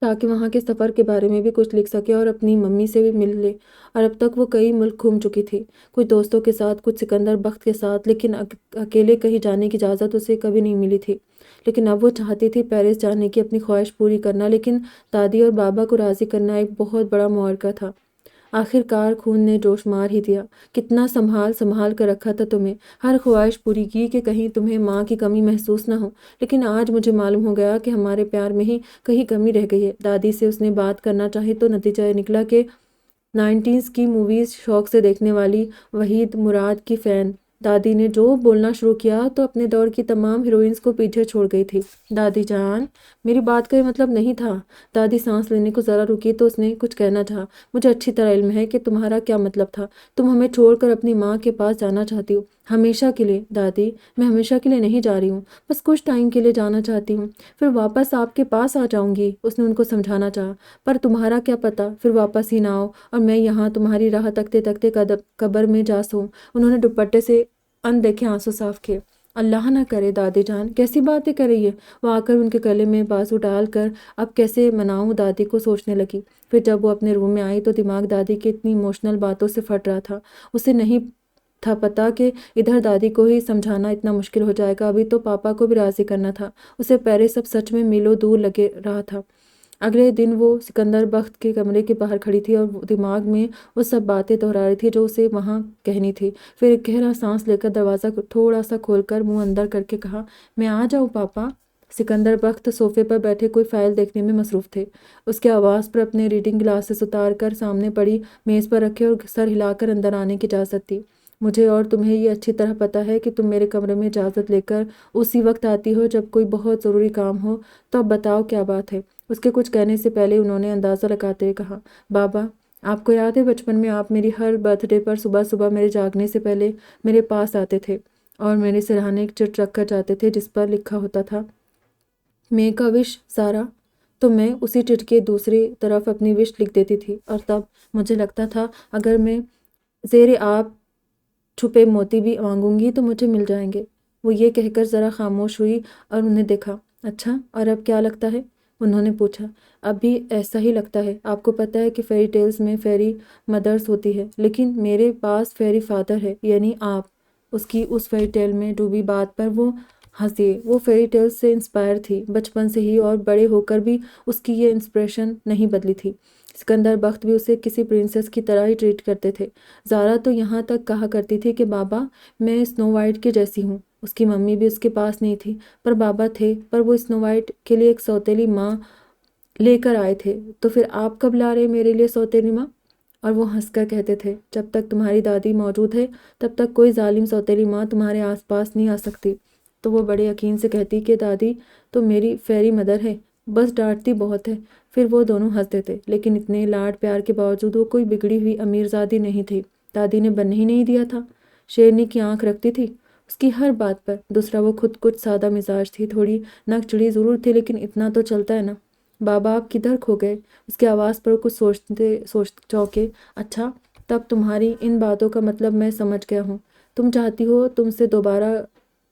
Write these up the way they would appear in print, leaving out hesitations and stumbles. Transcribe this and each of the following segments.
تاکہ وہاں کے سفر کے بارے میں بھی کچھ لکھ سکے اور اپنی ممی سے بھی مل لے۔ اور اب تک وہ کئی ملک گھوم چکی تھی، کچھ دوستوں کے ساتھ، کچھ سکندر بخت کے ساتھ، لیکن اکیلے کہیں جانے کی اجازت اسے کبھی نہیں ملی تھی۔ لیکن اب وہ چاہتی تھی پیرس جانے کی، اپنی خواہش پوری کرنا، لیکن دادی اور بابا کو راضی کرنا ایک بہت بڑا معرکہ تھا۔ آخر کار خون نے جوش مار ہی دیا۔ کتنا سنبھال سنبھال کر رکھا تھا تمہیں، ہر خواہش پوری کی کہ کہیں تمہیں ماں کی کمی محسوس نہ ہو، لیکن آج مجھے معلوم ہو گیا کہ ہمارے پیار میں ہی کہیں کمی رہ گئی ہے۔ دادی سے اس نے بات کرنا چاہی تو نتیجہ یہ نکلا کہ 90s کی موویز شوق سے دیکھنے والی وحید مراد کی فین۔ دادی نے جو بولنا شروع کیا تو اپنے دور کی تمام ہیروئنز کو پیچھے چھوڑ گئی تھی۔ دادی جان، میری بات کا یہ مطلب نہیں تھا۔ دادی سانس لینے کو ذرا رکی تو اس نے کچھ کہنا چاہا۔ مجھے اچھی طرح علم ہے کہ تمہارا کیا مطلب تھا۔ تم ہمیں چھوڑ کر اپنی ماں کے پاس جانا چاہتی ہو، ہمیشہ کے لیے۔ دادی، میں ہمیشہ کے لیے نہیں جا رہی ہوں، بس کچھ ٹائم کے لیے جانا چاہتی ہوں، پھر واپس آپ کے پاس آ جاؤں گی۔ اس نے ان کو سمجھانا چاہا، پر تمہارا کیا پتہ پھر واپس ہی نہ آؤ اور میں یہاں تمہاری راہ تکتے تکتے قبر میں جا سوں۔ انہوں نے دوپٹے سے اندیکھے آنسو صاف کیے۔ اللہ نہ کرے دادی جان، کیسی باتیں کر رہی ہے؟ وہ آ کر ان کے گلے میں بازو ڈال کر اب کیسے مناؤں دادی کو سوچنے لگی۔ پھر جب وہ اپنے روم میں آئی تو دماغ دادی کی اتنی ایموشنل باتوں سے پھٹ رہا تھا۔ اسے نہیں تھا پتا کہ ادھر دادی کو ہی سمجھانا اتنا مشکل ہو جائے گا، ابھی تو پاپا کو بھی راضی کرنا تھا۔ اسے پیرس اب سچ میں میلوں دور لگے رہا تھا۔ اگلے دن وہ سکندر بخت کے کمرے کے باہر کھڑی تھی اور دماغ میں وہ سب باتیں دہرا رہی تھی جو اسے وہاں کہنی تھی۔ پھر ایک گہرا سانس لے کر دروازہ تھوڑا سا کھول کر منہ اندر کر کے کہا، میں آ جاؤں پاپا؟ سکندر بخت صوفے پر بیٹھے کوئی فائل دیکھنے میں مصروف تھے۔ اس کے آواز پر اپنے ریڈنگ گلاسز اتار کر سامنے پڑی میز پر رکھے اور سر ہلا کر اندر آنے کی اجازت دی۔ مجھے اور تمہیں یہ اچھی طرح پتہ ہے کہ تم میرے کمرے میں اجازت لے کر اسی وقت آتی ہو جب کوئی بہت ضروری کام ہو، تو اب بتاؤ کیا بات ہے؟ اس کے کچھ کہنے سے پہلے انہوں نے اندازہ لگاتے ہوئے کہا، بابا، آپ کو یاد ہے بچپن میں آپ میری ہر برتھ ڈے پر صبح صبح میرے جاگنے سے پہلے میرے پاس آتے تھے اور میرے سرہانے ایک چٹ رکھ کر جاتے تھے جس پر لکھا ہوتا تھا، میک اے وش سارا؟ تو میں اسی چٹ کے دوسری طرف اپنی وش لکھ دیتی تھی اور تب مجھے لگتا تھا اگر میں زیر آب چھپے موتی بھی مانگوں گی تو مجھے مل جائیں گے۔ وہ یہ کہہ کر ذرا خاموش ہوئی اور انہیں دیکھا۔ اچھا، اور اب کیا لگتا ہے؟ انہوں نے پوچھا۔ اب بھی ایسا ہی لگتا ہے۔ آپ کو پتہ ہے کہ فیری ٹیلز میں فیری مدرز ہوتی ہے، لیکن میرے پاس فیری فادر ہے، یعنی آپ۔ اس کی اس فیری ٹیل میں ڈوبی بات پر وہ ہنسی۔ وہ فیری ٹیلز سے انسپائر تھی بچپن سے ہی، اور بڑے ہو کر بھی اس کی یہ انسپریشن نہیں بدلی تھی۔ سکندر بخت بھی اسے کسی پرنسس کی طرح ہی ٹریٹ کرتے تھے۔ زارا تو یہاں تک کہا کرتی تھی کہ بابا، میں اسنو وائٹ کے جیسی ہوں۔ اس کی ممی بھی اس کے پاس نہیں تھی، پر بابا تھے، پر وہ اسنو وائٹ کے لیے ایک سوتیلی ماں لے کر آئے تھے۔ تو پھر آپ کب لا رہے میرے لیے سوتیلی ماں؟ اور وہ ہنس کر کہتے تھے، جب تک تمہاری دادی موجود ہے تب تک کوئی ظالم سوتیلی ماں تمہارے آس پاس نہیں آ سکتی۔ تو وہ بڑے یقین سے کہتی کہ دادی تو میری فیری مدر ہے، بس ڈانٹتی بہت ہے۔ پھر وہ دونوں ہنستے تھے، لیکن اتنے لاڈ پیار کے باوجود وہ کوئی بگڑی ہوئی امیرزادی نہیں تھی۔ دادی نے بننے ہی نہیں دیا تھا۔ شیرنی کی آنکھ رکھتی تھی اس کی ہر بات پر۔ دوسرا، وہ خود کچھ سادہ مزاج تھی، تھوڑی نک چڑھی ضرور تھی، لیکن اتنا تو چلتا ہے نا۔ بابا، آپ کدھر کھو گئے؟ اس کی آواز پر کچھ سوچتے چونکے۔ اچھا، تب تمہاری ان باتوں کا مطلب میں سمجھ گیا ہوں۔ تم چاہتی ہو تم سے دوبارہ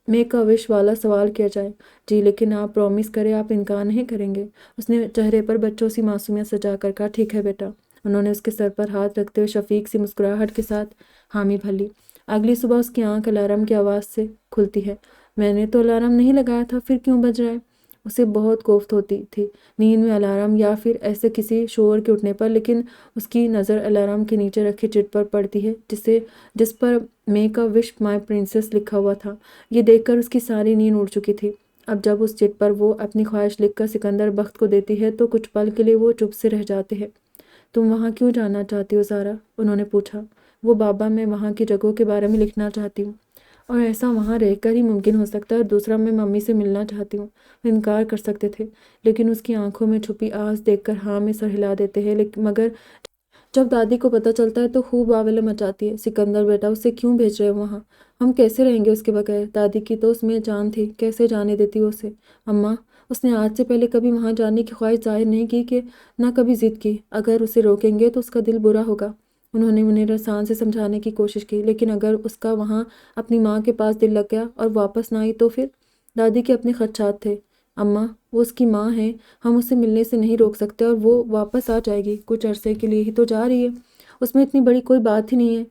میک اے وش والا سوال کیا جائے؟ جی، لیکن آپ پرومس کریں آپ انکار نہیں کریں گے۔ اس نے چہرے پر بچوں سی معصومیت سجا کر کہا، ٹھیک ہے بیٹا۔ انہوں نے اس کے سر پر ہاتھ رکھتے ہوئے شفیق سی مسکراہٹ کے ساتھ حامی بھر لی۔ اگلی صبح اس کی آنکھ الارم کی آواز سے کھلتی ہے۔ میں نے تو الارم نہیں لگایا تھا، پھر کیوں بج رہا ہے؟ اسے بہت کوفت ہوتی تھی نیند میں الارم یا پھر ایسے کسی شور کے اٹھنے پر، لیکن اس کی نظر الارم کے نیچے رکھے چٹ پر پڑتی ہے جس پر make a wish my princess لکھا ہوا تھا۔ یہ دیکھ کر اس کی ساری نیند اڑ چکی تھی۔ اب جب اس چٹ پر وہ اپنی خواہش لکھ کر سکندر بخت کو دیتی ہے تو کچھ پل کے لیے وہ چپ سے رہ جاتے ہیں۔ تم وہاں کیوں جانا چاہتی ہو زارا؟ انہوں نے پوچھا۔ وہ بابا، میں وہاں کی جگہوں کے بارے میں لکھنا چاہتی ہوں، اور ایسا وہاں رہ کر ہی ممکن ہو سکتا ہے۔ اور دوسرا، میں ممی سے ملنا چاہتی ہوں۔ وہ انکار کر سکتے تھے، لیکن اس کی آنکھوں میں چھپی آس دیکھ کر ہاں میں سر ہلا دیتے ہیں، مگر جب دادی کو پتہ چلتا ہے تو خوب واویلا مچاتی ہے۔ سکندر بیٹا، اسے کیوں بھیج رہے ہو وہاں؟ ہم کیسے رہیں گے اس کے بغیر؟ دادی کی تو اس میں جان تھی، کیسے جانے دیتی ہو اسے؟ اماں، اس نے آج سے پہلے کبھی وہاں جانے کی خواہش ظاہر نہیں کی کہ نہ کبھی ضد کی۔ اگر اسے روکیں گے تو اس کا دل برا ہوگا۔ انہوں نے منیر احسان سے سمجھانے کی کوشش کی، لیکن اگر اس کا وہاں اپنی ماں کے پاس دل لگ گیا اور واپس نہ آئی تو پھر؟ دادی کے اپنے خدشات تھے اماں وہ اس کی ماں ہے، ہم اسے ملنے سے نہیں روک سکتے، اور وہ واپس آ جائے گی، کچھ عرصے کے لیے ہی تو جا رہی ہے، اس میں اتنی بڑی کوئی بات ہی نہیں ہے۔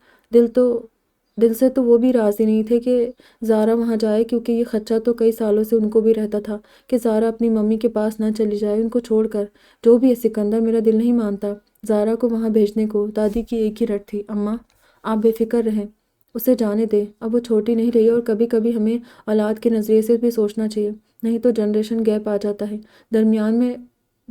دل سے تو وہ بھی راضی نہیں تھے کہ زارا وہاں جائے، کیونکہ یہ خدشہ تو کئی سالوں سے ان کو بھی رہتا تھا کہ زارا اپنی ممی کے پاس نہ چلی جائے ان کو چھوڑ کر۔ جو بھی ہے سکندر، میرا دل نہیں مانتا زارا کو وہاں بھیجنے کو۔ دادی کی ایک ہی رٹ تھی، اماں آپ بے فکر رہیں، اسے جانے دیں، اب وہ چھوٹی نہیں رہی، اور کبھی کبھی ہمیں اولاد کے نظریے سے بھی سوچنا چاہیے، نہیں تو جنریشن گیپ آ جاتا ہے درمیان میں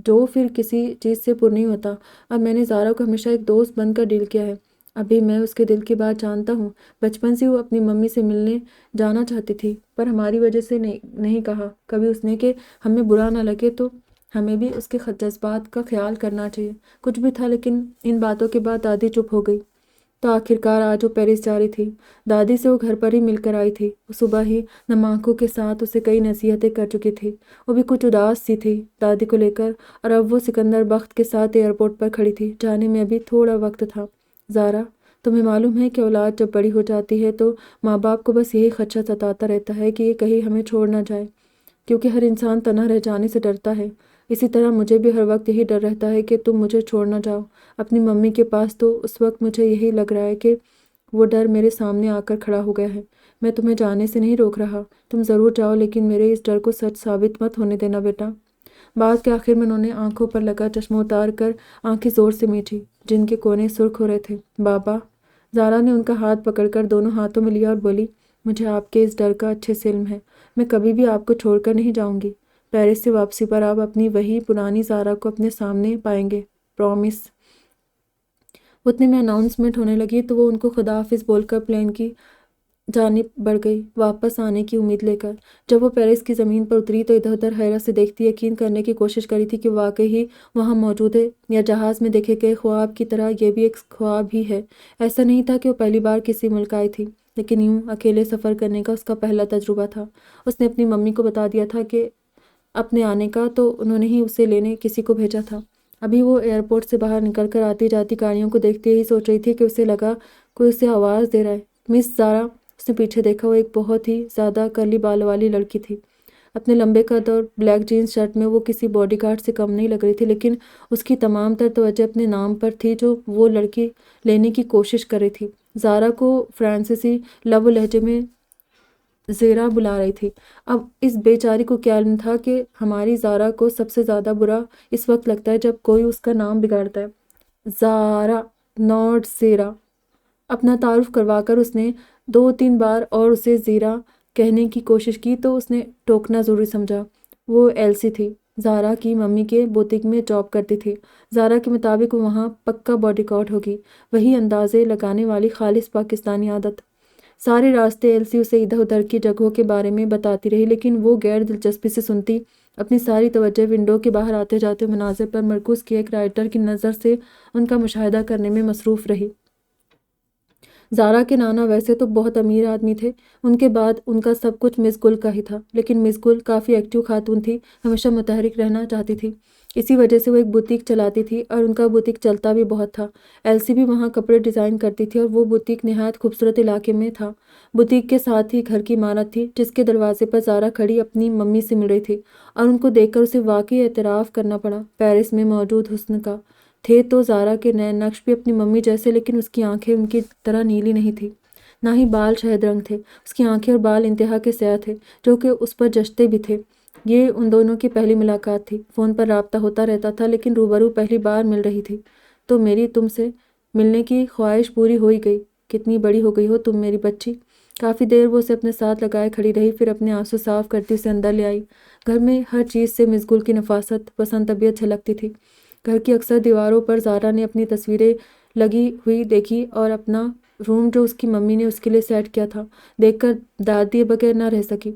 جو پھر کسی چیز سے پر نہیں ہوتا۔ اب میں نے زارا کو ہمیشہ ایک دوست بن کر ڈیل کیا ہے، ابھی میں اس کے دل کی بات جانتا ہوں۔ بچپن سے وہ اپنی ممی سے ملنے جانا چاہتی تھی، پر ہماری وجہ سے نہیں کہا کبھی اس نے کہ ہمیں برا نہ لگے تو ہمیں بھی اس کے جذبات کا خیال کرنا چاہیے۔ کچھ بھی تھا، لیکن ان باتوں کے بعد دادی چپ ہو گئی۔ تو آخرکار آج وہ پیرس جا رہی تھی۔ دادی سے وہ گھر پر ہی مل کر آئی تھی۔ وہ صبح ہی نم آنکھوں کے ساتھ اسے کئی نصیحتیں کر چکی تھی۔ وہ بھی کچھ اداس سی تھی دادی کو لے کر، اور اب وہ سکندر بخت کے ساتھ ایئرپورٹ پر کھڑی تھی، جانے میں ابھی تھوڑا وقت تھا۔ زارا، تمہیں معلوم ہے کہ اولاد جب بڑی ہو جاتی ہے تو ماں باپ کو بس یہی خدشہ ستاتا رہتا ہے کہ یہ کہیں ہمیں چھوڑ نہ جائے، کیونکہ ہر انسان تنہا رہ جانے سے ڈرتا ہے۔ اسی طرح مجھے بھی ہر وقت یہی ڈر رہتا ہے کہ تم مجھے چھوڑ نہ جاؤ اپنی ممی کے پاس۔ تو اس وقت مجھے یہی لگ رہا ہے کہ وہ ڈر میرے سامنے آ کر کھڑا ہو گیا ہے۔ میں تمہیں جانے سے نہیں روک رہا، تم ضرور جاؤ، لیکن میرے اس ڈر کو سچ ثابت مت ہونے دینا بیٹا۔ بات کے آخر میں انہوں نے آنکھوں پر لگا چشمہ اتار کر آنکھیں زور سے میچھی، جن کے کونے سرخ ہو رہے تھے۔ بابا، زارا نے ان کا ہاتھ پکڑ کر دونوں ہاتھوں میں لیا اور بولی، مجھے آپ کے اس ڈر کا اچھے سے علم ہے، میں کبھی بھی آپ کو چھوڑ کر نہیں جاؤں گی۔ پیرس سے واپسی پر آپ اپنی وہی پرانی زارا کو اپنے سامنے پائیں گے، پرومس۔ اتنے میں اناؤنسمنٹ ہونے لگی تو وہ ان کو خدا حافظ بول کر پلین کی جانب بڑھ گئی، واپس آنے کی امید لے کر۔ جب وہ پیرس کی زمین پر اتری تو ادھر ادھر حیرت سے دیکھتی یقین کرنے کی کوشش کری تھی کہ واقعی ہی وہاں موجود ہے، یا جہاز میں دیکھے گئے خواب کی طرح یہ بھی ایک خواب ہی ہے۔ ایسا نہیں تھا کہ وہ پہلی بار کسی ملک آئی تھی، لیکن یوں اکیلے سفر کرنے کا اس کا پہلا تجربہ تھا۔ اس نے اپنی ممی کو بتا دیا تھا کہ اپنے آنے کا، تو انہوں نے ہی اسے لینے کسی کو بھیجا تھا۔ ابھی وہ ایئرپورٹ سے باہر نکل کر آتی جاتی گاڑیوں کو دیکھتے ہی سوچ رہی تھی کہ اسے لگا کوئی اسے آواز دے رہا ہے، مس زارا۔ اس نے پیچھے دیکھا، وہ ایک بہت ہی زیادہ کرلی بال والی لڑکی تھی۔ اپنے لمبے قد اور بلیک جینز شرٹ میں وہ کسی باڈی گارڈ سے کم نہیں لگ رہی تھی، لیکن اس کی تمام تر توجہ اپنے نام پر تھی جو وہ لڑکی لینے کی کوشش کر رہی تھی۔ زارا کو فرانسیسی لب و لہجے میں زیرا بلا رہی تھی۔ اب اس بے چاری کو کیا علم تھا کہ ہماری زارا کو سب سے زیادہ برا اس وقت لگتا ہے جب کوئی اس کا نام بگاڑتا ہے۔ زارا، ناٹ زیرا۔ اپنا تعارف کروا کر اس نے 2-3 بار اور اسے زیرا کہنے کی کوشش کی تو اس نے ٹوکنا ضروری سمجھا۔ وہ ایلسی تھی، زارا کی ممی کے بوتیک میں جاب کرتی تھی۔ زارا کے مطابق وہ وہاں پکا باڈی گارڈ ہوگی، وہی اندازے لگانے والی خالص پاکستانی عادت۔ سارے راستے ایلسی اسے ادھر ادھر کی جگہوں کے بارے میں بتاتی رہی، لیکن وہ غیر دلچسپی سے سنتی، اپنی ساری توجہ ونڈو کے باہر آتے جاتے مناظر پر مرکوز کیے ایک رائٹر کی نظر سے ان کا مشاہدہ کرنے میں مصروف رہی۔ زارا کے نانا ویسے تو بہت امیر آدمی تھے، ان کے بعد ان کا سب کچھ مس گل کا ہی تھا، لیکن مس گل کافی ایکٹیو خاتون تھی، ہمیشہ متحرک رہنا چاہتی تھی۔ اسی وجہ سے وہ ایک بوتیک چلاتی تھی، اور ان کا بوتیک چلتا بھی بہت تھا۔ ایلسی بھی وہاں کپڑے ڈیزائن کرتی تھی، اور وہ بوتیک نہایت خوبصورت علاقے میں تھا۔ بوتیک کے ساتھ ہی گھر کی عمارت تھی، جس کے دروازے پر زارا کھڑی اپنی ممی سے مل رہی تھی، اور ان کو دیکھ کر اسے واقعی اعتراف کرنا پڑا پیرس میں موجود حسن کا۔ تھے تو زارا کے نئے نقش بھی اپنی ممی جیسے، لیکن اس کی آنکھیں ان کی طرح نیلی نہیں تھی، نہ ہی بال شہد رنگ تھے۔ اس کی آنکھیں اور بال انتہا کے سیاہ تھے، جو کہ اس پر جچتے بھی تھے۔ یہ ان دونوں کی پہلی ملاقات تھی، فون پر رابطہ ہوتا رہتا تھا، لیکن روبرو پہلی بار مل رہی تھی۔ تو میری تم سے ملنے کی خواہش پوری ہو ہی گئی، کتنی بڑی ہو گئی ہو تم میری بچی۔ کافی دیر وہ اسے اپنے ساتھ لگائے کھڑی رہی، پھر اپنے آنسو صاف کرتی اسے اندر لے آئی۔ گھر میں ہر چیز سے مس گل کی نفاست پسند طبیعت چھلکتی تھی۔ گھر کی اکثر دیواروں پر زارا نے اپنی تصویریں لگی ہوئی دیکھی، اور اپنا روم جو اس کی ممی نے اس کے لیے سیٹ کیا تھا دیکھ کر داد دیے بغیر نہ رہ سکی۔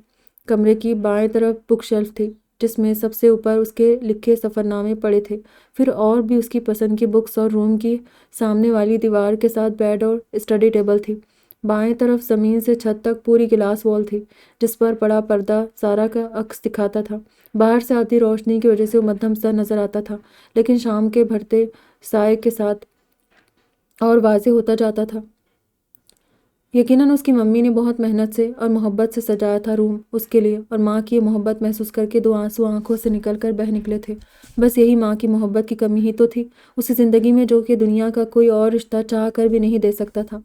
کمرے کی بائیں طرف بک شیلف تھی، جس میں سب سے اوپر اس کے لکھے سفر نامے پڑے تھے، پھر اور بھی اس کی پسند کی بکس، اور روم کی سامنے والی دیوار کے ساتھ بیڈ اور اسٹڈی ٹیبل تھی۔ بائیں طرف زمین سے چھت تک پوری گلاس وال تھی، جس پر بڑا پردہ زارا کا عکس دکھاتا تھا۔ باہر سے آتی روشنی کی وجہ سے وہ مدھم سا نظر آتا تھا، لیکن شام کے بڑھتے سائے کے ساتھ اور واضح ہوتا جاتا تھا۔ یقیناً اس کی ممی نے بہت محنت سے اور محبت سے سجایا تھا روم اس کے لیے، اور ماں کی یہ محبت محسوس کر کے 2 آنسو آنکھوں سے نکل کر بہہ نکلے تھے۔ بس یہی ماں کی محبت کی کمی ہی تو تھی اسے زندگی میں، جو کہ دنیا کا کوئی اور رشتہ چاہ کر بھی نہیں دے سکتا تھا۔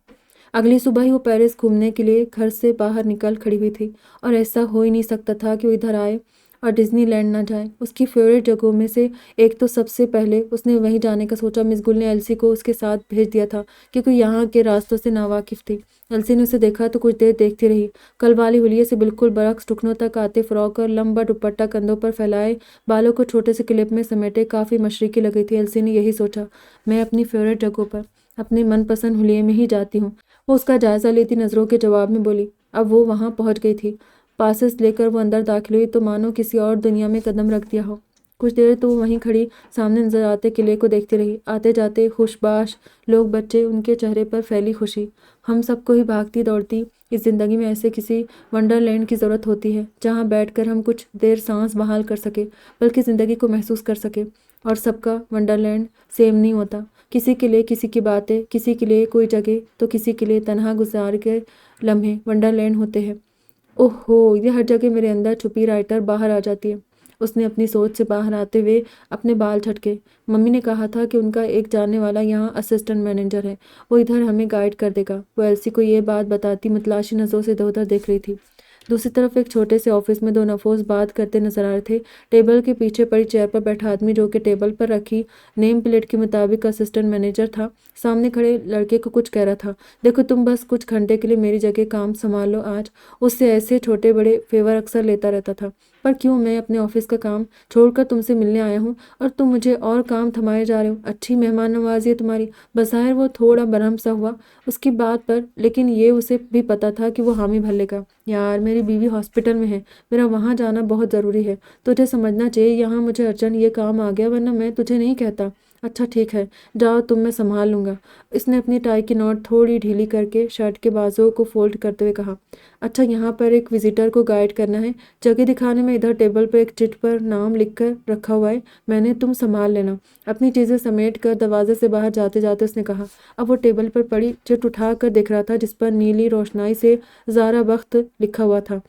اگلی صبح ہی وہ پیرس گھومنے کے لیے گھر سے باہر نکل کھڑی ہوئی تھی، اور ایسا ہو ہی نہیں سکتا تھا کہ وہ ادھر آئے اور ڈزنی لینڈ نہ جائے۔ اس کی فیوریٹ جگہوں میں سے ایک تو سب سے پہلے اس نے وہیں جانے کا سوچا۔ مس گل نے ایلسی کو اس کے ساتھ بھیج دیا تھا کیونکہ یہاں کے راستوں سے ناواقف تھی۔ ایلسی نے اسے دیکھا تو کچھ دیر دیکھتی رہی۔ کل والی حلیے سے بالکل برعکس ٹخنوں تک آتے فراک اور لمبا دوپٹہ کندھوں پر پھیلائے، بالوں کو چھوٹے سے کلپ میں سمیٹے کافی مشرقی لگ رہی تھی۔ ایلسی نے یہی سوچا، میں اپنی فیوریٹ جگہوں پر اپنے من پسند حلیے میں ہی جاتی ہوں۔ وہ اس کا جائزہ لیتی نظروں کے جواب میں بولی۔ اب وہ وہاں پہنچ گئی تھی۔ پاسز لے کر وہ اندر داخل ہوئی تو مانو کسی اور دنیا میں قدم رکھ دیا ہو۔ کچھ دیر تو وہ وہیں کھڑی سامنے نظر آتے قلعے کو دیکھتی رہی۔ آتے جاتے خوش باش لوگ، بچے، ان کے چہرے پر پھیلی خوشی۔ ہم سب کو ہی بھاگتی دوڑتی اس زندگی میں ایسے کسی ونڈرلینڈ کی ضرورت ہوتی ہے جہاں بیٹھ کر ہم کچھ دیر سانس بحال کر سکیں، بلکہ زندگی کو محسوس کر سکیں۔ اور سب کا ونڈرلینڈ سیم نہیں ہوتا۔ کسی کے لیے کسی کی باتیں، کسی کے لیے کوئی جگہ، تو کسی کے لیے تنہا گزار کے لمحے ونڈرلینڈ ہوتے ہیں۔ اوہ ہو، یہ ہر جگہ میرے اندر چھپی رائٹر باہر آ جاتی ہے۔ اس نے اپنی سوچ سے باہر آتے ہوئے اپنے بال جھٹکے۔ ممی نے کہا تھا کہ ان کا ایک جاننے والا یہاں اسسٹنٹ مینیجر ہے، وہ ادھر ہمیں گائیڈ کر دے گا۔ وہ ایلسی کو یہ بات بتاتی متلاشی نظروں سے ادھر ادھر دیکھ رہی تھی۔ دوسری طرف ایک چھوٹے سے آفس میں 2 نفوس بات کرتے نظر آ رہے تھے۔ ٹیبل کے پیچھے پڑی چیئر پر بیٹھا آدمی، جو کہ ٹیبل پر رکھی نیم پلیٹ کے مطابق اسسٹنٹ مینیجر تھا، سامنے کھڑے لڑکے کو کچھ کہہ رہا تھا۔ دیکھو، تم بس کچھ گھنٹے کے لیے میری جگہ کام سنبھال لو آج۔ اس سے ایسے چھوٹے بڑے فیور اکثر لیتا رہتا تھا۔ پر کیوں؟ میں اپنے آفس کا کام چھوڑ کر تم سے ملنے آیا ہوں اور تم مجھے اور کام تھمائے جا رہے ہو۔ اچھی مہمان نوازی ہے تمہاری۔ بظاہر وہ تھوڑا برہم سا ہوا اس کی بات پر، لیکن یہ اسے بھی پتا تھا کہ وہ حامی بھر لے گا۔ یار، میری بیوی ہاسپٹل میں ہے، میرا وہاں جانا بہت ضروری ہے۔ تجھے سمجھنا چاہیے یہاں مجھے ارجنٹ یہ کام آ گیا، ورنہ میں تجھے نہیں کہتا۔ اچھا ٹھیک ہے، جاؤ تم، میں سنبھال لوں گا۔ اس نے اپنی ٹائی کی نوٹ تھوڑی ڈھیلی کر کے شرٹ کے بازو کو فولڈ کرتے ہوئے کہا۔ اچھا، یہاں پر ایک وزیٹر کو گائیڈ کرنا ہے، جگہ دکھانے میں ادھر ٹیبل پر ایک چٹ پر نام لکھ کر رکھا ہوا ہے، میں نے، تم سنبھال لینا۔ اپنی چیزیں سمیٹ کر دروازے سے باہر جاتے جاتے اس نے کہا۔ اب وہ ٹیبل پر پڑی چٹ اٹھا کر دیکھ رہا تھا جس پر نیلی روشنائی سے زارا بخت لکھا ہوا تھا۔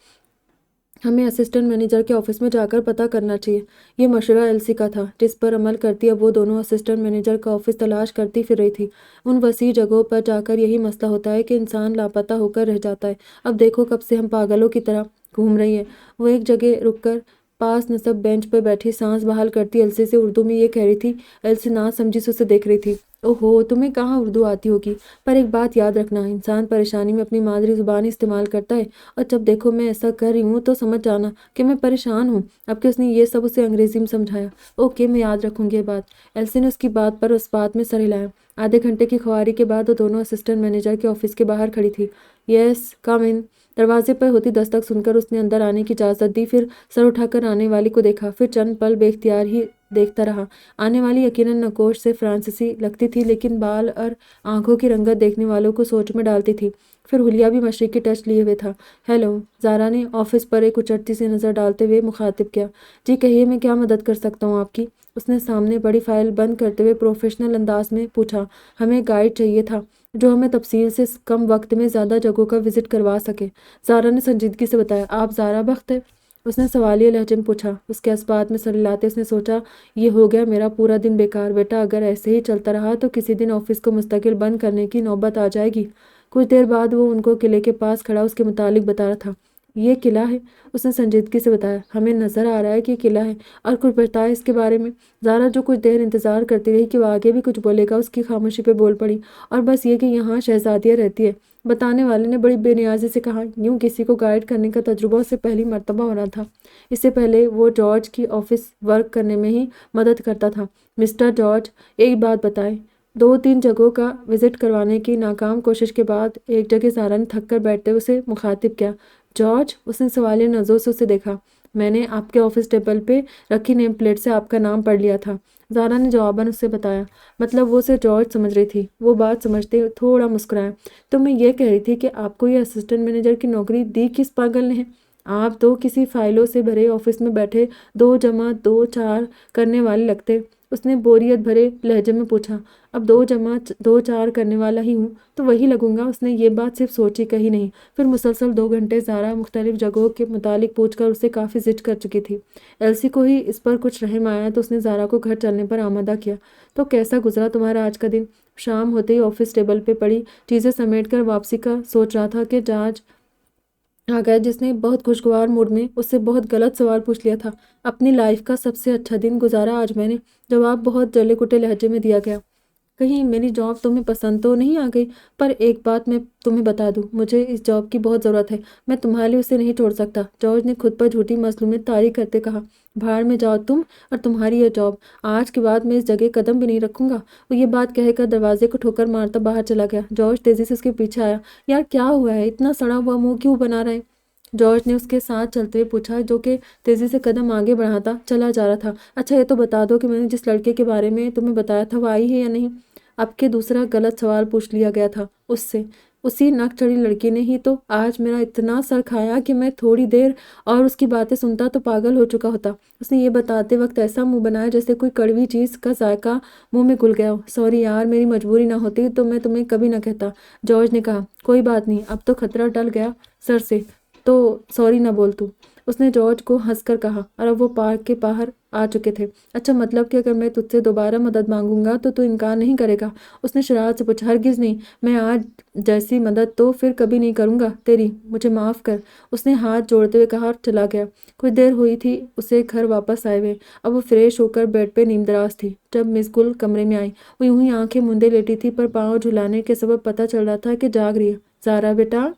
ہمیں اسسٹنٹ مینیجر کے آفس میں جا کر پتہ کرنا چاہیے۔ یہ مشورہ ایلسی کا تھا، جس پر عمل کرتی اب وہ دونوں اسسٹنٹ مینیجر کا آفس تلاش کرتی پھر رہی تھی۔ ان وسیع جگہوں پر جا کر یہی مسئلہ ہوتا ہے کہ انسان لاپتہ ہو کر رہ جاتا ہے۔ اب دیکھو، کب سے ہم پاگلوں کی طرح گھوم رہی ہے۔ وہ ایک جگہ رک کر پاس نصب بینچ پر بیٹھی سانس بحال کرتی ایلسی سے اردو میں یہ کہہ رہی تھی۔ ایلسی نا سمجھی سے اسے دیکھ رہی تھی۔ اوہو، تمہیں کہاں اردو آتی ہوگی، پر ایک بات یاد رکھنا، انسان پریشانی میں اپنی مادری زبان استعمال کرتا ہے، اور جب دیکھو میں ایسا کر رہی ہوں تو سمجھ جانا کہ میں پریشان ہوں۔ اب کہ اس نے یہ سب اسے انگریزی میں سمجھایا۔ اوکے، میں یاد رکھوں گی یہ بات۔ ایلسی نے اس کی بات پر اس بات میں سر ہلایا۔ آدھے گھنٹے کی خواری کے بعد وہ دونوں اسسٹنٹ مینیجر کے آفس کے باہر کھڑی تھی۔ یس کم ان۔ دروازے پر ہوتی دستک سن کر اس نے اندر آنے کی اجازت دی، پھر سر اٹھا کر آنے والی کو دیکھا، پھر چند پل بے اختیار ہی دیکھتا رہا۔ آنے والی یقیناً نقوش سے فرانسیسی لگتی تھی، لیکن بال اور آنکھوں کی رنگت دیکھنے والوں کو سوچ میں ڈالتی تھی۔ پھر حلیہ بھی مشرقی ٹچ لیے ہوئے تھا۔ ہیلو، زارا نے آفس پر ایک اچٹتی سی نظر ڈالتے ہوئے مخاطب کیا۔ جی کہیے، میں کیا مدد کر سکتا ہوں آپ کی؟ اس نے سامنے بڑی فائل بند کرتے ہوئے پروفیشنل انداز میں پوچھا۔ ہمیں گائیڈ چاہیے تھا جو ہمیں تفصیل سے کم وقت میں زیادہ جگہوں کا وزٹ کروا سکے۔ زارا نے سنجیدگی سے بتایا۔ آپ زارا بخت ہے؟ اس نے سوالیہ لہجے میں پوچھا۔ اس کے اسبات میں سر ہلاتے اس نے سوچا، یہ ہو گیا میرا پورا دن بیکار۔ بیٹا، اگر ایسے ہی چلتا رہا تو کسی دن آفس کو مستقل بند کرنے کی نوبت آ جائے گی۔ کچھ دیر بعد وہ ان کو قلعے کے پاس کھڑا اس کے متعلق بتا رہا تھا۔ یہ قلعہ ہے، اس نے سنجیدگی سے بتایا۔ ہمیں نظر آ رہا ہے کہ یہ قلعہ ہے، اور کچھ بتائے اس کے بارے میں۔ زارا جو کچھ دیر انتظار کرتی رہی کہ وہ آگے بھی کچھ بولے گا، اس کی خاموشی پہ بول پڑی۔ اور بس یہ کہ یہاں شہزادیاں رہتی ہے، بتانے والے نے بڑی بے نیازی سے کہا۔ یوں کسی کو گائیڈ کرنے کا تجربہ اسے پہلی مرتبہ ہو رہا تھا۔ اس سے پہلے وہ جارج کی آفس ورک کرنے میں ہی مدد کرتا تھا۔ مسٹر جارج، ایک بات بتائیں۔ 2-3 جگہوں کا وزٹ کروانے کی ناکام کوشش کے بعد ایک جگہ زارا نے تھک کر بیٹھتے ہوئے اسے مخاطب کیا۔ جارج، اس نے سوالیہ نظروں سے اسے دیکھا۔ میں نے آپ کے آفس ٹیبل پہ رکھی نیم پلیٹ سے آپ کا نام پڑھ لیا تھا، زارا نے جواباً اس سے بتایا۔ مطلب وہ اسے جارج سمجھ رہی تھی۔ وہ بات سمجھتے تھوڑا مسکرایا۔ تو میں یہ کہہ رہی تھی کہ آپ کو یہ اسسٹنٹ مینیجر کی نوکری دی کس پاگل نے ہے؟ آپ تو کسی فائلوں سے بھرے آفس میں بیٹھے 2+2=4 کرنے والے لگتے۔ اس نے بوریت بھرے لہجے میں پوچھا۔ اب 2 جمع 2 4 کرنے والا ہی ہوں تو وہی لگوں گا۔ اس نے یہ بات صرف سوچی کہی نہیں۔ پھر مسلسل 2 گھنٹے زارا مختلف جگہوں کے متعلق پوچھ کر اسے کافی زجر کر چکی تھی۔ ایلسی کو ہی اس پر کچھ رحم آیا تو اس نے زارا کو گھر چلنے پر آمادہ کیا۔ تو کیسا گزرا تمہارا آج کا دن؟ شام ہوتے ہی آفس ٹیبل پہ پڑی چیزیں سمیٹ کر واپسی کا سوچ رہا تھا کہ جاج آ گیا، جس نے بہت خوشگوار موڈ میں اس سے بہت غلط سوال پوچھ لیا تھا۔ اپنی لائف کا سب سے اچھا دن گزارا آج میں نے، جواب بہت جلے کٹے لہجے میں دیا گیا۔ کہیں میری جاب تمہیں پسند تو نہیں آ گئی؟ پر ایک بات میں تمہیں بتا دوں، مجھے اس جاب کی بہت ضرورت ہے، میں تمہارے لیے اسے نہیں چھوڑ سکتا۔ جارج نے خود پر جھوٹی مظلومیت طاری کرتے کہا۔ بھاڑ میں جاؤ تم اور تمہاری یہ جاب، آج کے بعد میں اس جگہ قدم بھی نہیں رکھوں گا۔ وہ یہ بات کہہ کر دروازے کو ٹھوکر مارتا باہر چلا گیا۔ جارج تیزی سے اس کے پیچھے آیا۔ یار کیا ہوا ہے؟ اتنا سڑا ہوا منہ کیوں بنا رہا ہے؟ جارج نے اس کے ساتھ چلتے ہوئے پوچھا، جو کہ تیزی سے قدم آگے بڑھاتا چلا جا رہا تھا۔ اچھا یہ تو بتا دو کہ میں نے جس لڑکے کے بارے میں تمہیں بتایا تھا وہ آئی ہے یا نہیں؟ اب کے دوسرا غلط سوال پوچھ لیا گیا تھا اس سے۔ اسی نک چڑھی لڑکی نے ہی تو آج میرا اتنا سر کھایا کہ میں تھوڑی دیر اور اس کی باتیں سنتا تو پاگل ہو چکا ہوتا۔ اس نے یہ بتاتے وقت ایسا منہ بنایا جیسے کوئی کڑوی چیز کا ذائقہ منہ میں گھل گیا ہو۔ سوری یار، میری مجبوری نہ ہوتی تو میں تمہیں کبھی نہ کہتا، جارج نے کہا۔ کوئی بات نہیں، اب تو خطرہ ٹل گیا سر سے، تو سوری نہ بول تو، اس نے جارج کو ہنس کر کہا، اور اب وہ پارک کے باہر آ چکے تھے۔ اچھا مطلب کہ اگر میں تجھ سے دوبارہ مدد مانگوں گا تو انکار نہیں کرے گا؟ اس نے شرارت سے پوچھا۔ ہرگز نہیں، میں آج جیسی مدد تو پھر کبھی نہیں کروں گا تیری، مجھے معاف کر، اس نے ہاتھ جوڑتے ہوئے کہا اور چلا گیا۔ کچھ دیر ہوئی تھی اسے گھر واپس آئے ہوئے۔ اب وہ فریش ہو کر بیڈ پہ نیم دراز تھی جب مس گل کمرے میں آئی۔ وہ یوں ہی آنکھیں مندے لیٹی تھی، پر پاؤں جھلانے کے سبب پتہ چل رہا تھا کہ جاگ رہی ہے۔ زارا بیٹا،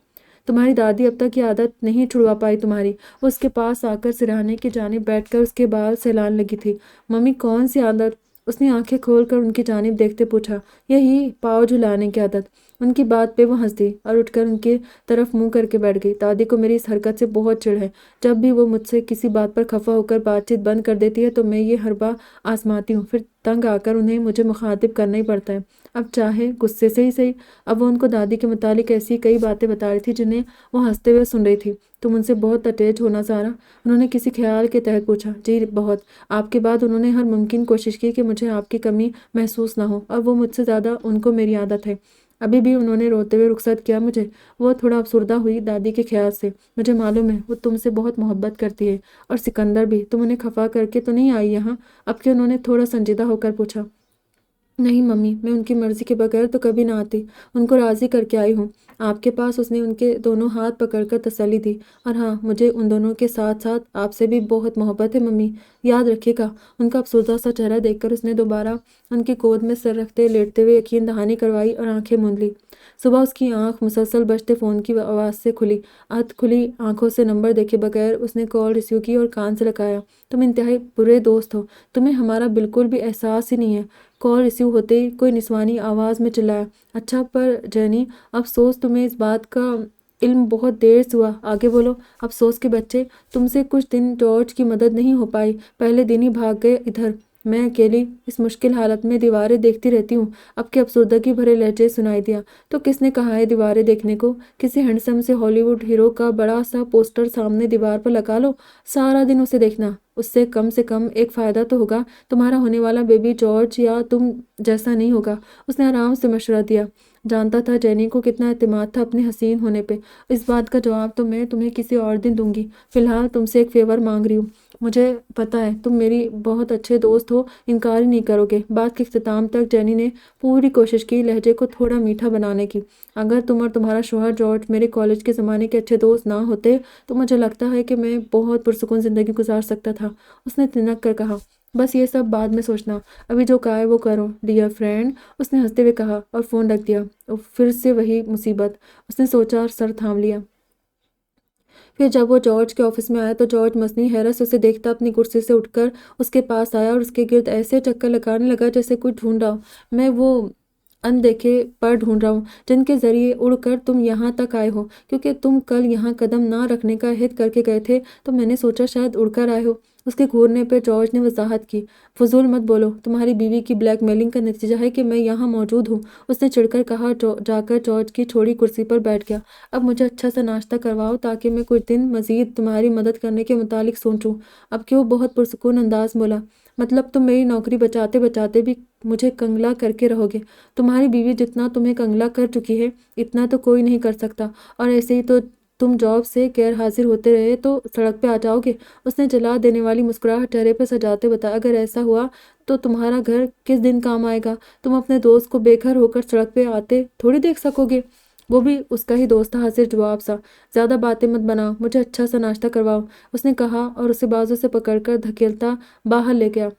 تمہاری دادی اب تک یہ عادت نہیں چھڑوا پائی تمہاری۔ وہ اس کے پاس آ کر سرہانے کی جانب بیٹھ کر اس کے بال سہلان لگی تھی۔ ممی کون سی عادت؟ اس نے آنکھیں کھول کر ان کی جانب دیکھتے پوچھا۔ یہی پاؤں جھلانے کی عادت۔ ان کی بات پہ وہ ہنس دی اور اٹھ کر ان کی طرف منہ کر کے بیٹھ گئی۔ دادی کو میری اس حرکت سے بہت چڑ ہے۔ جب بھی وہ مجھ سے کسی بات پر خفا ہو کر بات چیت بند کر دیتی ہے تو میں یہ حربہ آزماتی ہوں، پھر تنگ آ کر انہیں مجھے مخاطب کرنا ہی پڑتا ہے، اب چاہے غصے سے ہی صحیح۔ اب وہ ان کو دادی کے متعلق ایسی کئی باتیں بتا رہی تھی جنہیں وہ ہنستے ہوئے سن رہی تھی۔ تم ان سے بہت اٹیچ ہو نا زارا؟ انہوں نے کسی خیال کے تحت پوچھا۔ جی بہت۔ آپ کے بعد انہوں نے ہر ممکن کوشش کی کہ مجھے آپ کی کمی محسوس نہ ہو، اور وہ مجھ سے زیادہ ان کو میری عادت ہے۔ ابھی بھی انہوں نے روتے ہوئے رخصت کیا مجھے۔ وہ تھوڑا افسردہ ہوئی دادی کے خیال سے۔ مجھے معلوم ہے، وہ تم سے بہت محبت کرتی ہے، اور سکندر بھی۔ تم انہیں خفا کر کے تو نہیں آئی یہاں؟ اب کہ انہوں نے تھوڑا سنجیدہ ہو کر پوچھا۔ نہیں ممی، میں ان کی مرضی کے بغیر تو کبھی نہ آتی، ان کو راضی کر کے آئی ہوں آپ کے پاس۔ اس نے ان کے دونوں ہاتھ پکڑ کر تسلی دی۔ اور ہاں، مجھے ان دونوں کے ساتھ ساتھ آپ سے بھی بہت محبت ہے ممی، یاد رکھیے گا۔ ان کا افسردہ سا چہرہ دیکھ کر اس نے دوبارہ ان کی گود میں سر رکھتے لیٹتے ہوئے یقین دہانی کروائی اور آنکھیں موند لی۔ صبح اس کی آنکھ مسلسل بجتے فون کی آواز سے کھلی۔ ادھ کھلی آنکھوں سے نمبر دیکھے بغیر اس نے کال ریسیو کی اور کان سے لگایا۔ تم انتہائی برے دوست ہو، تمہیں ہمارا بالکل بھی احساس ہی نہیں ہے۔ کال ریسیو ہوتے ہی کوئی نسوانی آواز میں چلایا۔ اچھا پر جینی، افسوس تمہیں اس بات کا علم بہت دیر سے ہوا، آگے بولو۔ افسوس کے بچے، تم سے کچھ دن جارج کی مدد نہیں ہو پائی، پہلے دن ہی بھاگ گئے ادھر۔ میں اکیلی اس مشکل حالت میں دیواریں دیکھتی رہتی ہوں۔ اب کے افسردگی بھرے لہجے سنائی دیا۔ تو کس نے کہا ہے دیواریں دیکھنے کو؟ کسی ہینڈسم سے ہالی ووڈ ہیرو کا بڑا سا پوسٹر سامنے دیوار پر لگا لو، سارا دن اسے دیکھنا، اس سے کم ایک فائدہ تو ہوگا، تمہارا ہونے والا بیبی جارج یا تم جیسا نہیں ہوگا۔ اس نے آرام سے مشورہ دیا۔ جانتا تھا جینی کو کتنا اعتماد تھا اپنے حسین ہونے پہ۔ اس بات کا جواب تو میں تمہیں کسی اور دن دوں گی، فی الحال تم سے ایک فیور مانگ رہی ہوں۔ مجھے پتہ ہے تم میری بہت اچھے دوست ہو، انکار ہی نہیں کرو گے۔ بات کے اختتام تک جینی نے پوری کوشش کی لہجے کو تھوڑا میٹھا بنانے کی۔ اگر تم اور تمہارا شوہر جارج میرے کالج کے زمانے کے اچھے دوست نہ ہوتے تو مجھے لگتا ہے کہ میں بہت پرسکون زندگی گزار سکتا تھا، اس نے تنک کر کہا۔ بس یہ سب بعد میں سوچنا، ابھی جو کہا ہے وہ کرو ڈیئر فرینڈ، اس نے ہنستے ہوئے کہا اور فون رکھ دیا۔ پھر سے وہی مصیبت، اس نے سوچا اور سر تھام لیا۔ پھر جب وہ جارج کے آفس میں آیا تو جارج مصنوعی حیرت سے اسے دیکھتا اپنی کرسی سے اٹھ کر اس کے پاس آیا اور اس کے گرد ایسے چکر لگانے لگا جیسے کوئی ڈھونڈ رہا ہو۔ میں وہ ان دیکھے پر ڈھونڈ رہا ہوں جن کے ذریعے اڑ کر تم یہاں تک آئے ہو، کیونکہ تم کل یہاں قدم نہ رکھنے کا عہد کر کے گئے تھے تو میں نے سوچا شاید اڑ کر آئے ہو۔ اس کے گھورنے پہ جارج نے وضاحت کی۔ فضول مت بولو، تمہاری بیوی کی بلیک میلنگ کا نتیجہ ہے کہ میں یہاں موجود ہوں، اس نے چڑھ کر کہا اور جا کر جارج کی چھوڑی کرسی پر بیٹھ گیا۔ اب مجھے اچھا سا ناشتہ کرواؤ تاکہ میں کچھ دن مزید تمہاری مدد کرنے کے متعلق سوچوں۔ اب کہ وہ بہت پرسکون انداز بولا۔ مطلب تم میری نوکری بچاتے بچاتے بھی مجھے کنگلا کر کے رہو گے؟ تمہاری بیوی جتنا تمہیں کنگلا کر چکی ہے اتنا تو کوئی نہیں کر سکتا، اور ایسے ہی تو تم جاب سے غیر حاضر ہوتے رہے تو سڑک پہ آ جاؤ گے۔ اس نے جلا دینے والی مسکراہٹ چہرے پہ سجاتے بتایا، اگر ایسا ہوا تو تمہارا گھر کس دن کام آئے گا؟ تم اپنے دوست کو بے گھر ہو کر سڑک پہ آتے تھوڑی دیکھ سکو گے۔ وہ بھی اس کا ہی دوست تھا، حاضر جواب سا۔ زیادہ باتیں مت بناؤ، مجھے اچھا سا ناشتہ کرواؤ، اس نے کہا اور اسے بازو سے پکڑ کر دھکیلتا باہر لے گیا۔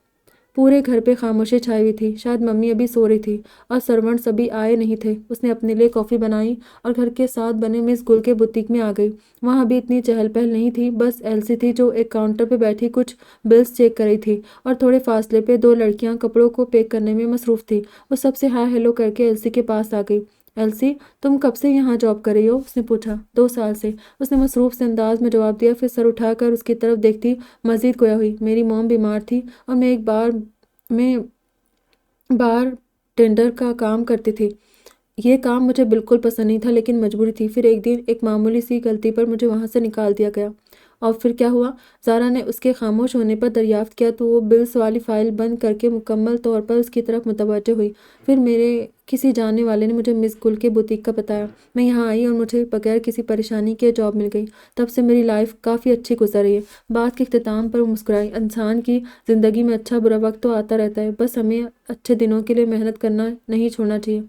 پورے گھر پہ خاموشی چھائی ہوئی تھی، شاید ممی ابھی سو رہی تھی اور سرونٹس ابھی آئے نہیں تھے۔ اس نے اپنے لیے کافی بنائی اور گھر کے ساتھ بنے مس گل کے بوتیک میں آ گئی۔ وہاں ابھی اتنی چہل پہل نہیں تھی، بس ایلسی تھی جو ایک کاؤنٹر پہ بیٹھی کچھ بلز چیک کر رہی تھی، اور تھوڑے فاصلے پہ دو لڑکیاں کپڑوں کو پیک کرنے میں مصروف تھی۔ وہ سب سے ہائی ہیلو کر کے ایلسی کے پاس آ گئی۔ ایلسی، تم کب سے یہاں جاب کر رہی ہو؟ اس نے پوچھا۔ 2 سال سے، اس نے مصروف سے انداز میں جواب دیا، پھر سر اٹھا کر اس کی طرف دیکھتی مزید گویا ہوئی، میری موم بیمار تھی اور میں بار ٹینڈر کا کام کرتی تھی۔ یہ کام مجھے بالکل پسند نہیں تھا لیکن مجبوری تھی۔ پھر ایک دن ایک معمولی سی غلطی پر مجھے وہاں سے نکال دیا گیا۔ اور پھر کیا ہوا؟ زارا نے اس کے خاموش ہونے پر دریافت کیا تو وہ بلز والی فائل بند کر کے مکمل طور پر اس کی طرف متوجہ ہوئی۔ پھر میرے کسی جاننے والے نے مجھے مس گل کے بوتیک کا بتایا، میں یہاں آئی اور مجھے بغیر کسی پریشانی کے جاب مل گئی۔ تب سے میری لائف کافی اچھی گزر رہی ہے۔ بات کے اختتام پر وہ مسکرائی۔ انسان کی زندگی میں اچھا برا وقت تو آتا رہتا ہے، بس ہمیں اچھے دنوں کے لیے محنت کرنا نہیں چھوڑنا چاہیے۔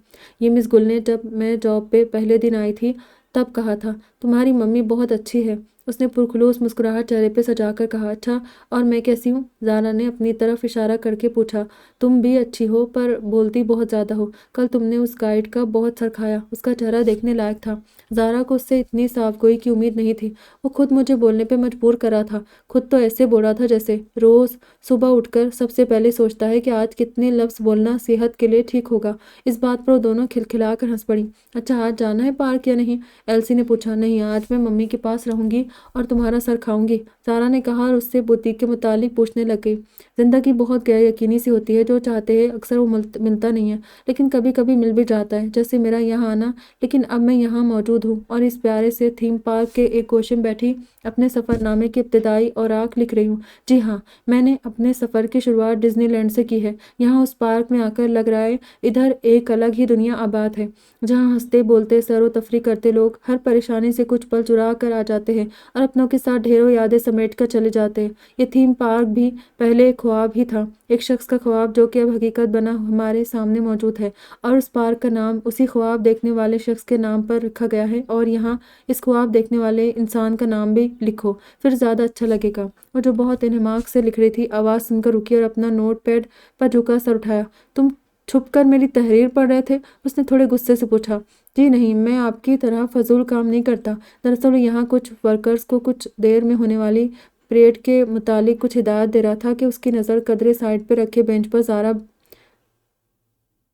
یہ مس گل نے جب میں جاب پہ پہلے دن آئی تھی تب کہا تھا۔ تمہاری ممی بہت اچھی ہے، اس نے پرخلوص مسکراہٹ چہرے پہ سجا کر کہا۔ اچھا، اور میں کیسی ہوں؟ زارا نے اپنی طرف اشارہ کر کے پوچھا۔ تم بھی اچھی ہو پر بولتی بہت زیادہ ہو۔ کل تم نے اس گائیڈ کا بہت سر کھایا، اس کا چہرہ دیکھنے لائق تھا۔ زارا کو اس سے اتنی صاف گوئی کی امید نہیں تھی۔ وہ خود مجھے بولنے پہ مجبور کر رہا تھا، خود تو ایسے بول رہا تھا جیسے روز صبح اٹھ کر سب سے پہلے سوچتا ہے کہ آج کتنے لفظ بولنا صحت کے لیے ٹھیک ہوگا۔ اس بات پر وہ دونوں کھلکھلا کر ہنس پڑی۔ اچھا، آج جانا ہے پارک یا نہیں؟ ایلسی نے پوچھا۔ نہیں، آج میں ممی کے پاس رہوں گی اور تمہارا سر کھاؤں گی، زارا نے کہا اور اس سے بوتیک کے متعلق پوچھنے لگ گئی۔ زندگی بہت غیر یقینی سی ہوتی ہے، جو چاہتے ہیں اکثر وہ ملتا نہیں ہے، لیکن کبھی کبھی مل بھی جاتا ہے، جیسے میرا یہاں آنا۔ لیکن اب میں یہاں موجود ہوں اور اس پیارے سے تھیم پارک کے ایک گوشے میں بیٹھی اپنے سفر نامے کی ابتدائی اوراق لکھ رہی ہوں۔ جی ہاں، میں نے اپنے سفر کی شروعات ڈزنی لینڈ سے کی ہے۔ یہاں اس پارک میں آ کر لگ رہا ہے ادھر ایک الگ ہی دنیا آباد ہے، جہاں ہنستے بولتے سیر و تفریح کرتے لوگ ہر پریشانی سے کچھ پل چرا کر آ جاتے ہیں اور اپنوں کے ساتھ ڈھیروں یادیں سمیٹ کر چلے جاتے ہیں۔ یہ تھیم پارک بھی پہلے ایک خواب ہی تھا، ایک شخص کا خواب جو کہ اب حقیقت بنا ہمارے سامنے موجود ہے، اور اس پارک کا نام اسی خواب دیکھنے والے شخص کے نام پر رکھا گیا ہے، اور یہاں اس خواب دیکھنے والے انسان کا نام بھی لکھو، پھر زیادہ اچھا لگے گا۔ وہ جو بہت انہماک سے لکھ رہی تھی آواز سن کر رکی اور اپنا نوٹ پیڈ پر جھکا سر اٹھایا۔ تم چھپ کر میری تحریر پڑھ رہے تھے؟ اس نے تھوڑے غصے سے پوچھا۔ جی نہیں، میں آپ کی طرح فضول کام نہیں کرتا، دراصل یہاں کچھ ورکرز کو کچھ دیر میں ہونے والی پریڈ کے متعلق کچھ ہدایات دے رہا تھا کہ اس کی نظر قدرے سائڈ پہ رکھے بینچ پر زارا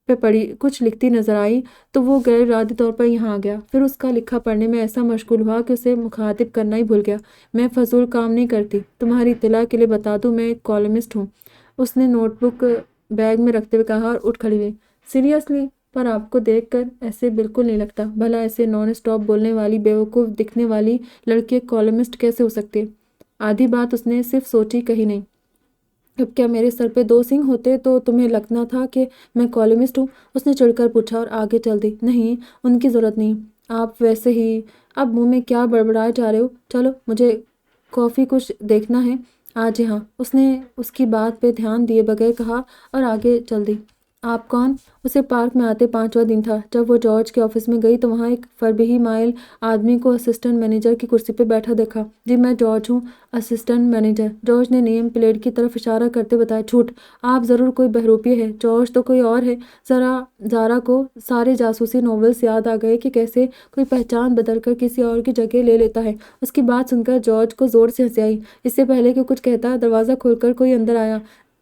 پہ پڑی، کچھ لکھتی نظر آئی تو وہ غیر ارادی طور پر یہاں آ گیا، پھر اس کا لکھا پڑھنے میں ایسا مشغول ہوا کہ اسے مخاطب کرنا ہی بھول گیا۔ میں فضول کام نہیں کرتی، تمہاری اطلاع کے لیے بتا دوں میں ایک کالمسٹ ہوں، اس نے نوٹ بک بیگ میں رکھتے ہوئے کہا اور اٹھ کھڑی ہوئی۔ سیریسلی؟ پر آپ کو دیکھ کر ایسے بالکل نہیں لگتا، بھلا ایسے نان اسٹاپ بولنے والی بیوقوف دکھنے والی لڑکی ایک کالمسٹ کیسے ہو سکتی ہے؟ آدھی بات اس نے صرف سوچی کہی نہیں۔ اب کیا میرے سر پہ 2 سینگ ہوتے تو تمہیں لگنا تھا کہ میں کالمسٹ ہوں؟ اس نے چڑھ کر پوچھا اور آگے چل دی۔ نہیں، ان کی ضرورت نہیں، آپ ویسے ہی اب منہ میں کیا بڑبڑائے جا رہے ہو؟ چلو، مجھے کافی کچھ دیکھنا ہے آج یہاں، اس نے اس کی بات پہ دھیان دیے بغیر کہا اور آگے چل دی۔ آپ کون؟ اسے پارک میں آتے 5واں دن تھا۔ جب وہ جارج کے آفس میں گئی تو وہاں ایک فربہی مائل آدمی کو اسسٹنٹ مینیجر کی کرسی پہ بیٹھا دیکھا۔ جی میں جارج ہوں، اسسٹنٹ مینیجر، جارج نے نیم پلیٹ کی طرف اشارہ کرتے بتایا۔ جھوٹ، آپ ضرور کوئی بہروپیے ہے، جارج تو کوئی اور ہے۔ زارا کو سارے جاسوسی ناولز یاد آ گئے کہ کیسے کوئی پہچان بدل کر کسی اور کی جگہ لے لیتا ہے۔ اس کی بات سن کر جارج کو زور سے ہنسی آئی۔ اس سے پہلے کہ کچھ کہتا دروازہ کھول کر کوئی اندر آیا۔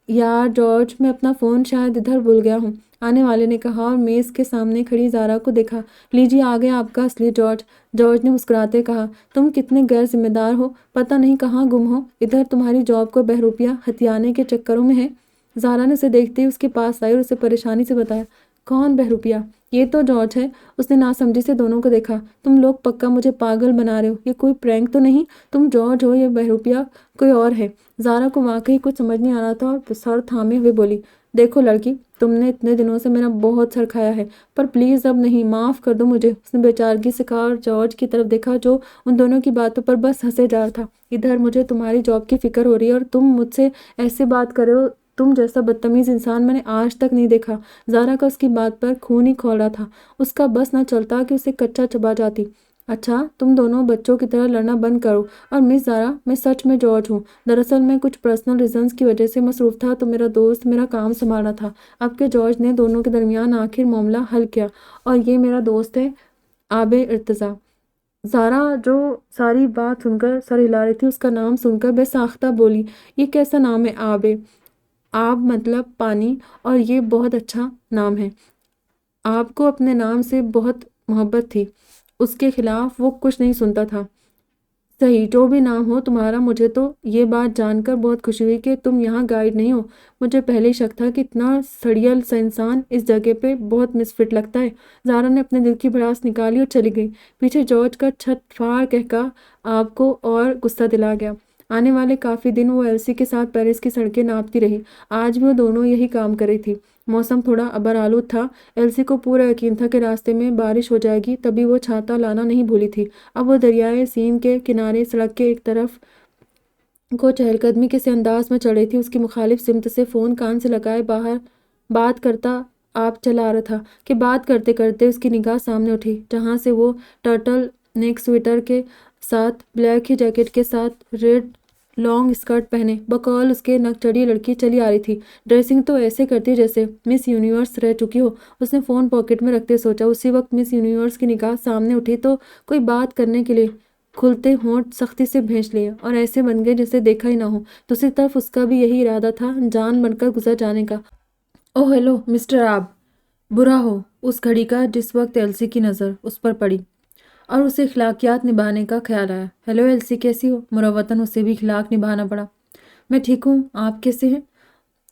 یار جارج، میں اپنا فون شاید ادھر بھول گیا ہوں، آنے والے نے کہا اور میز کے سامنے کھڑی زارا کو دیکھا۔ لیجیے آ گیا آپ کا اصلی جارج، جارج نے مسکراتے کہا۔ تم کتنے غیر ذمہ دار ہو، پتہ نہیں کہاں گم ہو، ادھر تمہاری جاب کو بہروپیہ ہتھیانے کے چکروں میں ہے۔ زارا نے اسے دیکھتے ہی اس کے پاس آئی اور اسے پریشانی سے بتایا۔ کون بہروپیہ؟ یہ تو جارج ہے۔ اس نے ناسمجھی سے دونوں کو دیکھا۔ تم لوگ پکا مجھے پاگل بنا رہے ہو، یہ کوئی پرینک تو نہیں؟ تم جارج ہو یا بہروپیہ کوئی اور ہے؟ زارا کو واقعی کچھ سمجھ نہیں آ رہا تھا اور سر تھامے ہوئے بولی، دیکھو لڑکی، تم نے اتنے دنوں سے میرا بہت سر کھایا ہے، پر پلیز اب نہیں، معاف کر دو مجھے۔ اس نے بیچارگی سے کہا اور جارج کی طرف دیکھا جو ان دونوں کی باتوں پر بس ہنسے جا رہا تھا۔ ادھر مجھے تمہاری جاب کی فکر ہو رہی ہے اور تم مجھ سے ایسے بات کر رہے ہو؟ تم جیسا بدتمیز انسان میں نے آج تک نہیں دیکھا۔ زارا کا اس کی بات پر خون ہی کھول رہا تھا۔ اس کا بس نہ چلتا کہ اسے کچا چبا جاتی۔ اچھا تم دونوں بچوں کی طرح لڑنا بند کرو۔ اور مس زارا، میں سچ میں جارج ہوں۔ دراصل میں کچھ پرسنل ریزنز کی وجہ سے مصروف تھا تو میرا دوست میرا کام سنبھال رہا تھا۔ اب کہ جارج نے دونوں کے درمیان آخر معاملہ حل کیا اور یہ میرا دوست ہے آب ارتضیٰ۔ زارا جو ساری بات سن کر سر ہلا رہی تھی، اس کا نام سن کر بے ساختہ بولی، یہ کیسا نام ہے آب؟ آب مطلب پانی، اور یہ بہت اچھا نام ہے۔ آپ کو اپنے نام سے بہت محبت تھی۔ اس کے خلاف وہ کچھ نہیں سنتا تھا۔ صحیح، جو بھی نام ہو تمہارا، مجھے تو یہ بات جان کر بہت خوشی ہوئی کہ تم یہاں گائیڈ نہیں ہو۔ مجھے پہلے ہی شک تھا کہ اتنا سڑیل سا انسان اس جگہ پہ بہت مس فٹ لگتا ہے۔ زارا نے اپنے دل کی بھڑاس نکالی اور چلی گئی۔ پیچھے جارج کا چھٹ پھاڑ کہکا آپ کو اور غصہ دلا گیا۔ آنے والے کافی دن وہ ایلسی کے ساتھ پیرس کی سڑکیں ناپتی رہی۔ آج بھی وہ دونوں یہی کام کر رہی تھی۔ موسم تھوڑا ابر آلود تھا۔ ایلسی کو پورا یقین تھا کہ راستے میں بارش ہو جائے گی، تبھی وہ چھاتا لانا نہیں بھولی تھی۔ اب وہ دریائے سین کے کنارے سڑک کے ایک طرف کو چہل قدمی کے سے انداز میں چڑھ رہی تھی۔ اس کی مخالف سمت سے فون کان سے لگائے باہر بات کرتا آپ چلا رہا تھا کہ بات کرتے کرتے اس کی نگاہ سامنے اٹھی، جہاں سے وہ ٹرٹل نیک سویٹر کے ساتھ بلیک ہی جیکٹ کے ساتھ ریڈ لانگ اسکرٹ پہنے بقول اس کے نک چڑھی لڑکی چلی آ رہی تھی۔ ڈریسنگ تو ایسے کرتی جیسے مس یونیورس رہ چکی ہو۔ اس نے فون پاکٹ میں رکھتے سوچا۔ اسی وقت مس یونیورس کی نگاہ سامنے اٹھی تو کوئی بات کرنے کے لیے کھلتے ہونٹ سختی سے بھینچ لیے اور ایسے بن گئے جیسے دیکھا ہی نہ ہو۔ دوسری طرف اس کا بھی یہی ارادہ تھا، جان بن کر گزر جانے کا۔ اوہ ہیلو مسٹر آب، برا ہو اس گھڑی کا جس وقت ایلسی کی نظر اس پر پڑی اور اسے اخلاقیات نبھانے کا خیال آیا۔ ہیلو ایلسی، کیسی ہو؟ مروتاً اسے بھی اخلاق نبھانا پڑا۔ میں ٹھیک ہوں، آپ کیسے ہیں؟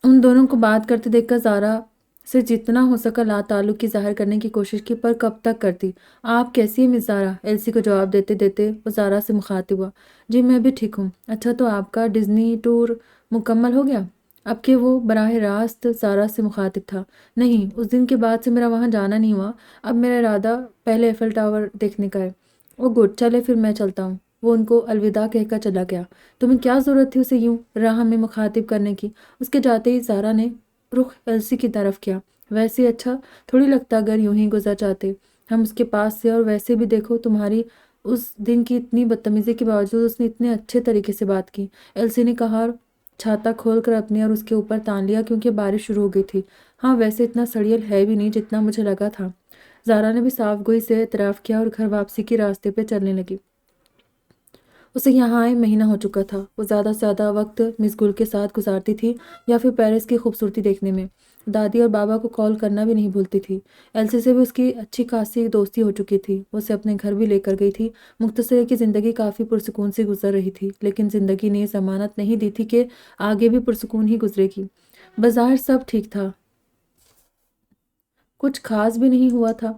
ان دونوں کو بات کرتے دیکھ کر زارا سے جتنا ہو سکا لا تعلق کی ظاہر کرنے کی کوشش کی، پر کب تک کرتی۔ آپ کیسی ہیں مس زارا؟ ایلسی کو جواب دیتے دیتے وہ زارا سے مخاطب ہوا۔ جی میں بھی ٹھیک ہوں۔ اچھا تو آپ کا ڈزنی ٹور مکمل ہو گیا؟ اب کہ وہ براہ راست زارا سے مخاطب تھا۔ نہیں، اس دن کے بعد سے میرا وہاں جانا نہیں ہوا۔ اب میرا ارادہ پہلے ایفل ٹاور دیکھنے کا ہے۔ او گڈ، چلے پھر میں چلتا ہوں۔ وہ ان کو الوداع کہہ کر چلا گیا۔ تمہیں کیا ضرورت تھی اسے یوں راہ میں مخاطب کرنے کی؟ اس کے جاتے ہی زارا نے رخ ایلسی کی طرف کیا۔ ویسے اچھا تھوڑی لگتا اگر یوں ہی گزر جاتے ہم اس کے پاس سے، اور ویسے بھی دیکھو تمہاری اس دن کی اتنی بدتمیزی کے باوجود اس نے اتنے اچھے طریقے سے بات کی، ایلسی نے کہا اور چھاتا کھول کر اپنے اور اس کے اوپر تان لیا کیونکہ بارش شروع ہو گئی تھی۔ ہاں ویسے اتنا سڑیل ہے بھی نہیں جتنا مجھے لگا تھا۔ زارا نے بھی صاف گوئی سے اعتراف کیا اور گھر واپسی کے راستے پہ چلنے لگی۔ اسے یہاں آئے مہینہ ہو چکا تھا۔ وہ زیادہ سے زیادہ وقت مس گل کے ساتھ گزارتی تھی یا پھر پیرس کی خوبصورتی دیکھنے میں۔ دادی اور بابا کو کال کرنا بھی نہیں بھولتی تھی۔ ایلسی سے بھی اس کی اچھی خاصی دوستی ہو چکی تھی۔ وہ اسے اپنے گھر بھی لے کر گئی تھی۔ مختصر کی زندگی کافی پرسکون سے گزر رہی تھی، لیکن زندگی نے ضمانت نہیں دی تھی کہ آگے بھی پرسکون ہی گزرے گی۔ بظاہر سب ٹھیک تھا، کچھ خاص بھی نہیں ہوا تھا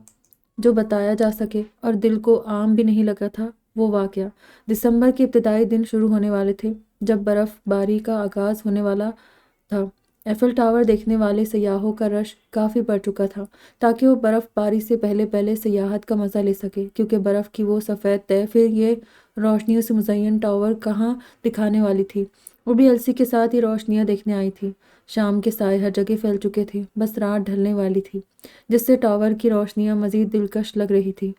جو بتایا جا سکے، اور دل کو عام بھی نہیں لگا تھا وہ واقعہ۔ دسمبر کے ابتدائی دن شروع ہونے والے تھے جب برف باری کا آغاز ہونے والا تھا۔ ایفل ٹاور دیکھنے والے سیاحوں کا رش کافی بڑھ چکا تھا تاکہ وہ برف باری سے پہلے سیاحت کا مزہ لے سکے، کیونکہ برف کی وہ سفید تہہ پھر یہ روشنیوں سے مزین ٹاور کہاں دکھانے والی تھی۔ وہ بھی ایلسی کے ساتھ یہ روشنیاں دیکھنے آئی تھی۔ شام کے سائے ہر جگہ پھیل چکے تھے، بس رات ڈھلنے والی تھی جس سے ٹاور کی روشنیاں مزید دلکش لگ رہی تھی۔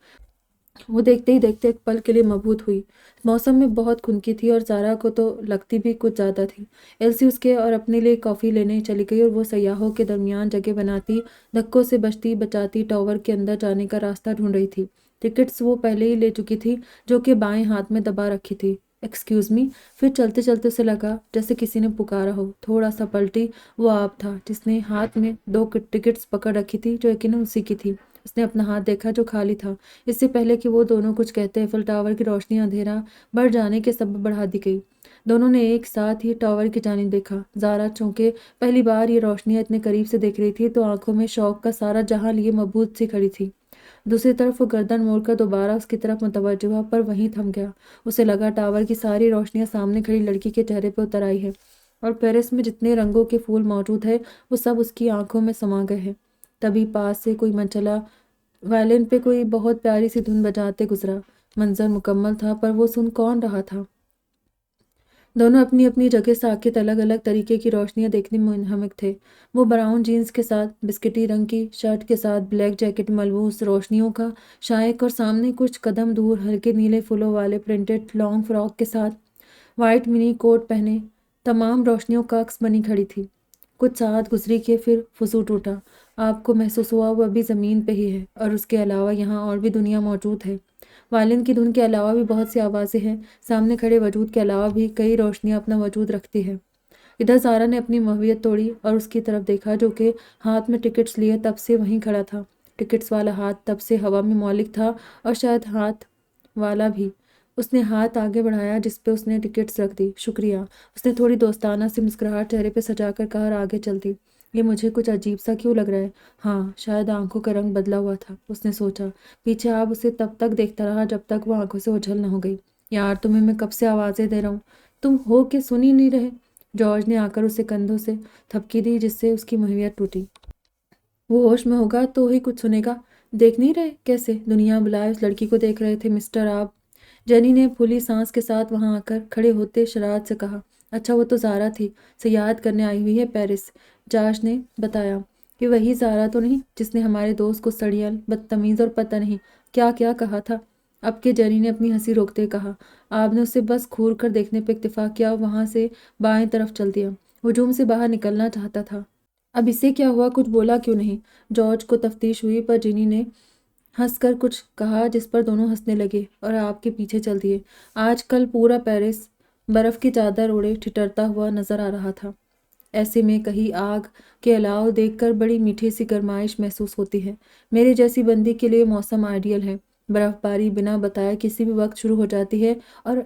وہ دیکھتے ہی دیکھتے ایک پل کے لیے مبہوت ہوئی۔ موسم میں بہت خنکی تھی اور زارا کو تو لگتی بھی کچھ زیادہ تھی۔ ایلسی اس کے اور اپنے لیے کافی لینے چلی گئی اور وہ سیاحوں کے درمیان جگہ بناتی، دھکوں سے بچتی بچاتی ٹاور کے اندر جانے کا راستہ ڈھونڈ رہی تھی۔ ٹکٹس وہ پہلے ہی لے چکی تھی جو کہ بائیں ہاتھ میں دبا رکھی تھی۔ ایکسکیوز می، پھر چلتے چلتے اسے لگا جیسے کسی نے پکارا ہو۔ تھوڑا سا پلٹی، وہ آپ تھا جس نے ہاتھ میں 2 ٹکٹس پکڑ رکھی تھی جو یقیناً اسی کی تھی۔ اس نے اپنا ہاتھ دیکھا جو خالی تھا۔ اس سے پہلے کہ وہ دونوں کچھ کہتے، ایفل ٹاور کی روشنی اندھیرا بڑھ جانے کے سبب بڑھا دی گئی۔ دونوں نے ایک ساتھ ہی ٹاور کی جانب دیکھا۔ زارا چونکہ پہلی بار یہ روشنیاں اتنے قریب سے دیکھ رہی تھی تو آنکھوں میں شوق کا سارا جہاں لیے مبہوت سی کھڑی تھی۔ دوسری طرف وہ گردن موڑ کر دوبارہ اس کی طرف متوجہ ہوا، پر وہیں تھم گیا۔ اسے لگا ٹاور کی ساری روشنیاں سامنے کھڑی لڑکی کے چہرے پہ اتر آئی ہے، اور پیرس میں جتنے رنگوں کے پھول موجود ہے وہ سب اس کی آنکھوں میں سما گئے ہیں۔ تبھی پاس سے کوئی منچلا وائلن پہ کوئی بہت پیاری سی دھن بجاتے گزرا۔ منظر مکمل تھا، پر وہ سن کون رہا تھا؟ دونوں اپنی اپنی جگہ ساکت الگ الگ طریقے کی روشنیاں دیکھنے میں منہمک تھے۔ وہ براؤن جینز کے ساتھ بسکٹی رنگ کی شرٹ کے ساتھ بلیک جیکٹ ملبوس روشنیوں کا شائق، اور سامنے کچھ قدم دور ہلکے نیلے پھولوں والے پرنٹڈ لانگ فراک کے ساتھ وائٹ منی کوٹ پہنے تمام روشنیوں کا عکس بنی کھڑی تھی۔ کچھ ساعت گزری کہ پھر وضو ٹوٹا۔ آپ کو محسوس ہوا وہ ابھی زمین پہ ہی ہے، اور اس کے علاوہ یہاں اور بھی دنیا موجود ہے۔ وائلن کی دھن کے علاوہ بھی بہت سی آوازیں ہیں، سامنے کھڑے وجود کے علاوہ بھی کئی روشنیاں اپنا وجود رکھتی ہیں۔ ادھر زارا نے اپنی محویت توڑی اور اس کی طرف دیکھا جو کہ ہاتھ میں ٹکٹس لیے تب سے وہیں کھڑا تھا۔ ٹکٹس والا ہاتھ تب سے ہوا میں معلق تھا، اور شاید ہاتھ والا بھی۔ اس نے ہاتھ آگے بڑھایا جس پہ اس نے ٹکٹس رکھ دی۔ شکریہ، اس نے تھوڑی دوستانہ سی مسکراہٹ چہرے پہ سجا کر کہا اور آگے چل دی۔ یہ مجھے کچھ عجیب سا کیوں لگ رہا ہے؟ ہاں، شاید آنکھوں کا رنگ بدلا ہوا تھا، اس نے سوچا۔ پیچھے آپ اسے تب تک دیکھتا رہا جب تک وہ آنکھوں سے اوجھل نہ ہو گئی۔ یار، تمہیں میں کب سے آوازیں دے رہا ہوں، تم ہو کہ سن ہی نہیں رہے؟ جارج نے آ کر اسے کندھوں سے تھپکی دی جس سے اس کی محویت ٹوٹی۔ وہ ہوش میں ہوگا تو ہی کچھ سنے گا۔ دیکھ نہیں رہے؟ کیسے دنیا بلائے اس لڑکی کو دیکھ رہے تھے مسٹر آپ؟ جینی نے پھولی سانس کے ساتھ وہاں آ کر کھڑے ہوتے شرارت سے کہا۔ اچھا، وہ تو زارا تھی، سیاحت کرنے آئی ہوئی ہے پیرس۔ جارج نے بتایا کہ وہی زارا تو نہیں جس نے ہمارے دوست کو سڑیل، بدتمیز اور پتہ نہیں کیا کیا کہا تھا؟ اب کہ جینی نے اپنی ہنسی روکتے کہا۔ آپ نے اسے بس گھور کر دیکھنے پہ اکتفا کیا اور وہاں سے بائیں طرف چل دیا۔ ہجوم سے باہر نکلنا چاہتا تھا۔ اب اسے کیا ہوا، کچھ بولا کیوں نہیں؟ جارج کو تفتیش ہوئی، پر جینی نے ہنس کر کچھ کہا جس پر دونوں ہنسنے لگے اور آپ کے پیچھے چل دیے۔ آج کل پورا پیرس برف کی چادر اوڑھے ٹھٹرتا ہوا نظر آ رہا تھا۔ ایسے میں کہیں آگ کے الاؤ دیکھ کر بڑی میٹھی سی گرمائش محسوس ہوتی ہے۔ میرے جیسی بندی کے لیے موسم آئیڈیل ہے۔ برف باری بنا بتائے کسی بھی وقت شروع ہو جاتی ہے، اور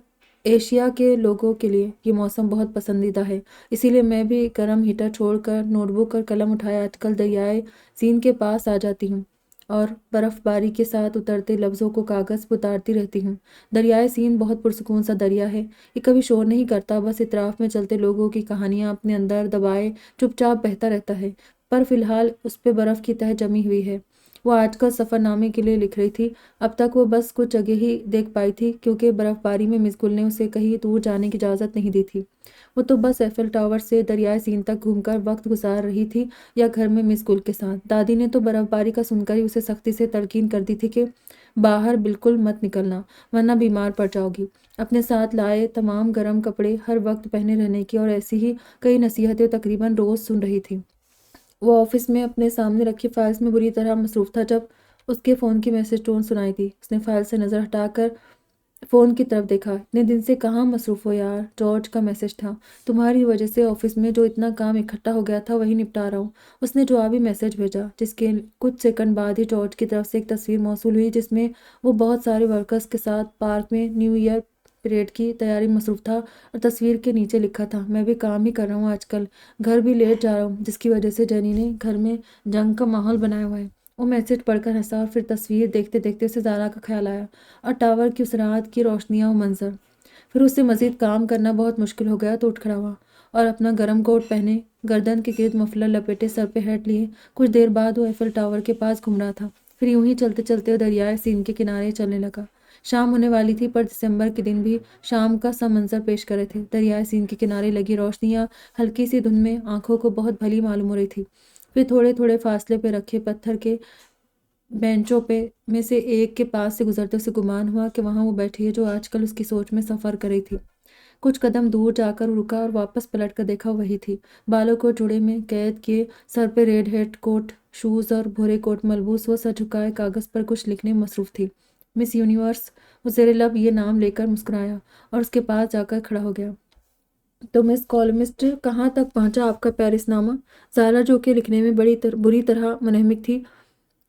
ایشیا کے لوگوں کے لیے یہ موسم بہت پسندیدہ ہے۔ اسی لیے میں بھی گرم ہیٹر چھوڑ کر نوٹ بک اور قلم اٹھائے آج کل دریائے سین کے پاس آ جاتی ہوں اور برف باری کے ساتھ اترتے لفظوں کو کاغذ پہ اتارتی رہتی ہوں۔ دریائے سین بہت پرسکون سا دریا ہے۔ یہ کبھی شور نہیں کرتا، بس اطراف میں چلتے لوگوں کی کہانیاں اپنے اندر دبائے چپ چاپ بہتا رہتا ہے، پر فی الحال اس پہ برف کی تہہ جمی ہوئی ہے۔ وہ آج کل سفر نامے کے لیے لکھ رہی تھی۔ اب تک وہ بس کچھ جگہ ہی دیکھ پائی تھی کیونکہ برف باری میں مس گل نے اسے کہیں دور جانے کی اجازت نہیں دی تھی۔ وہ تو بس ایفل ٹاور سے دریائے سین تک گھوم کر وقت گزار رہی تھی یا گھر میں مس گل کے ساتھ۔ دادی نے تو برف باری کا سن کر ہی اسے سختی سے تلقین کر دی تھی کہ باہر بالکل مت نکلنا ورنہ بیمار پڑ جاؤ گی۔ اپنے ساتھ لائے تمام گرم کپڑے ہر وقت پہنے رہنے کی اور ایسی ہی کئی نصیحتیں تقریباً روز سن رہی تھی۔ وہ آفس میں اپنے سامنے رکھی فائلز میں بری طرح مصروف تھا جب اس کے فون کی میسج ٹون سنائی دی۔ اس نے فائل سے نظر ہٹا کر فون کی طرف دیکھا۔ اتنے دن سے کہاں مصروف ہو یار؟ جارج کا میسج تھا۔ تمہاری وجہ سے آفس میں جو اتنا کام اکٹھا ہو گیا تھا وہی نپٹا رہا ہوں۔ اس نے جوابی میسج بھیجا جس کے کچھ سیکنڈ بعد ہی جارج کی طرف سے ایک تصویر موصول ہوئی جس میں وہ بہت سارے ورکرز کے ساتھ پارک میں نیو ایئر پریڈ کی تیاری میں مصروف تھا، اور تصویر کے نیچے لکھا تھا، میں بھی کام ہی کر رہا ہوں آج کل، گھر بھی لیٹ جا رہا ہوں، جس کی وجہ سے جینی نے گھر میں جنگ کا ماحول بنایا ہوا ہے۔ وہ میسج پڑھ کر ہنسا اور پھر تصویر دیکھتے دیکھتے اسے زارا کا خیال آیا اور ٹاور کی اس رات کی روشنیاں و منظر۔ پھر اس سے مزید کام کرنا بہت مشکل ہو گیا تو اٹھ کھڑا ہوا اور اپنا گرم کوٹ پہنے گردن کے گرد مفلر لپیٹے سر پہ ہیٹ لیے کچھ دیر بعد وہ ایفل ٹاور کے پاس گھوم رہا تھا۔ پھر یوں ہی چلتے چلتے دریائے سین کے کنارے چلنے لگا۔ شام ہونے والی تھی، پر دسمبر کے دن بھی شام کا سا منظر پیش کر رہے تھے۔ دریائے سین کے کنارے لگی روشنیاں ہلکی سی دھند میں آنکھوں کو بہت بھلی معلوم ہو رہی تھی۔ پھر تھوڑے تھوڑے فاصلے پہ رکھے پتھر کے بینچوں پہ میں سے ایک کے پاس سے گزرتے اسے گمان ہوا کہ وہاں وہ بیٹھی ہے جو آج کل اس کی سوچ میں سفر کر رہی تھی۔ کچھ قدم دور جا کر رکا اور واپس پلٹ کر دیکھا، وہی تھی، بالوں کو جوڑے میں قید کیے، سر پہ ریڈ ہیٹ، کوٹ شوز اور بھورے کوٹ ملبوس، وہ سر جھکائے کاغذ پر کچھ لکھنے میں مصروف تھی۔ مس یونیورس، وہ زیر لب یہ نام لے کر مسکرایا اور اس کے پاس جا کر کھڑا ہو گیا۔ تو مس کالمسٹ، کہاں تک پہنچا آپ کا پیرس نامہ؟ زارا جو کہ لکھنے میں بری طرح منہمک تھی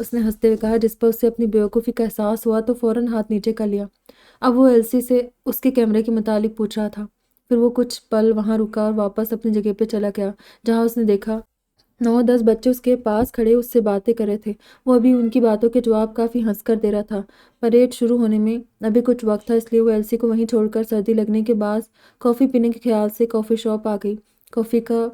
اس نے ہنستے ہوئے کہا، جس پر اسے اپنی بیوقوفی کا احساس ہوا تو فوراً ہاتھ نیچے کر لیا۔ اب وہ ایلسی سے اس کے کیمرے کے متعلق پوچھ رہا تھا۔ پھر وہ کچھ پل وہاں رکا اور واپس اپنی جگہ پہ چلا گیا، جہاں اس نے دیکھا 9-10 بچے اس کے پاس کھڑے اس سے باتیں کر رہے تھے۔ وہ ابھی ان کی باتوں کے جواب کافی ہنس کر دے رہا تھا۔ پریڈ شروع ہونے میں ابھی کچھ وقت تھا، اس لیے وہ ایلسی کو وہیں چھوڑ کر سردی لگنے کے بعد کافی پینے کے خیال سے کافی شاپ آ گئی۔ کافی کا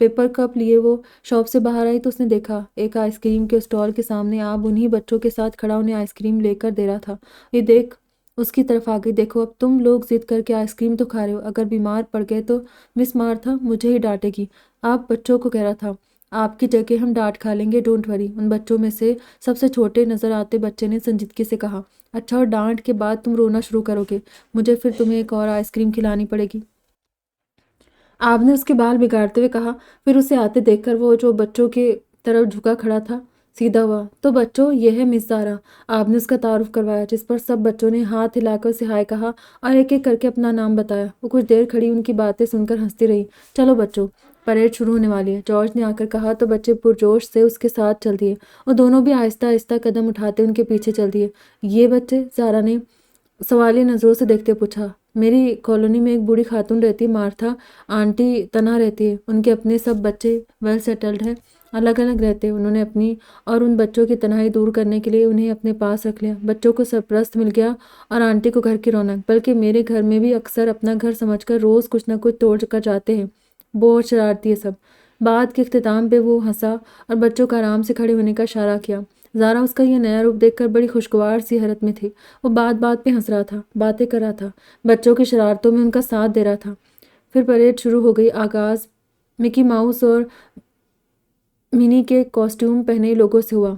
پیپر کپ لیے وہ شاپ سے باہر آئی تو اس نے دیکھا ایک آئس کریم کے اسٹال کے سامنے آپ انہی بچوں کے ساتھ کھڑا انہیں آئس کریم لے کر دے رہا تھا۔ یہ دیکھ اس کی طرف آ گئی۔ دیکھو اب تم لوگ ضد کر کے آئس کریم تو کھا رہے ہو، اگر بیمار پڑ گئے تو مس مارتھا مجھے ہی ڈانٹے گی۔ آپ بچوں کو کہہ رہا تھا، آپ کی جگہ ہم ڈانٹ کھا لیں گے، ڈونٹ وری۔ ان بچوں میں سے سب سے چھوٹے نظر آتے بچے نے سنجیدگی سے کہا، اچھا، اور ڈانٹ کے بعد تم رونا شروع کرو گے، مجھے پھر تمہیں ایک اور آئس کریم کھلانی پڑے گی۔ آپ نے اس کے بال بگاڑتے ہوئے کہا۔ پھر اسے آتے دیکھ کر وہ جو بچوں کی طرف جھکا کھڑا تھا سیدھا ہوا۔ تو بچوں، یہ ہے مس زارا۔ آپ نے اس کا تعارف کروایا، جس پر سب بچوں نے ہاتھ ہلا کر اسے ہائے کہا اور ایک ایک کر کے اپنا نام بتایا۔ وہ کچھ دیر کھڑی ان کی باتیں سن کر ہنستی رہی۔ چلو بچوں، پریڈ شروع ہونے والی ہے، جارج نے آ کر کہا تو بچے پرجوش سے اس کے ساتھ چل دیے اور دونوں بھی آہستہ آہستہ قدم اٹھاتے ان کے پیچھے چل دیے۔ یہ بچے؟ زارا نے سوالیہ نظروں سے دیکھتے پوچھا۔ میری کالونی میں ایک بوڑھی خاتون رہتی ہے، مارتھا آنٹی تنہا رہتی ہے، ان کے اپنے سب بچے ویل سیٹلڈ ہیں، الگ الگ رہتے ہیں۔ انہوں نے اپنی اور ان بچوں کی تنہائی دور کرنے کے لیے انہیں اپنے پاس رکھ لیا۔ بچوں کو سرپرست مل گیا اور آنٹی کو گھر کی رونق، بلکہ میرے گھر میں بھی اکثر اپنا گھر سمجھ کر روز کچھ نہ کچھ توڑ کر جاتے ہیں، بہت شرارتی ہے سب۔ بات کے اختتام پہ وہ ہنسا اور بچوں کا آرام سے کھڑے ہونے کا اشارہ کیا۔ زارا اس کا یہ نیا روپ دیکھ کر بڑی خوشگوار سی حیرت میں تھی۔ وہ بات بات پہ ہنس رہا تھا، باتیں کر رہا تھا، بچوں کی شرارتوں میں ان کا ساتھ دے رہا تھا۔ پھر پریڈ شروع ہو گئی۔ آغاز مکی ماؤس اور منی کے کاسٹیوم پہنے لوگوں سے ہوا۔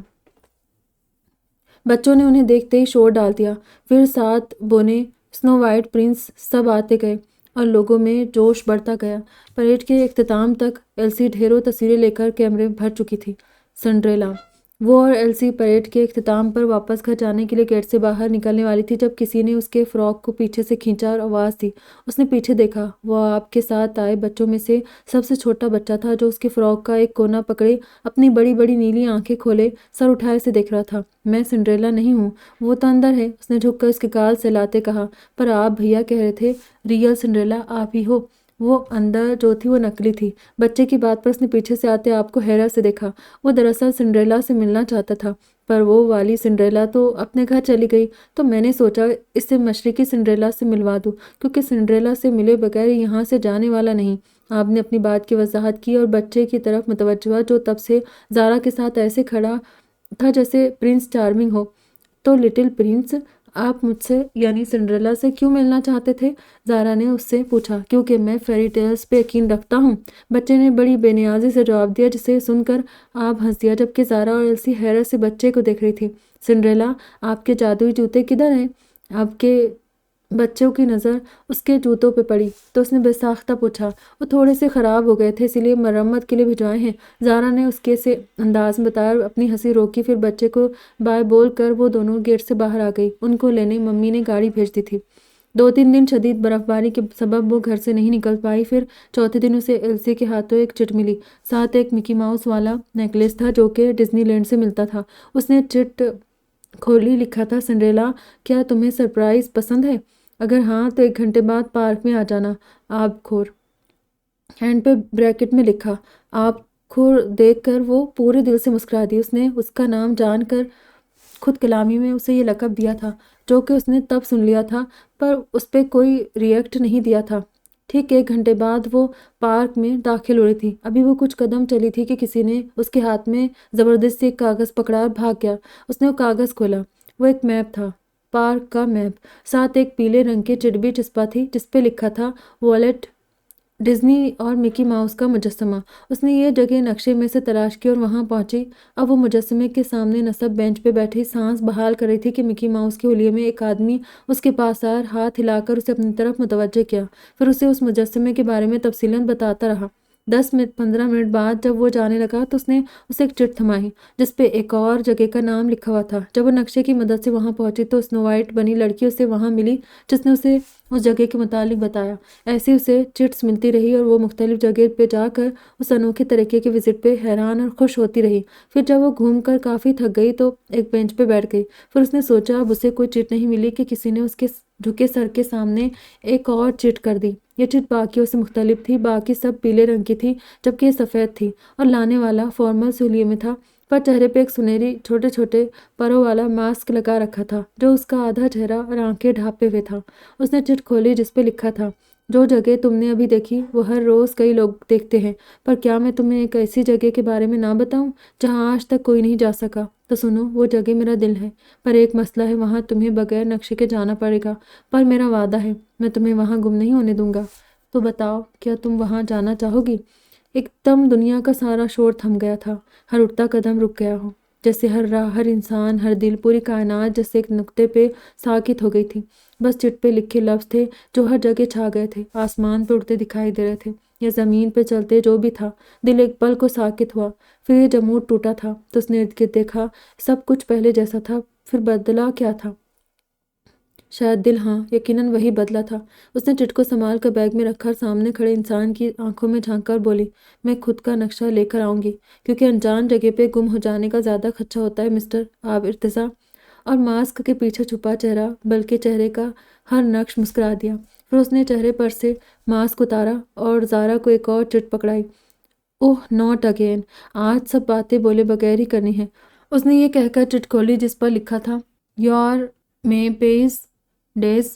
بچوں نے انہیں دیکھتے ہی شور ڈال دیا۔ پھر سات بونے، سنو وائٹ، پرنس، سب آتے گئے اور لوگوں میں جوش بڑھتا گیا۔ پریڈ کے اختتام تک ایلسی ڈھیروں تصویریں لے کر کیمرے بھر چکی تھی۔ سنڈریلا، وہ اور ایلسی پریڈ کے اختتام پر واپس گھر جانے کے لیے گیٹ سے باہر نکلنے والی تھی جب کسی نے اس کے فراک کو پیچھے سے کھینچا اور آواز دی۔ اس نے پیچھے دیکھا۔ وہ آپ کے ساتھ آئے بچوں میں سے سب سے چھوٹا بچہ تھا، جو اس کے فراک کا ایک کونا پکڑے اپنی بڑی بڑی نیلی آنکھیں کھولے سر اٹھائے سے دیکھ رہا تھا۔ میں سنڈریلا نہیں ہوں، وہ تو اندر ہے، اس نے جھک کر اس کے گال سہلاتے کہا۔ پر آپ بھیا کہہ رہے تھے ریئل سنڈریلا آپ ہی ہو۔ وہ اندر جو تھی وہ نکلی تھی۔ بچے کی بات پر اس نے پیچھے سے آتے آپ کو حیرت سے دیکھا۔ وہ دراصل سنڈریلا سے ملنا چاہتا تھا، پر وہ والی سنڈریلا تو اپنے گھر چلی گئی، تو میں نے سوچا اسے مشرقی سنڈریلا سے ملوا دوں، کیونکہ سنڈریلا سے ملے بغیر یہاں سے جانے والا نہیں۔ آپ نے اپنی بات کی وضاحت کی اور بچے کی طرف متوجہ ہوا، جو تب سے زارا کے ساتھ ایسے کھڑا تھا جیسے پرنس چارمنگ ہو۔ تو لٹل پرنس، آپ مجھ سے یعنی سنڈریلا سے کیوں ملنا چاہتے تھے؟ زارا نے اس سے پوچھا۔ کیونکہ میں فیری ٹیلز پہ یقین رکھتا ہوں، بچے نے بڑی بے نیازی سے جواب دیا، جسے سن کر آپ ہنس دیا، جبکہ زارا اور ایلسی حیرت سے بچے کو دیکھ رہی تھی۔ سنڈریلا، آپ کے جادوئی جوتے کدھر ہیں؟ آپ کے بچوں کی نظر اس کے جوتوں پہ پڑی تو اس نے بے ساختہ پوچھا۔ وہ تھوڑے سے خراب ہو گئے تھے، اسی لیے مرمت کے لیے بھجوائے ہیں، زارا نے اس کے سے انداز میں بتایا اور اپنی ہنسی روکی۔ پھر بچے کو بائے بول کر وہ دونوں گیٹ سے باہر آ گئی۔ ان کو لینے ممی نے گاڑی بھیج دی تھی۔ 2-3 دن شدید برف باری کے سبب وہ گھر سے نہیں نکل پائی۔ پھر چوتھے دن اسے ایلسی کے ہاتھوں ایک چٹ ملی، ساتھ ایک مکی ماؤس والا نیکلیس تھا جو کہ ڈزنی لینڈ سے ملتا تھا۔ اس نے چٹ کھولی، لکھا تھا، سنڈریلا، کیا تمہیں سرپرائز پسند ہے؟ اگر ہاں تو 1 گھنٹے بعد پارک میں آ جانا، آب خور۔ ہینڈ پہ بریکٹ میں لکھا۔ آب خور دیکھ کر وہ پورے دل سے مسکرا دی۔ اس نے اس کا نام جان کر خود کلامی میں اسے یہ لقب دیا تھا، جو کہ اس نے تب سن لیا تھا، پر اس پہ کوئی ری ایکٹ نہیں دیا تھا۔ ٹھیک 1 گھنٹے بعد وہ پارک میں داخل ہو رہی تھی۔ ابھی وہ کچھ قدم چلی تھی کہ کسی نے اس کے ہاتھ میں زبردستی ایک کاغذ پکڑا اور بھاگ گیا۔ اس نے وہ کاغذ کھولا، وہ ایک میپ تھا، پارک کا میپ، ساتھ ایک پیلے رنگ کی چٹ بھی چسپا تھی جس پہ لکھا تھا والٹ ڈزنی اور مکی ماؤس کا مجسمہ۔ اس نے یہ جگہ نقشے میں سے تلاش کی اور وہاں پہنچی۔ اب وہ مجسمے کے سامنے نصب بینچ پہ بیٹھی سانس بحال کر رہی تھی کہ مکی ماؤس کے حلیے میں ایک آدمی اس کے پاس آیا اور ہاتھ ہلا کر اسے اپنی طرف متوجہ کیا، پھر اسے اس مجسمے کے بارے میں تفصیلاً بتاتا رہا۔ 10-15 منٹ بعد جب وہ جانے لگا تو اس نے اسے ایک چٹ تھمائی جس پہ ایک اور جگہ کا نام لکھا ہوا تھا۔ جب وہ نقشے کی مدد سے وہاں پہنچی تو اسنو وائٹ بنی لڑکی اسے وہاں ملی جس نے اسے اس جگہ کے متعلق بتایا۔ ایسے اسے چٹس ملتی رہی اور وہ مختلف جگہ پہ جا کر اس انوکھے طریقے کے وزٹ پہ حیران اور خوش ہوتی رہی۔ پھر جب وہ گھوم کر کافی تھک گئی تو ایک بینچ پہ بیٹھ گئی۔ پھر اس نے سوچا اب اسے کوئی چٹ نہیں ملی کہ کسی نے اس کے جھکے سر کے سامنے ایک اور چٹ کر دی۔ یہ چٹ باقیوں سے مختلف تھی، باقی سب پیلے رنگ کی تھی جبکہ یہ سفید تھی اور لانے والا فارمل سولیے میں تھا، پر چہرے پہ ایک سنہری چھوٹے چھوٹے پروں والا ماسک لگا رکھا تھا جو اس کا آدھا چہرہ اور آنکھیں ڈھانپے ہوئے تھا۔ اس نے چٹ کھولی جس پہ لکھا تھا، جو جگہ تم نے ابھی دیکھی وہ ہر روز کئی لوگ دیکھتے ہیں، پر کیا میں تمہیں ایک ایسی جگہ کے بارے میں نہ بتاؤں جہاں آج تک کوئی نہیں جا سکا؟ تو سنو، وہ جگہ میرا دل ہے، پر ایک مسئلہ ہے، وہاں تمہیں بغیر نقشے کے جانا پڑے گا، پر میرا وعدہ ہے میں تمہیں وہاں گم نہیں ہونے دوں گا۔ تو بتاؤ، کیا تم وہاں جانا چاہو گی؟ ایک دم دنیا کا سارا شور تھم گیا تھا، ہر اٹھتا قدم رک گیا ہو، جیسے ہر راہ، ہر انسان، ہر دل، پوری کائنات جیسے ایک نقطے پہ ساکت ہو گئی تھی۔ بس چٹ پہ لکھے لفظ تھے جو ہر جگہ چھا گئے تھے، آسمان پہ اڑتے دکھائی دے رہے تھے یا زمین پہ چلتے، جو بھی تھا۔ دل ایک پل کو ساکت ہوا، پھر یہ جمود ٹوٹا تھا تو اس نے ارد گرد دیکھا، سب کچھ پہلے جیسا تھا۔ پھر بدلا کیا تھا؟ شاید دل، ہاں یقیناً وہی بدلا تھا۔ اس نے چٹ کو سنبھال کر بیگ میں رکھا اور سامنے کھڑے انسان کی آنکھوں میں جھانک کر بولی، میں خود کا نقشہ لے کر آؤں گی، کیونکہ انجان جگہ پہ گم ہو جانے کا زیادہ خدشہ ہوتا ہے مسٹر آب ارتضیٰ۔ اور ماسک کے پیچھے چھپا چہرہ بلکہ چہرے کا ہر نقش مسکرا دیا۔ پھر اس نے چہرے پر سے ماسک اتارا اور زارا کو ایک اور چٹ پکڑائی۔ اوہ ناٹ اگین، آج سب باتیں بولے بغیر ہی کرنی ہیں، اس نے یہ کہہ کر چٹ کھولی جس پر لکھا تھا، یور مے پیز ڈیز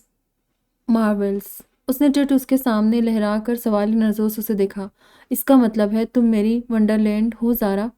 مارولس۔ اس نے چٹ اس کے سامنے لہرا کر سوالی نظروں سے اسے دیکھا۔ اس کا مطلب ہے تم میری ونڈرلینڈ ہو زارا؟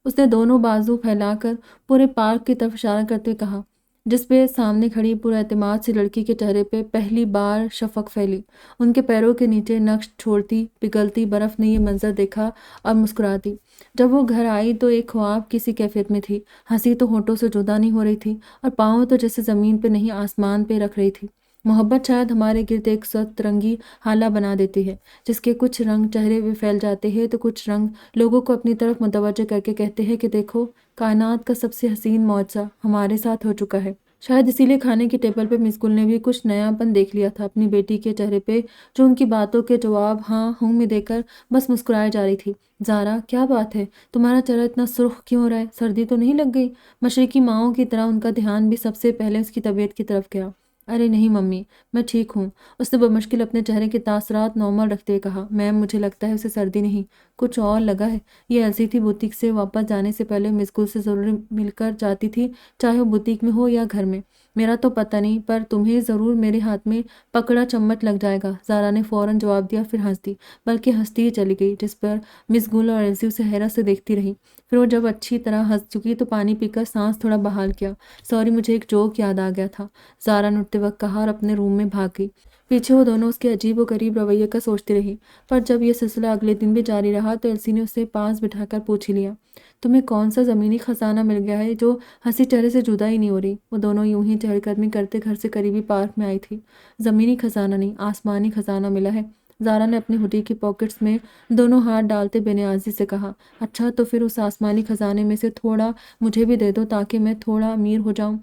اس نے دونوں بازو پھیلا کر پورے پارک کی طرف اشارہ کرتے ہوئے کہا، جس پہ سامنے کھڑی پورا اعتماد سی لڑکی کے چہرے پہ پہلی بار شفق پھیلی۔ ان کے پیروں کے نیچے نقش چھوڑتی پگھلتی برف نے یہ منظر دیکھا اور مسکرا دی۔ جب وہ گھر آئی تو ایک خواب کی سی کیفیت میں تھی، ہنسی تو ہونٹوں سے جدا نہیں ہو رہی تھی اور پاؤں تو جیسے زمین پہ نہیں آسمان پہ رکھ رہی تھی۔ محبت شاید ہمارے گرد ایک ست رنگی حالہ بنا دیتی ہے، جس کے کچھ رنگ چہرے پہ پھیل جاتے ہیں تو کچھ رنگ لوگوں کو اپنی طرف متوجہ کر کے کہتے ہیں کہ دیکھو، کائنات کا سب سے حسین معجزہ ہمارے ساتھ ہو چکا ہے۔ شاید اسی لیے کھانے کی ٹیبل پہ مس گل نے بھی کچھ نیا پن دیکھ لیا تھا اپنی بیٹی کے چہرے پہ، جو ان کی باتوں کے جواب ہاں ہوں میں دے کر بس مسکرائے جا رہی تھی۔ زارا، کیا بات ہے، تمہارا چہرہ اتنا سرخ کیوں ہو رہا ہے؟ سردی تو نہیں لگ گئی؟ مشرقی ماؤں کی طرح ان کا دھیان بھی سب سے پہلے اس کی طبیعت کی طرف گیا۔ ارے نہیں ممی، میں ٹھیک ہوں، اس نے بمشکل اپنے چہرے کے تاثرات نارمل رکھتے ہوئے کہا۔ میم، مجھے لگتا ہے اسے سردی نہیں، کچھ اور لگا ہے۔ یہ ایسی تھی، بوتیک سے واپس جانے سے پہلے مس گل سے ضرور مل کر جاتی تھی، چاہے وہ بوتیک میں ہو یا گھر میں۔ میرا تو پتہ نہیں، پر تمہیں ضرور میرے ہاتھ میں پکڑا چمچ لگ جائے گا، زارا نے فوراً جواب دیا، پھر ہنس دی، بلکہ ہنستی ہی چلی گئی، جس پر مس گل اور ایلسی اسے حیرت سے دیکھتی رہی۔ پھر وہ جب اچھی طرح ہنس چکی تو پانی پی کر سانس تھوڑا بحال کیا۔ سوری، مجھے ایک جوک یاد آ گیا تھا، زارا نے اٹھتے وقت کہا اور اپنے روم میں بھاگ گئی۔ پیچھے وہ دونوں اس کے عجیب و غریب رویے کا سوچتی رہی، پر جب یہ سلسلہ اگلے دن بھی جاری رہا تو ایلسی نے اسے پاس بٹھا کر پوچھ ہی لیا، تمہیں کون سا زمینی خزانہ مل گیا ہے جو ہنسی چہرے سے جدا ہی نہیں ہو رہی؟ وہ دونوں یوں ہی چہل قدمی کرتے گھر سے قریبی پارک میں آئی تھی۔ زمینی خزانہ نہیں، آسمانی خزانہ ملا ہے، زارا نے اپنی ہوڈی کی پاکٹس میں دونوں ہاتھ ڈالتے بے نیازی سے کہا۔ اچھا، تو پھر اس آسمانی خزانے میں سے تھوڑا مجھے بھی دے دو تاکہ میں تھوڑا امیر ہو جاؤں۔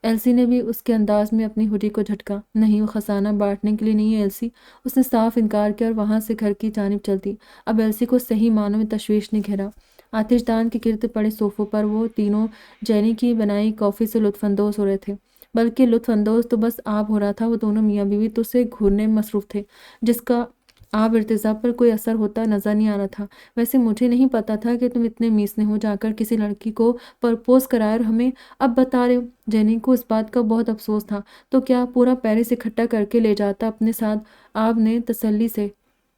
ایلسی نے بھی اس کے انداز میں اپنی ہوڈی کو جھٹکا۔ نہیں، وہ خزانہ بانٹنے کے لیے نہیں ہے ایلسی، اس نے صاف انکار کیا اور وہاں سے گھر کی جانب چل دی۔ اب ایلسی کو صحیح معنوں میں تشویش نے گھیرا۔ آتش دان کے گرد پڑے صوفوں پر وہ تینوں جینی کی بنائی کافی سے لطف اندوز ہو رہے تھے، بلکہ لطف اندوز تو بس آپ ہو رہا تھا، وہ دونوں میاں بیوی تو اسے گھورنے میں مصروف تھے، جس کا آب ارتضیٰ پر کوئی اثر ہوتا نظر نہیں آ رہا تھا۔ ویسے مجھے نہیں پتا تھا کہ تم اتنے میسنے ہو، جا کر کسی لڑکی کو پرپوز کرائے اور ہمیں اب بتا رہے ہو۔ جینی کو اس بات کا بہت افسوس تھا، تو کیا پورا پیرس اکٹھا کر کے لے جاتا اپنے ساتھ؟ آب نے تسلی سے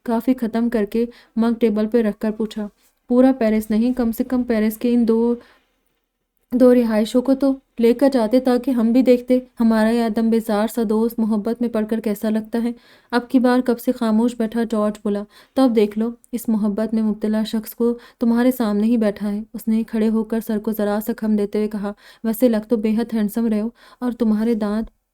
کافی ختم کر کے مگ ٹیبل پہ رکھ کر پوچھا۔ پورا پیرس نہیں، کم سے کم پیرس کے ان دو رہائشوں کو تو لے کر جاتے تاکہ ہم بھی دیکھتے ہمارا یہ عدم بیزار سا دوست محبت میں پڑ کر کیسا لگتا ہے۔ اب کی بار کب سے خاموش بیٹھا جارج بولا، تو اب دیکھ لو، اس محبت میں مبتلا شخص کو تمہارے سامنے ہی بیٹھا ہے۔ اس نے کھڑے ہو کر سر کو ذرا سا خم دیتے ہوئے کہا، ویسے لگ تو بے حد ہینڈسم رہے ہو، اور تمہارے دانت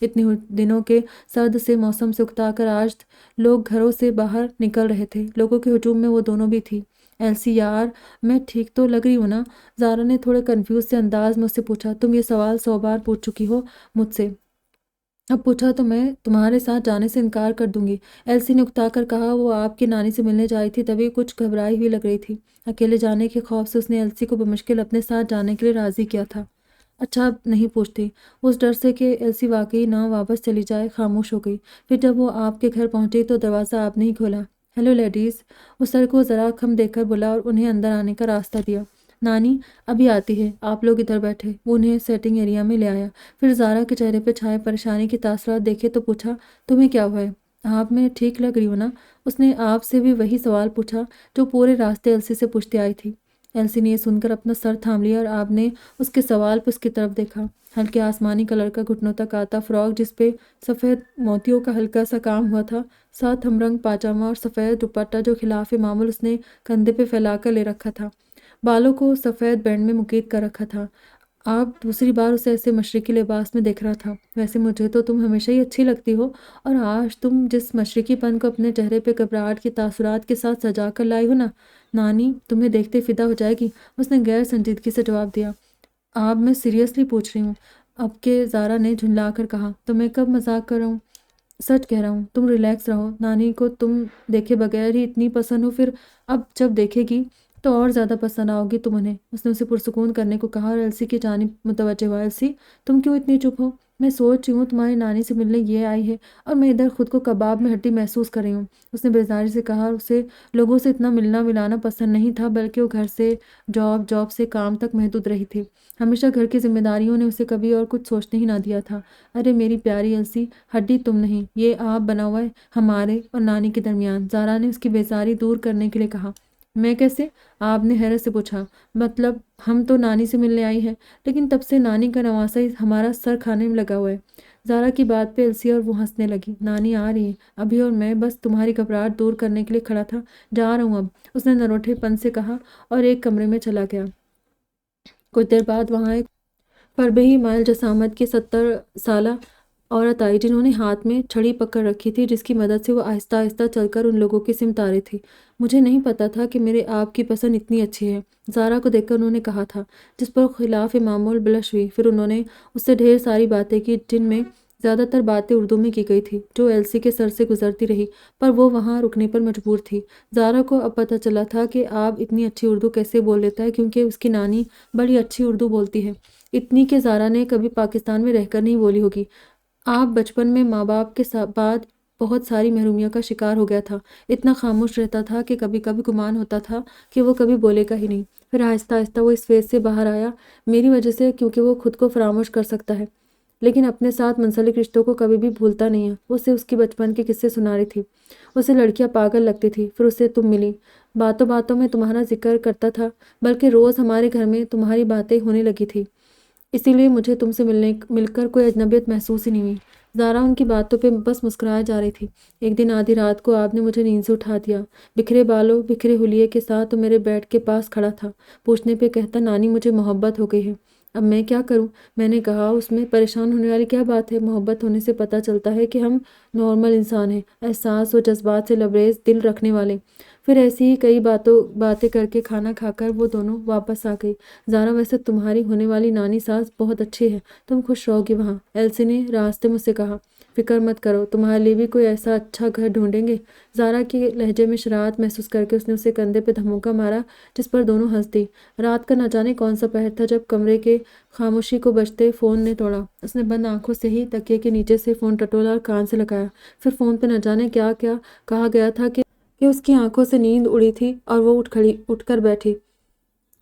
اتنے دنوں کے سرد سے موسم سے اکتا کر آج لوگ گھروں سے باہر نکل رہے تھے۔ لوگوں کے ہجوم میں وہ دونوں بھی تھی۔ ایلسی یار، میں ٹھیک تو لگ رہی ہوں نا؟ زارا نے تھوڑے کنفیوز سے انداز میں اس سے پوچھا۔ تم یہ سوال 100 بار پوچھ چکی ہو مجھ سے، اب پوچھا تو میں تمہارے ساتھ جانے سے انکار کر دوں گی، ایلسی نے اکتا کر کہا۔ وہ آپ کی نانی سے ملنے جائی تھی تبھی کچھ گھبرائی ہوئی لگ رہی تھی۔ اکیلے جانے کے خوف سے اس نے ایلسی کو بمشکل اپنے ساتھ جانے کے لیے راضی کیا تھا۔ اچھا اب نہیں پوچھتی، اس ڈر سے کہ ایلسی واقعی نہ واپس چلی جائے خاموش ہو گئی۔ پھر جب وہ آپ کے گھر پہنچی تو دروازہ آپ نے ہی کھولا۔ ہیلو لیڈیز، اس سر کو ذرا خم دیکھ کر بولا اور انہیں اندر آنے کا راستہ دیا۔ نانی ابھی آتی ہے، آپ لوگ ادھر بیٹھے۔ وہ انہیں سیٹنگ ایریا میں لے آیا۔ پھر زارا کے چہرے پہ چھائے پریشانی کے تاثرات دیکھے تو پوچھا، تمہیں کیا ہوا ہے؟ آپ میں ٹھیک لگ رہی ہو نا؟ اس نے آپ سے بھی وہی سوال پوچھا جو پورے راستے ایلسی سے پوچھتے آئی تھی۔ ایلسی نے یہ سن کر اپنا سر تھام لیا اور آپ نے اس کے سوال پہ اس کی طرف دیکھا۔ ہلکے آسمانی کلر کا گھٹنوں تک آتا فراک جس پہ سفید موتیوں کا ہلکا سا کام ہوا تھا، ساتھ ہم رنگ پاجامہ اور سفید دوپٹہ جو خلاف معمول اس نے کندھے پہ پھیلا کر لے رکھا تھا، بالوں کو سفید بینڈ میں مقید کر رکھا تھا۔ آپ دوسری بار اسے ایسے مشرقی لباس میں دیکھ رہا تھا۔ ویسے مجھے تو تم ہمیشہ ہی اچھی لگتی ہو، اور آج تم جس مشرقی پن کو اپنے چہرے پہ گھبراہٹ کے تاثرات کے ساتھ سجا کر لائی ہو نا، نانی تمہیں دیکھتے فدا ہو جائے گی، اس نے غیر سنجیدگی سے جواب دیا۔ آپ میں سیریسلی پوچھ رہی ہوں، اب کہ زارا نے جھنجلا کر کہا۔ تو میں کب مذاق کر رہا ہوں، سچ کہہ رہا ہوں، تم ریلیکس رہو۔ نانی کو تم دیکھے بغیر ہی اتنی پسند ہو، پھر اب جب دیکھے گی تو اور زیادہ پسند آؤ گی تم انہیں، اس نے اسے پرسکون کرنے کو کہا اور ایلسی کی جانب متوجہ ہوا۔ ایلسی تم کیوں اتنی چپ ہو؟ میں سوچ رہی ہوں تمہاری نانی سے ملنے یہ آئی ہے اور میں ادھر خود کو کباب میں ہڈی محسوس کر رہی ہوں، اس نے بیزاری سے کہا۔ اسے لوگوں سے اتنا ملنا ملانا پسند نہیں تھا، بلکہ وہ گھر سے جاب سے کام تک محدود رہی تھی۔ ہمیشہ گھر کی ذمہ داریوں نے اسے کبھی اور کچھ سوچنے ہی نہ دیا تھا۔ ارے میری پیاری ایلسی، ہڈی تم نہیں، یہ آپ بنا ہوا ہے ہمارے اور نانی کے درمیان، زارا نے اس کی بیزاری دور کرنے کے لیے کہا۔ میں کیسے؟ آپ نے حیرت سے پوچھا۔ مطلب ہم تو نانی سے ملنے آئی ہیں، لیکن تب سے نانی کا نواسہ ہی ہمارا سر کھانے میں لگا ہوا ہے۔ زارا کی بات پہ ایلسی اور وہ ہنسنے لگی۔ نانی آ رہی ہے ابھی اور میں بس تمہاری گھبراہٹ دور کرنے کے لیے کھڑا تھا، جا رہا ہوں اب، اس نے نروٹھے پن سے کہا اور ایک کمرے میں چلا گیا۔ کچھ دیر بعد وہاں ایک فربہی مائل جسامت کی 70 سالہ عورت آئی، جنہوں نے ہاتھ میں چھڑی پکڑ رکھی تھی، جس کی مدد سے وہ آہستہ آہستہ چل کر ان لوگوں کی سمت آ رہی تھی۔ مجھے نہیں پتا تھا کہ میرے آپ کی پسند اتنی اچھی ہے، زارا کو دیکھ کر انہوں نے کہا تھا، جس پر خلاف معمول بلش ہوئی۔ پھر انہوں نے اس سے ڈھیر ساری باتیں کی، جن میں زیادہ تر باتیں اردو میں کی گئی تھی، جو ایلسی کے سر سے گزرتی رہی، پر وہ وہاں رکنے پر مجبور تھی۔ زارا کو اب پتہ چلا تھا کہ آپ اتنی اچھی اردو کیسے بول لیتا ہے، کیونکہ اس کی نانی بڑی اچھی اردو بولتی ہے، اتنی کہ زارا نے کبھی پاکستان میں رہ کر نہیں بولی ہوگی۔ آپ بچپن میں ماں باپ کے بعد بہت ساری محرومیوں کا شکار ہو گیا تھا، اتنا خاموش رہتا تھا کہ کبھی کبھی گمان ہوتا تھا کہ وہ کبھی بولے گا ہی نہیں۔ پھر آہستہ آہستہ وہ اس فیز سے باہر آیا، میری وجہ سے، کیونکہ وہ خود کو فراموش کر سکتا ہے، لیکن اپنے ساتھ منسلک رشتوں کو کبھی بھی بھولتا نہیں ہے۔ وہ اسے اس کی بچپن کے قصے سنا رہی تھی۔ اسے لڑکیاں پاگل لگتی تھی، پھر اسے تم ملی، باتوں باتوں میں تمہارا ذکر کرتا تھا، بلکہ روز ہمارے گھر میں تمہاری باتیں ہونے لگی تھی، اسی لیے مجھے تم سے مل کر کوئی اجنبیت محسوس ہی نہیں ہوئی۔ زارا ان کی باتوں پہ بس مسکرائے جا رہی تھی۔ ایک دن آدھی رات کو آپ نے مجھے نیند سے اٹھا دیا، بکھرے بالوں بکھرے حلیے کے ساتھ، تو میرے بیڈ کے پاس کھڑا تھا، پوچھنے پہ کہتا، نانی مجھے محبت ہو گئی ہے۔ اب میں کیا کروں؟ میں نے کہا، اس میں پریشان ہونے والی کیا بات ہے؟ محبت ہونے سے پتہ چلتا ہے کہ ہم نارمل انسان ہیں، احساس و جذبات سے لبریز دل رکھنے والے۔ پھر ایسی ہی کئی باتیں کر کے کھانا کھا کر وہ دونوں واپس آ گئی۔ زارا ویسے تمہاری ہونے والی نانی ساس بہت اچھی ہے، تم خوش رہو گی وہاں، ایلسی نے راستے میں سے کہا۔ فکر مت کرو، تمہارے لیے بھی کوئی ایسا اچھا گھر ڈھونڈیں گے۔ زارا کے لہجے میں شراہت محسوس کر کے اس نے اسے کندھے پہ دھموکا مارا، جس پر دونوں ہنس دی۔ رات کا نہ جانے کون سا پہر تھا جب کمرے کے خاموشی کو بجتے فون نے توڑا۔ اس نے بند آنکھوں سے ہی تکیے کے نیچے سے فون ٹٹولا اور کان سے لگایا۔ پھر فون پہ نہ جانے کیا کیا کہا گیا تھا کہ اس کی آنکھوں سے نیند اڑی تھی اور وہ اٹھ کر بیٹھی۔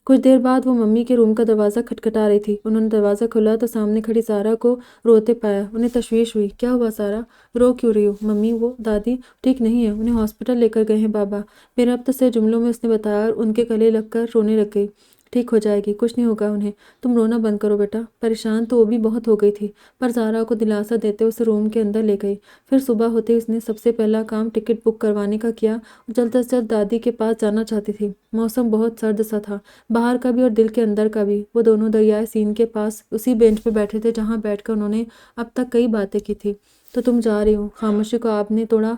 کچھ دیر بعد وہ ممی کے روم کا دروازہ کھٹکھٹا رہی تھی۔ انہوں نے دروازہ کھولا تو سامنے کھڑی زارا کو روتے پایا۔ انہیں تشویش ہوئی۔ کیا ہوا زارا؟ رو کیوں رہی ہو؟ ممی وہ دادی ٹھیک نہیں ہے، انہیں ہاسپٹل لے کر گئے ہیں بابا، بے ربط سے جملوں میں اس نے بتایا اور ان کے گلے لگ کر رونے لگ گئی۔ ٹھیک ہو جائے گی، کچھ نہیں ہوگا انہیں، تم رونا بند کرو بیٹا۔ پریشان تو وہ بھی بہت ہو گئی تھی، پر زارا کو دلاسا دیتے اسے روم کے اندر لے گئی۔ پھر صبح ہوتے اس نے سب سے پہلا کام ٹکٹ بک کروانے کا کیا اور جلد از جلد دادی کے پاس جانا چاہتی تھی۔ موسم بہت سرد سا تھا، باہر کا بھی اور دل کے اندر کا بھی۔ وہ دونوں دریائے سین کے پاس اسی بینچ پہ بیٹھے تھے جہاں بیٹھ کر انہوں نے اب تک کئی باتیں کی تھی۔ تو تم جا رہی ہو؟ خاموشی کو آپ نے توڑا۔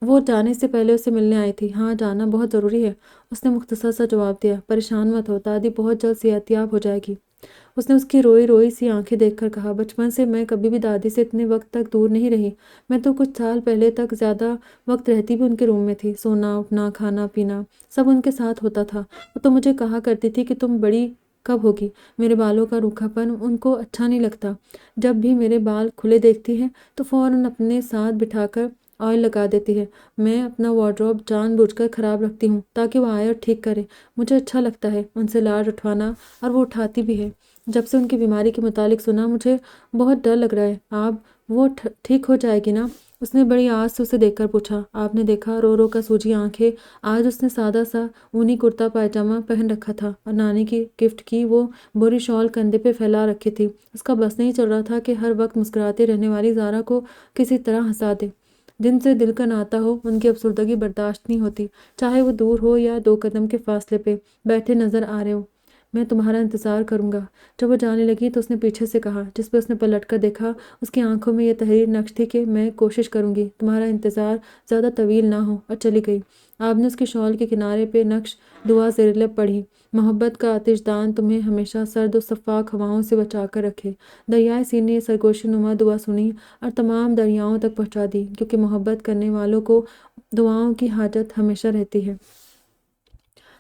وہ جانے سے پہلے اسے ملنے آئی تھی۔ ہاں، جانا بہت ضروری ہے، اس نے مختصر سا جواب دیا۔ پریشان مت ہو، دادی بہت جلد صحت یاب ہو جائے گی، اس نے اس کی روئی روئی سی آنکھیں دیکھ کر کہا۔ بچپن سے میں کبھی بھی دادی سے اتنے وقت تک دور نہیں رہی، میں تو کچھ سال پہلے تک زیادہ وقت رہتی بھی ان کے روم میں تھی۔ سونا اٹھنا کھانا پینا سب ان کے ساتھ ہوتا تھا۔ وہ تو مجھے کہا کرتی تھی کہ تم بڑی کب ہوگی۔ میرے بالوں کا روکھا پن ان کو اچھا نہیں لگتا، جب بھی میرے بال کھلے دیکھتی ہے تو فوراً اپنے ساتھ بٹھا کر آئل لگا دیتی ہے۔ میں اپنا وارڈروب جان بوجھ کر خراب رکھتی ہوں تاکہ وہ آئے اور ٹھیک کرے۔ مجھے اچھا لگتا ہے ان سے لاڈ اٹھوانا، اور وہ اٹھاتی بھی ہے۔ جب سے ان کی بیماری کے متعلق سنا مجھے بہت ڈر لگ رہا ہے۔ آپ وہ ٹھیک ہو جائے گی نا؟ اس نے بڑی آس سے اسے دیکھ کر پوچھا۔ آپ نے دیکھا رو رو کا سوجی آنکھیں۔ آج اس نے سادہ سا اونی کرتا پائجامہ پہن رکھا تھا اور نانی کی گفٹ کی وہ بھوری شال کندھے پہ پھیلا رکھی تھی۔ اس کا بس نہیں چل رہا تھا کہ ہر وقت مسکراتے رہنے والی زارا کو کسی طرح ہنسا دے۔ جن سے دل کا ناتا ہو ان کی افسردگی برداشت نہیں ہوتی، چاہے وہ دور ہو یا 2 قدم کے فاصلے پہ بیٹھے نظر آ رہے ہو۔ میں تمہارا انتظار کروں گا۔ جب وہ جانے لگی تو اس نے پیچھے سے کہا، جس پہ اس نے پلٹ کر دیکھا۔ اس کی آنکھوں میں یہ تحریر نقش تھی کہ میں کوشش کروں گی تمہارا انتظار زیادہ طویل نہ ہو، اور چلی گئی۔ آپ نے اس کی شال کے کنارے پہ نقش دعا زیر لب پڑھی۔ محبت کا آتش دان تمہیں ہمیشہ سرد و شفاف ہواؤں سے بچا کر رکھے۔ دریائے سین نے یہ سرگوشی نما دعا سنی اور تمام دریاؤں تک پہنچا دی، کیونکہ محبت کرنے والوں کو دعاؤں کی حاجت ہمیشہ رہتی ہے۔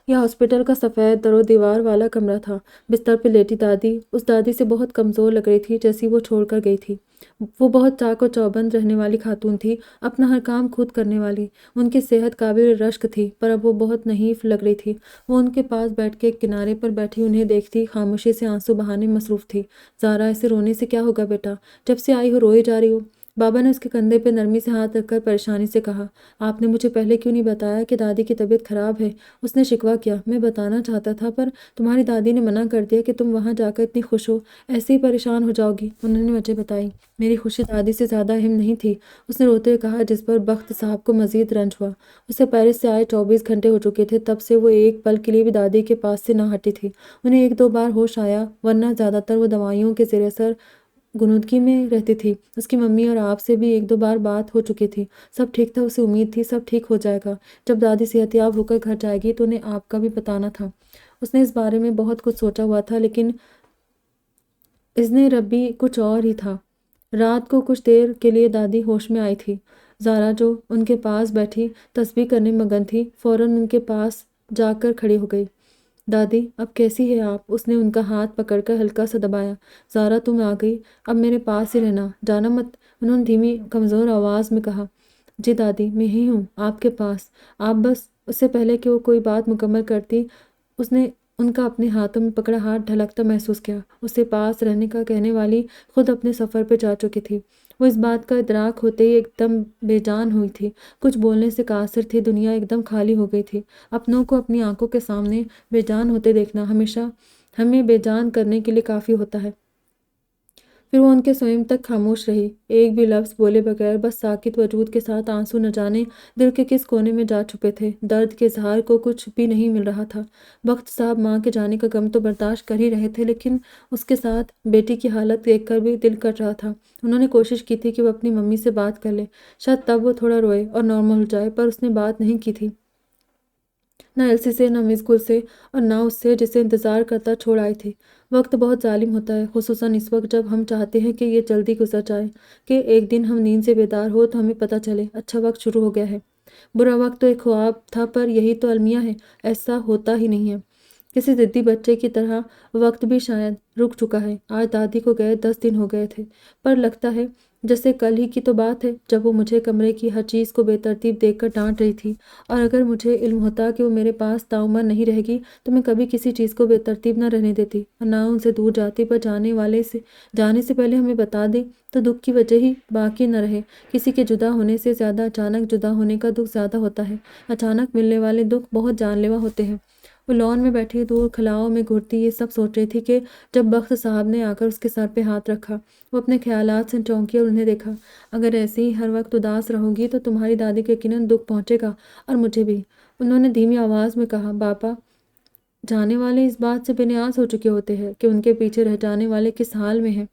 یہ ہاسپٹل کا سفید در و دیوار والا کمرہ تھا۔ بستر پہ لیٹی دادی اس دادی سے بہت کمزور لگ رہی تھی جیسی وہ چھوڑ کر گئی تھی۔ وہ بہت چاق و چوبند رہنے والی خاتون تھی، اپنا ہر کام خود کرنے والی۔ ان کی صحت قابل رشک تھی، پر اب وہ بہت نحیف لگ رہی تھی۔ وہ ان کے پاس بیٹھ کے کنارے پر بیٹھی انہیں دیکھتی خاموشی سے آنسو بہانے میں مصروف تھی۔ زارا، ایسے رونے سے کیا ہوگا بیٹا؟ جب سے آئی ہو روئے جا رہی ہو۔ بابا نے اس کے کندھے پہ نرمی سے ہاتھ رکھ کر پریشانی سے کہا۔ آپ نے مجھے پہلے کیوں نہیں بتایا کہ دادی کی طبیعت خراب ہے؟ اس نے شکوہ کیا۔ میں بتانا چاہتا تھا، پر تمہاری دادی نے منع کر دیا کہ تم وہاں جا کر اتنی خوش ہو، ایسے ہی پریشان ہو جاؤ گی۔ انہوں نے وجہ بتائی۔ میری خوشی دادی سے زیادہ اہم نہیں تھی، اس نے روتے ہوئے کہا، جس پر بخت صاحب کو مزید رنج ہوا۔ اسے پیرس سے آئے 24 گھنٹے ہو چکے تھے، تب سے وہ ایک پل کے لیے بھی دادی کے پاس سے نہ ہٹی تھی۔ انہیں 1-2 بار ہوش آیا، ورنہ زیادہ تر وہ دوائیوں کے زیر اثر غنودگی میں رہتی تھی۔ اس کی ممی اور آپ سے بھی 1-2 بار بات ہو چکی تھی، سب ٹھیک تھا، اسے امید تھی سب ٹھیک ہو جائے گا۔ جب دادی صحت یاب ہو کر گھر جائے گی تو انہیں آپ کا بھی بتانا تھا۔ اس نے اس بارے میں بہت کچھ سوچا ہوا تھا، لیکن اذن ربی کچھ اور ہی تھا۔ رات کو کچھ دیر کے لیے دادی ہوش میں آئی تھی۔ زارا جو ان کے پاس بیٹھی تسبیح کرنے مگن تھی، فوراً ان کے پاس جا کر کھڑی ہو گئی۔ دادی، اب کیسی ہے آپ؟ اس نے ان کا ہاتھ پکڑ کر ہلکا سا دبایا۔ زارا، تم آ گئی، اب میرے پاس ہی رہنا، جانا مت، انہوں نے دھیمی کمزور آواز میں کہا۔ جی دادی، میں ہی ہوں آپ کے پاس، آپ بس۔ اس سے پہلے کہ وہ کوئی بات مکمل کرتی، اس نے ان کا اپنے ہاتھوں میں پکڑا ہاتھ ڈھلکتا محسوس کیا۔ اسے پاس رہنے کا کہنے والی خود اپنے سفر پہ جا چکی تھی۔ وہ اس بات کا ادراک ہوتے ہی ایک دم بے جان ہوئی تھی، کچھ بولنے سے قاصر تھی، دنیا ایک دم خالی ہو گئی تھی۔ اپنوں کو اپنی آنکھوں کے سامنے بے جان ہوتے دیکھنا ہمیشہ ہمیں بے جان کرنے کے لیے کافی ہوتا ہے۔ پھر وہ ان کے سوئم تک خاموش رہی، ایک بھی لفظ بولے بغیر، بس ساکت وجود کے ساتھ۔ آنسو نہ جانے دل کے کس کونے میں جا چھپے تھے، درد کے اظہار کو کچھ بھی نہیں مل رہا تھا۔ بخت صاحب ماں کے جانے کا غم تو برداشت کر ہی رہے تھے، لیکن اس کے ساتھ بیٹی کی حالت دیکھ کر بھی دل کٹ رہا تھا۔ انہوں نے کوشش کی تھی کہ وہ اپنی ممی سے بات کر لے، شاید تب وہ تھوڑا روئے اور نارمل ہو جائے، پر اس نے بات نہیں کی تھی، نہ ایلسی سے، نہ مس گل سے، اور نہ اس سے جسے انتظار کرتا چھوڑ آئی تھی۔ وقت بہت ظالم ہوتا ہے، خصوصاً اس وقت جب ہم چاہتے ہیں کہ یہ جلدی گزر جائے، کہ ایک دن ہم نیند سے بیدار ہو تو ہمیں پتہ چلے اچھا وقت شروع ہو گیا ہے۔ برا وقت تو ایک خواب تھا، پر یہی تو المیہ ہے، ایسا ہوتا ہی نہیں ہے۔ کسی ضدی بچے کی طرح وقت بھی شاید رک چکا ہے۔ آج دادی کو گئے 10 دن ہو گئے تھے، پر لگتا ہے جیسے کل ہی کی تو بات ہے جب وہ مجھے کمرے کی ہر چیز کو بے ترتیب دیکھ کر ڈانٹ رہی تھی، اور اگر مجھے علم ہوتا کہ وہ میرے پاس تعمر نہیں رہے گی تو میں کبھی کسی چیز کو بے ترتیب نہ رہنے دیتی اور نہ ان سے دور جاتی، پر جانے سے پہلے ہمیں بتا دیں تو دکھ کی وجہ ہی باقی نہ رہے۔ کسی کے جدا ہونے سے زیادہ اچانک جدا ہونے کا دکھ زیادہ ہوتا ہے۔ اچانک ملنے والے دکھ بہت جان لیوا ہوتے ہیں۔ وہ لان میں بیٹھی دور خلاؤں میں گھرتی یہ سب سوچ رہی تھی کہ جب بخت صاحب نے آ کر اس کے سر پہ ہاتھ رکھا، وہ اپنے خیالات سے چونکی اور انہیں دیکھا۔ اگر ایسے ہی ہر وقت اداس رہو گی تو تمہاری دادی کو یقیناً دکھ پہنچے گا، اور مجھے بھی۔ انہوں نے دھیمی آواز میں کہا، بابا جانے والے اس بات سے بے نیاز ہو چکے ہوتے ہیں کہ ان کے پیچھے رہ جانے والے کس حال میں ہیں۔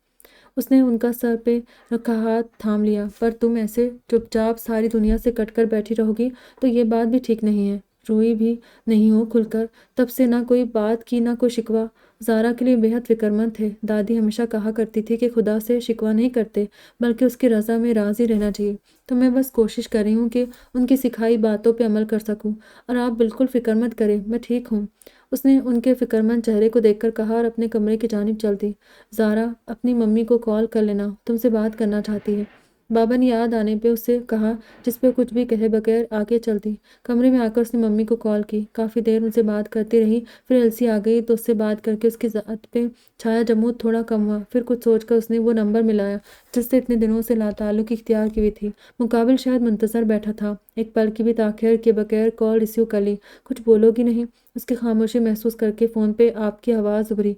اس نے ان کا سر پہ رکھا ہاتھ تھام لیا۔ پر تم ایسے چپ چاپ ساری دنیا سے کٹ کر بیٹھی رہو گی تو یہ بات بھی ٹھیک نہیں ہے۔ روئی بھی نہیں ہو کھل کر، تب سے نہ کوئی بات کی نہ کوئی شکوہ۔ زارا کے لیے بےحد فکر مند تھے۔ دادی ہمیشہ کہا کرتی تھی کہ خدا سے شکوہ نہیں کرتے بلکہ اس کی رضا میں راضی رہنا چاہیے۔ تو میں بس کوشش کر رہی ہوں کہ ان کی سکھائی باتوں پہ عمل کر سکوں، اور آپ بالکل فکر مت کریں، میں ٹھیک ہوں۔ اس نے ان کے فکر مند چہرے کو دیکھ کر کہا اور اپنے کمرے کی جانب چل دی۔ زارا اپنی ممی کو کال کر لینا، تم سے بات کرنا چاہتی ہے۔ بابا نے یاد آنے پہ اس سے کہا، جس پہ کچھ بھی کہے بغیر آگے چل دی۔ کمرے میں آ کر اس نے ممی کو کال کی، کافی دیر ان سے بات کرتی رہی۔ پھر ایلسی آ گئی تو اس سے بات کر کے اس کی ذات پہ چھایا جمود تھوڑا کم ہوا۔ پھر کچھ سوچ کر اس نے وہ نمبر ملایا جس سے اتنے دنوں سے لاتعلق اختیار کی ہوئی تھی۔ مقابل شاید منتظر بیٹھا تھا، ایک پل کی بھی تاخیر کیے بغیر کال ریسیو کر لی۔ کچھ بولو گی نہیں؟ اس کی خاموشی محسوس کر کے فون پہ آپ کی آواز ابھری،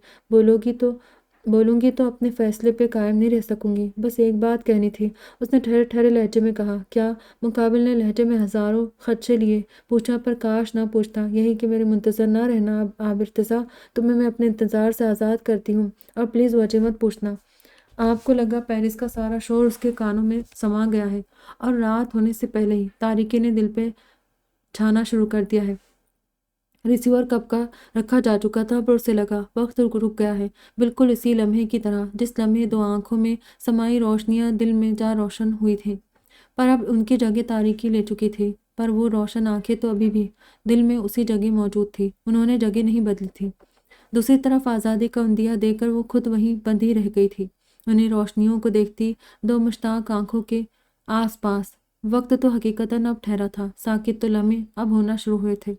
بولوں گی تو اپنے فیصلے پہ قائم نہیں رہ سکوں گی، بس ایک بات کہنی تھی۔ اس نے ٹھہرے ٹھہرے لہجے میں کہا۔ کیا؟ مقابل نے لہجے میں ہزاروں خدشے لیے پوچھا، پر کاش نہ پوچھتا۔ یہی کہ میرے منتظر نہ رہنا آب ارتضیٰ، تمہیں میں اپنے انتظار سے آزاد کرتی ہوں، اور پلیز وجہ مت پوچھنا۔ آپ کو لگا پیرس کا سارا شور اس کے کانوں میں سما گیا ہے، اور رات ہونے سے پہلے ہی تاریکی نے دل پہ چھانا شروع کر دیا ہے۔ ریسیور کب کا رکھا جا چکا تھا، پر اسے لگا وقت رک گیا ہے، بالکل اسی لمحے کی طرح جس لمحے دو آنکھوں میں سمائی روشنیاں دل میں جا روشن ہوئی تھیں، پر اب ان کی جگہ تاریکی لے چکی تھی۔ پر وہ روشن آنکھیں تو ابھی بھی دل میں اسی جگہ موجود تھی، انہوں نے جگہ نہیں بدلی تھی۔ دوسری طرف آزادی کا اندھیا دے کر وہ خود وہیں بندھی رہ گئی تھی، انہیں روشنیوں کو دیکھتی دو مشتاق آنکھوں کے آس پاس۔ وقت تو حقیقتاً اب ٹھہرا تھا، ساکت تو لمحے اب ہونا شروع ہوئے تھے۔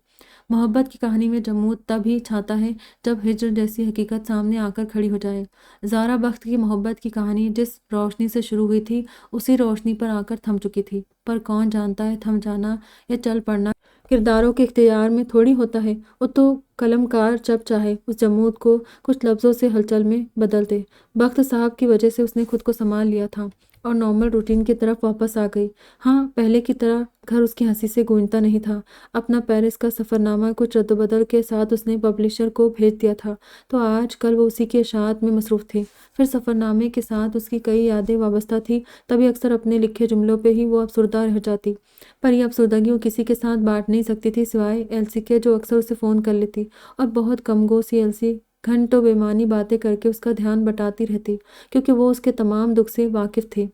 محبت کی کہانی میں جمود تب ہی چھاتا ہے جب ہجر جیسی حقیقت سامنے آ کر کھڑی ہو جائے۔ زارا بخت کی محبت کی کہانی جس روشنی سے شروع ہوئی تھی اسی روشنی پر آ کر تھم چکی تھی، پر کون جانتا ہے تھم جانا یا چل پڑنا کرداروں کے اختیار میں تھوڑی ہوتا ہے۔ وہ تو قلمکار جب چاہے اس جمود کو کچھ لفظوں سے ہلچل میں بدل دے۔ بخت صاحب کی وجہ سے اس نے خود کو سنبھال لیا تھا اور نارمل روٹین کی طرف واپس آ گئی۔ ہاں، پہلے کی طرح گھر اس کی ہنسی سے گونجتا نہیں تھا۔ اپنا پیرس کا سفر نامہ کچھ رد و بدل کے ساتھ اس نے پبلشر کو بھیج دیا تھا، تو آج کل وہ اسی کی اشاعت میں مصروف تھی۔ پھر سفر نامے کے ساتھ اس کی کئی یادیں وابستہ تھیں، تبھی اکثر اپنے لکھے جملوں پہ ہی وہ افسردہ رہ جاتی، پر یہ افسردگی وہ کسی کے ساتھ بانٹ نہیں سکتی تھی سوائے ایلسی کے، جو اکثر اسے فون کر لیتی، اور بہت کم گو سی ایلسی گھنٹوں بے معنی باتیں کر کے اس کا دھیان بٹاتی رہتی، کیونکہ وہ اس کے تمام دکھ سے واقف تھی۔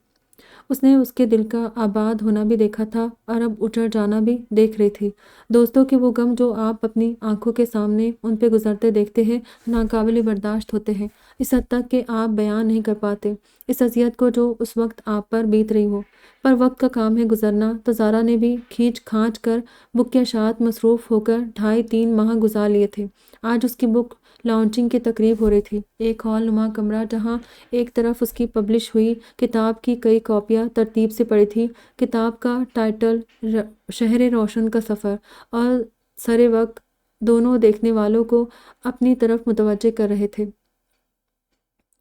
اس نے اس کے دل کا آباد ہونا بھی دیکھا تھا اور اب اجڑ جانا بھی دیکھ رہی تھی۔ دوستوں کے وہ غم جو آپ اپنی آنکھوں کے سامنے ان پہ گزرتے دیکھتے ہیں ناقابل برداشت ہوتے ہیں، اس حد تک کہ آپ بیان نہیں کر پاتے اس اذیت کو جو اس وقت آپ پر بیت رہی ہو۔ پر وقت کا کام ہے گزرنا، تو زارا نے بھی کھینچ کھانچ کر بک کی اشاعت مصروف ہو کر 2.5-3 ماہ گزار لیے تھے۔ آج اس کی بک لانچنگ کی تقریب ہو رہی تھی۔ ایک ہال نما کمرہ جہاں ایک طرف اس کی پبلش ہوئی کتاب کی کئی کاپیاں ترتیب سے پڑی تھیں۔ کتاب کا ٹائٹل شہر روشن کا سفر اور سر وقت دونوں دیکھنے والوں کو اپنی طرف متوجہ کر رہے تھے۔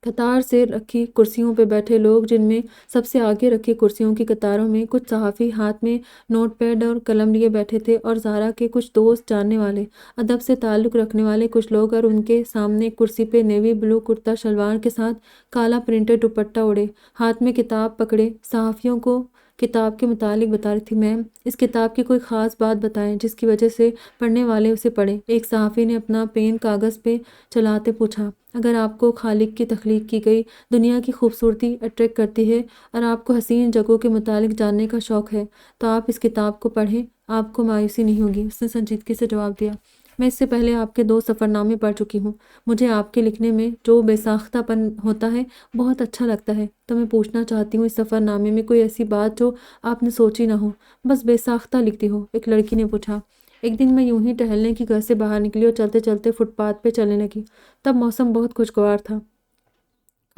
قطار سے رکھی کرسیوں پہ بیٹھے لوگ، جن میں سب سے آگے رکھی کرسیوں کی قطاروں میں کچھ صحافی ہاتھ میں نوٹ پیڈ اور قلم لیے بیٹھے تھے، اور زارا کے کچھ دوست، جاننے والے، ادب سے تعلق رکھنے والے کچھ لوگ، اور ان کے سامنے ایک کرسی پہ نیوی بلو کرتا شلوار کے ساتھ کالا پرنٹڈ دوپٹہ اوڑھے، ہاتھ میں کتاب پکڑے، صحافیوں کو کتاب کے متعلق بتا رہی تھی۔ میم، اس کتاب کی کوئی خاص بات بتائیں جس کی وجہ سے پڑھنے والے اسے پڑھیں، ایک صحافی نے اپنا پین کاغذ پہ چلاتے پوچھا۔ اگر آپ کو خالق کی تخلیق کی گئی دنیا کی خوبصورتی اٹریکٹ کرتی ہے اور آپ کو حسین جگہوں کے متعلق جاننے کا شوق ہے تو آپ اس کتاب کو پڑھیں، آپ کو مایوسی نہیں ہوگی۔ اس نے سنجیدگی سے جواب دیا۔ میں اس سے پہلے آپ کے 2 سفر نامے پڑھ چکی ہوں، مجھے آپ کے لکھنے میں جو بے ساختہ پن ہوتا ہے بہت اچھا لگتا ہے، تو میں پوچھنا چاہتی ہوں اس سفر نامے میں کوئی ایسی بات جو آپ نے سوچی نہ ہو، بس بے ساختہ لکھتی ہو؟ ایک لڑکی نے پوچھا۔ ایک دن میں یوں ہی ٹہلنے کی گھر سے باہر نکلی اور چلتے چلتے فٹ پاتھ پہ چلنے لگی۔ تب موسم بہت خوشگوار تھا،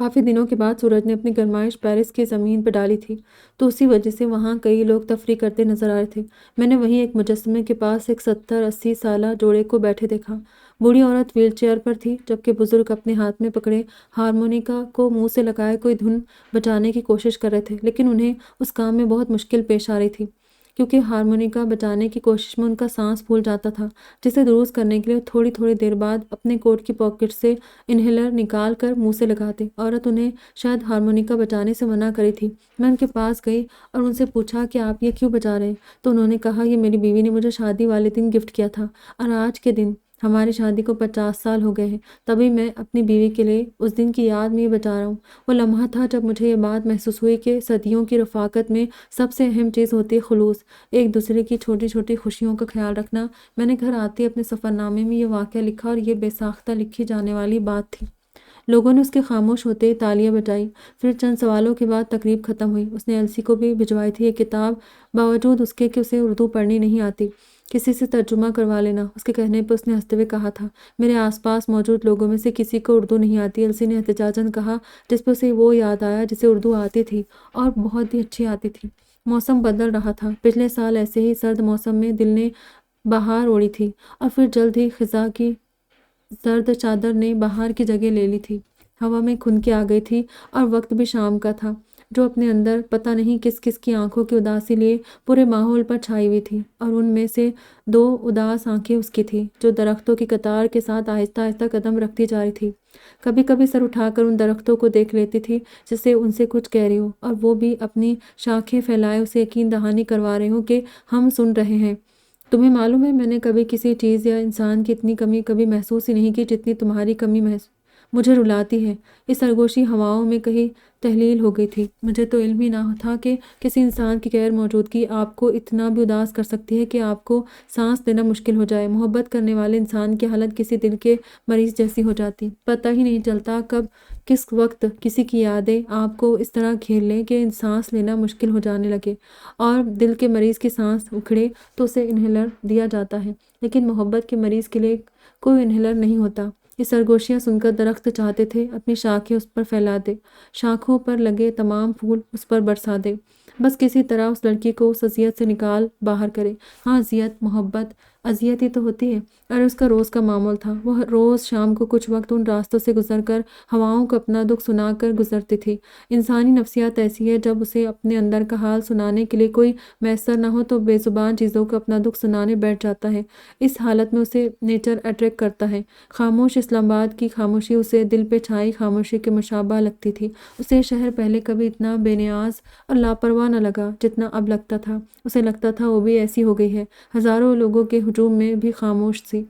کافی دنوں کے بعد سورج نے اپنی گرمائش پیرس کی زمین پہ ڈالی تھی، تو اسی وجہ سے وہاں کئی لوگ تفریح کرتے نظر آ رہے تھے۔ میں نے وہیں ایک مجسمے کے پاس ایک 70-80 سالہ جوڑے کو بیٹھے دیکھا۔ بوڑھی عورت ویل چیئر پر تھی، جبکہ بزرگ اپنے ہاتھ میں پکڑے ہارمونیکا کو منہ سے لگائے کوئی دھن بجانے کی کوشش کر رہے تھے، لیکن انہیں اس کام میں بہت مشکل پیش آ رہی تھی، کیونکہ ہارمونیکا بجانے کی کوشش میں ان کا سانس پھول جاتا تھا، جسے درست کرنے کے لیے تھوڑی تھوڑی دیر بعد اپنے کوٹ کی پاکٹ سے انہیلر نکال کر منہ سے لگاتے۔ عورت انہیں شاید ہارمونیکا بجانے سے منع کری تھی۔ میں ان کے پاس گئی اور ان سے پوچھا کہ آپ یہ کیوں بجا رہے ہیں؟ تو انہوں نے کہا، یہ میری بیوی نے مجھے شادی والے دن گفٹ کیا تھا، اور آج کے دن ہماری شادی کو 50 سال ہو گئے ہیں، تبھی میں اپنی بیوی کے لیے اس دن کی یاد میں یہ بجا رہا ہوں۔ وہ لمحہ تھا جب مجھے یہ بات محسوس ہوئی کہ صدیوں کی رفاقت میں سب سے اہم چیز ہوتی ہے خلوص، ایک دوسرے کی چھوٹی چھوٹی خوشیوں کا خیال رکھنا۔ میں نے گھر آتے اپنے سفر نامے میں یہ واقعہ لکھا، اور یہ بے ساختہ لکھی جانے والی بات تھی۔ لوگوں نے اس کے خاموش ہوتے ہی تالیاں بجائی۔ پھر چند سوالوں کے بعد تقریب ختم ہوئی۔ اس نے ایلسی کو بھی بھجوائی تھی یہ کتاب، باوجود اس کے کہ اسے اردو پڑھنی نہیں آتی۔ کسی سے ترجمہ کروا لینا۔ اس کے کہنے پر اس نے ہنستے ہوئے کہا تھا، میرے آس پاس موجود لوگوں میں سے کسی کو اردو نہیں آتی۔ ایلسی نے احتجاجاً کہا، جس پر اسے وہ یاد آیا جسے اردو آتی تھی، اور بہت ہی اچھی آتی تھی۔ موسم بدل رہا تھا۔ پچھلے سال ایسے ہی سرد موسم میں دل نے بہار اوڑھی تھی، اور پھر جلد ہی خزاں کی زرد چادر نے بہار کی جگہ لے لی تھی۔ ہوا میں کھنکیں آ گئی تھی، اور وقت بھی شام کا تھا، جو اپنے اندر پتہ نہیں کس کس کی آنکھوں کی اداسی لیے پورے ماحول پر چھائی ہوئی تھی، اور ان میں سے 2 اداس آنکھیں اس کی تھیں، جو درختوں کی قطار کے ساتھ آہستہ آہستہ قدم رکھتی جا رہی تھی۔ کبھی کبھی سر اٹھا کر ان درختوں کو دیکھ لیتی تھی، جیسے ان سے کچھ کہہ رہی ہو، اور وہ بھی اپنی شاخیں پھیلائے اسے یقین دہانی کروا رہے ہوں کہ ہم سن رہے ہیں۔ تمہیں معلوم ہے، میں نے کبھی کسی چیز یا انسان کی اتنی کمی کبھی محسوس ہی نہیں کی جتنی تمہاری کمی مجھے رلاتی ہے۔ اس سرگوشی ہواؤں میں کہیں تحلیل ہو گئی تھی۔ مجھے تو علم ہی نہ تھا کہ کسی انسان کی غیر موجودگی آپ کو اتنا بھی اداس کر سکتی ہے کہ آپ کو سانس لینا مشکل ہو جائے۔ محبت کرنے والے انسان کی حالت کسی دل کے مریض جیسی ہو جاتی۔ پتہ ہی نہیں چلتا کب کس وقت کسی کی یادیں آپ کو اس طرح گھیر لیں کہ سانس لینا مشکل ہو جانے لگے، اور دل کے مریض کی سانس اکھڑے تو اسے انہیلر دیا جاتا ہے، لیکن محبت کے مریض کے لیے کوئی انہیلر نہیں ہوتا۔ یہ سرگوشیاں سن کر درخت چاہتے تھے اپنی شاخیں اس پر پھیلا دے، شاخوں پر لگے تمام پھول اس پر برسا دے، بس کسی طرح اس لڑکی کو اس اذیت سے نکال باہر کرے۔ ہاں، اذیت، محبت اذیت ہی تو ہوتی ہے، اور اس کا روز کا معمول تھا۔ وہ روز شام کو کچھ وقت ان راستوں سے گزر کر ہواؤں کو اپنا دکھ سنا کر گزرتی تھی۔ انسانی نفسیات ایسی ہے، جب اسے اپنے اندر کا حال سنانے کے لیے کوئی میسر نہ ہو تو بے زبان چیزوں کو اپنا دکھ سنانے بیٹھ جاتا ہے۔ اس حالت میں اسے نیچر اٹریکٹ کرتا ہے۔ خاموش اسلام آباد کی خاموشی اسے دل پہ چھائی خاموشی کے مشابہ لگتی تھی۔ اسے شہر پہلے کبھی اتنا بے نیاز اور لاپرواہ نہ لگا جتنا اب لگتا تھا۔ اسے لگتا تھا وہ بھی ایسی ہو گئی ہے، ہزاروں لوگوں کے ہجوم میں بھی خاموش سی۔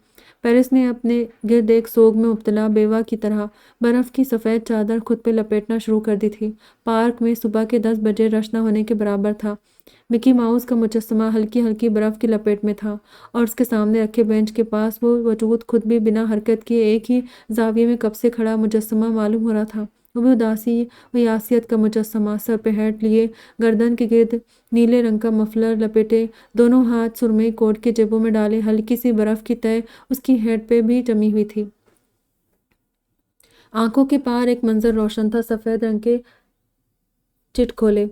پیرس نے اپنے گرد ایک سوگ میں مبتلا بیوہ کی طرح برف کی سفید چادر خود پہ لپیٹنا شروع کر دی تھی۔ پارک میں صبح کے 10 بجے رش نہ ہونے کے برابر تھا۔ مکی ماؤس کا مجسمہ ہلکی ہلکی برف کی لپیٹ میں تھا، اور اس کے سامنے رکھے بینچ کے پاس وہ وجود خود بھی بنا حرکت کیے ایک ہی زاویے میں کب سے کھڑا مجسمہ معلوم ہو رہا تھا۔ وہ بھی اداسی و یاسیت کا مجسمہ، سر پہ ہیٹ لیے، گردن کے گرد نیلے رنگ کا مفلر لپیٹے، دونوں ہاتھ سرمئی کوٹ کے جیبوں میں ڈالے، ہلکی سی برف کی تہ اس کی ہیٹ پہ بھی جمی ہوئی تھی۔ آنکھوں کے پار ایک منظر روشن تھا، سفید رنگ کے چٹکولے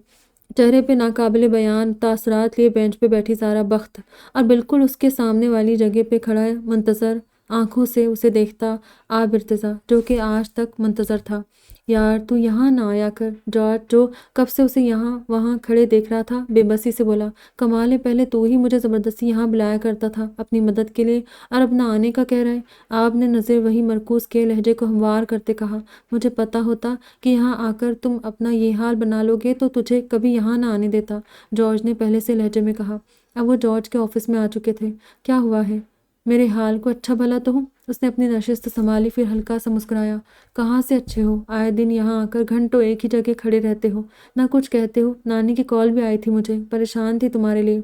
چہرے پہ ناقابل بیان تاثرات لیے بینچ پہ بیٹھی سارا بخت، اور بالکل اس کے سامنے والی جگہ پہ کھڑا منتظر آنکھوں سے اسے دیکھتا آب ارتضا، جو کہ آج تک منتظر تھا۔ یار تو یہاں نہ آیا کر، جارج، جو کب سے اسے یہاں وہاں کھڑے دیکھ رہا تھا، بے بسی سے بولا۔ کمال ہے، پہلے تو ہی مجھے زبردستی یہاں بلایا کرتا تھا اپنی مدد کے لیے، اور اب نہ آنے کا کہہ رہا ہے۔ آپ نے نظر وہی مرکوز کے لہجے کو ہموار کرتے کہا، مجھے پتا ہوتا کہ یہاں آ کر تم اپنا یہ حال بنا لو گے تو تجھے کبھی یہاں نہ آنے دیتا، جارج نے پہلے سے لہجے میں کہا۔ اب وہ جارج کے آفس میں آ چکے تھے۔ کیا ہوا ہے؟ میرے حال کو اچھا بھلا تو ہوں؟ اس نے اپنی نشست سنبھالی، پھر ہلکا سا مسکرایا۔ کہاں سے اچھے ہو؟ آئے دن یہاں آ کر گھنٹوں ایک ہی جگہ کھڑے رہتے ہو، نہ کچھ کہتے ہو۔ نانی کی کال بھی آئی تھی مجھے، پریشان تھی تمہارے لیے۔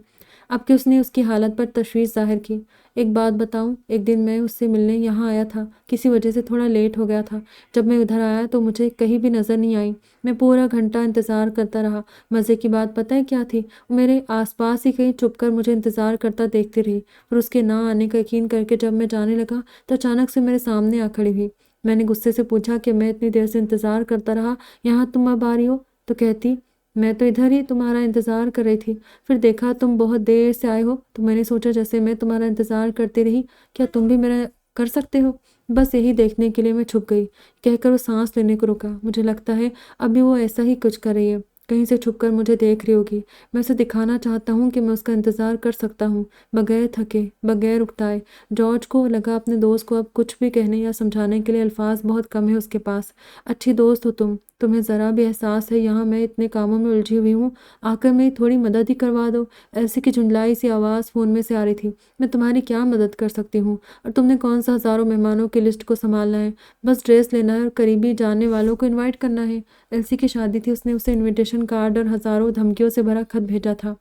اب کہ اس نے اس کی حالت پر تشویش ظاہر کی۔ ایک بات بتاؤں، ایک دن میں اس سے ملنے یہاں آیا تھا، کسی وجہ سے تھوڑا لیٹ ہو گیا تھا۔ جب میں ادھر آیا تو مجھے کہیں بھی نظر نہیں آئی۔ میں پورا گھنٹہ انتظار کرتا رہا۔ مزے کی بات پتہ ہے کیا تھی؟ وہ میرے آس پاس ہی کہیں چھپ کر مجھے انتظار کرتا دیکھتی رہی، اور اس کے نہ آنے کا یقین کر کے جب میں جانے لگا تو اچانک سے میرے سامنے آ کھڑی ہوئی۔ میں نے غصے سے پوچھا کہ میں اتنی دیر سے انتظار کرتا رہا، یہاں تم اب آ رہی ہو؟ تو کہتی میں تو ادھر ہی تمہارا انتظار کر رہی تھی، پھر دیکھا تم بہت دیر سے آئے ہو تو میں نے سوچا جیسے میں تمہارا انتظار کرتی رہی کیا تم بھی میرا کر سکتے ہو، بس یہی دیکھنے کے لیے میں چھپ گئی، کہہ کر وہ سانس لینے کو رکا۔ مجھے لگتا ہے ابھی وہ ایسا ہی کچھ کر رہی ہے، کہیں سے چھپ کر مجھے دیکھ رہی ہوگی۔ میں اسے دکھانا چاہتا ہوں کہ میں اس کا انتظار کر سکتا ہوں بغیر تھکے، بغیر اکتائے۔ جارج کو لگا اپنے دوست کو اب کچھ بھی کہنے یا سمجھانے کے لیے الفاظ بہت کم ہے اس کے پاس۔ اچھی دوست ہو تمہیں ذرا بھی احساس ہے یہاں میں اتنے کاموں میں الجھی ہوئی ہوں، آ کر میری تھوڑی مدد ہی کروا دو۔ ایلسی کی جھنجھلائی سی آواز فون میں سے آ رہی تھی۔ میں تمہاری کیا مدد کر سکتی ہوں؟ اور تم نے کون سا ہزاروں مہمانوں کی لسٹ کو سنبھالنا ہے؟ بس ڈریس لینا ہے اور قریبی جاننے والوں کو انوائٹ کرنا ہے۔ ایلسی کی شادی تھی، اس نے اسے انویٹیشن کارڈ اور ہزاروں دھمکیوں سے بھرا خط بھیجا تھا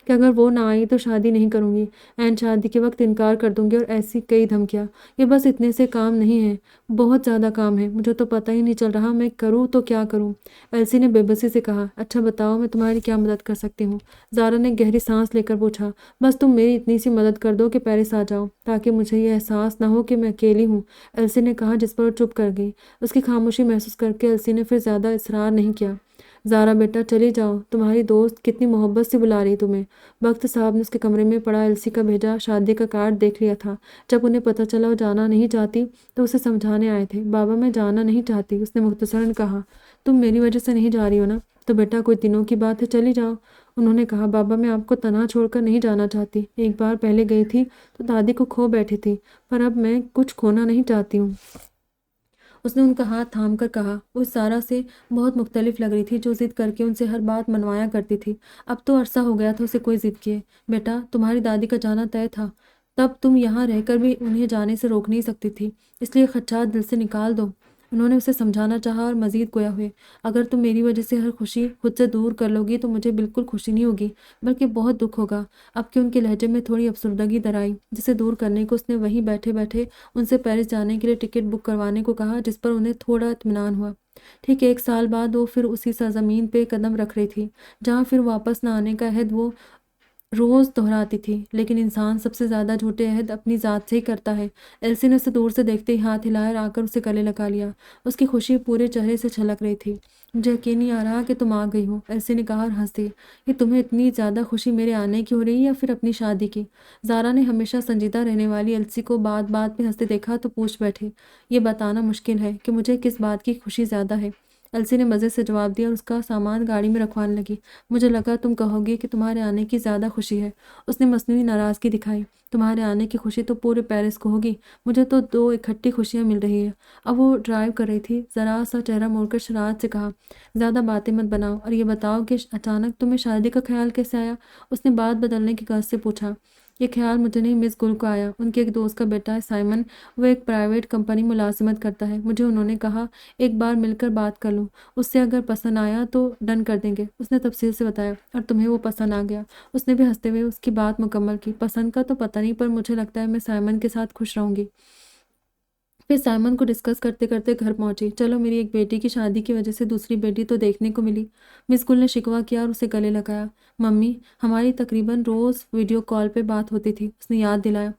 کہ اگر وہ نہ آئی تو شادی نہیں کروں گی، عین شادی کے وقت انکار کر دوں گی، اور ایسی کئی دھمکیاں۔ یہ بس اتنے سے کام نہیں ہے، بہت زیادہ کام ہے، مجھے تو پتہ ہی نہیں چل رہا میں کروں تو کیا کروں۔ ایلسی نے بے بسی سے کہا اچھا بتاؤ میں تمہاری کیا مدد کر سکتی ہوں؟ زارا نے گہری سانس لے کر پوچھا بس تم میری اتنی سی مدد کر دو کہ پیرس آ جاؤ تاکہ مجھے یہ احساس نہ ہو کہ میں اکیلی ہوں، ایلسی نے کہا، جس پر وہ چپ کر گئی۔ اس کی خاموشی محسوس کر کے ایلسی نے پھر زیادہ اصرار نہیں کیا۔ زارا بیٹا چلی جاؤ، تمہاری دوست کتنی محبت سے بلا رہی تمہیں۔ بخت صاحب نے اس کے کمرے میں پڑا ایلسی کا بھیجا شادی کا کارڈ دیکھ لیا تھا۔ جب انہیں پتہ چلا وہ جانا نہیں چاہتی تو اسے سمجھانے آئے تھے۔ بابا میں جانا نہیں چاہتی، اس نے مختصراً کہا۔ تم میری وجہ سے نہیں جا رہی ہو نا؟ تو بیٹا کوئی دنوں کی بات ہے، چلی جاؤ۔ انہوں نے کہا بابا میں آپ کو تنہا چھوڑ کر نہیں جانا چاہتی، ایک بار پہلے گئی تھی تو دادی کو کھو بیٹھی تھی، پر اب میں کچھ کھونا نہیں چاہتی ہوں۔ اس نے ان کا ہاتھ تھام کر کہا۔ وہ سارا سے بہت مختلف لگ رہی تھی جو ضد کر کے ان سے ہر بات منوایا کرتی تھی، اب تو عرصہ ہو گیا تھا اسے کوئی ضد کیے۔ بیٹا تمہاری دادی کا جانا طے تھا، تب تم یہاں رہ کر بھی انہیں جانے سے روک نہیں سکتی تھی، اس لیے خدشات دل سے نکال دو۔ انہوں نے اسے سمجھانا چاہا اور مزید گویا ہوئے اگر تم میری وجہ سے ہر خوشی خود سے دور کر لو گی تو مجھے بالکل خوشی نہیں ہوگی بلکہ بہت دکھ ہوگا۔ اب کہ ان کے لہجے میں تھوڑی افسردگی درائی جسے دور کرنے کو اس نے وہیں بیٹھے بیٹھے ان سے پیرس جانے کے لیے ٹکٹ بک کروانے کو کہا، جس پر انہیں تھوڑا اطمینان ہوا۔ ٹھیک 1 سال بعد وہ پھر اسی سرزمین پہ قدم رکھ رہی تھی جہاں پھر واپس نہ آنے کا عہد وہ روز دہراتی تھی، لیکن انسان سب سے زیادہ جھوٹے عہد اپنی ذات سے ہی کرتا ہے۔ ایلسی نے اسے دور سے دیکھتے ہی ہاتھ ہلایا اور آ کر اسے گلے لگا لیا۔ اس کی خوشی پورے چہرے سے چھلک رہی تھی۔ مجھے یقین نہیں آ رہا کہ تم آ گئی ہو، ایلسی نے کہا اور ہنس دی۔ یہ تمہیں اتنی زیادہ خوشی میرے آنے کی ہو رہی ہے یا پھر اپنی شادی کی؟ زارا نے ہمیشہ سنجیدہ رہنے والی ایلسی کو بات بات پہ ہنستے دیکھا تو پوچھ بیٹھے یہ بتانا مشکل ہے کہ مجھے کس بات کی خوشی زیادہ ہے۔ ایلسی نے مزے سے جواب دیا اور اس کا سامان گاڑی میں رکھوانے لگی۔ مجھے لگا تم کہو گی کہ تمہارے آنے کی زیادہ خوشی ہے۔ اس نے مصنوعی ناراضگی دکھائی۔ تمہارے آنے کی خوشی تو پورے پیرس کو ہوگی، مجھے تو 2 اکٹھی خوشیاں مل رہی ہیں۔ اب وہ ڈرائیو کر رہی تھی، ذرا سا چہرہ موڑ کر شرارت سے کہا زیادہ باتیں مت بناؤ اور یہ بتاؤ کہ اچانک تمہیں شادی کا خیال کیسے آیا؟ اس نے بات بدلنے کی غرض سے پوچھا۔ یہ خیال مجھے نہیں، مس گل کو آیا، ان کے ایک دوست کا بیٹا ہے سائمن، وہ ایک پرائیویٹ کمپنی ملازمت کرتا ہے، مجھے انہوں نے کہا ایک بار مل کر بات کر لوں، اس سے اگر پسند آیا تو ڈن کر دیں گے۔ اس نے تفصیل سے بتایا اور تمہیں وہ پسند آ گیا؟ اس نے بھی ہنستے ہوئے اس کی بات مکمل کی۔ پسند کا تو پتہ نہیں، پر مجھے لگتا ہے میں سائمن کے ساتھ خوش رہوں گی۔ پھر سائمن کو ڈسکس کرتے کرتے گھر پہنچی۔ چلو میری ایک بیٹی کی شادی کی وجہ سے دوسری بیٹی تو دیکھنے کو ملی، مس گل نے شکوہ کیا اور اسے گلے لگایا۔ ممی ہماری تقریباً روز ویڈیو کال پہ بات ہوتی تھی، اس نے یاد دلایا۔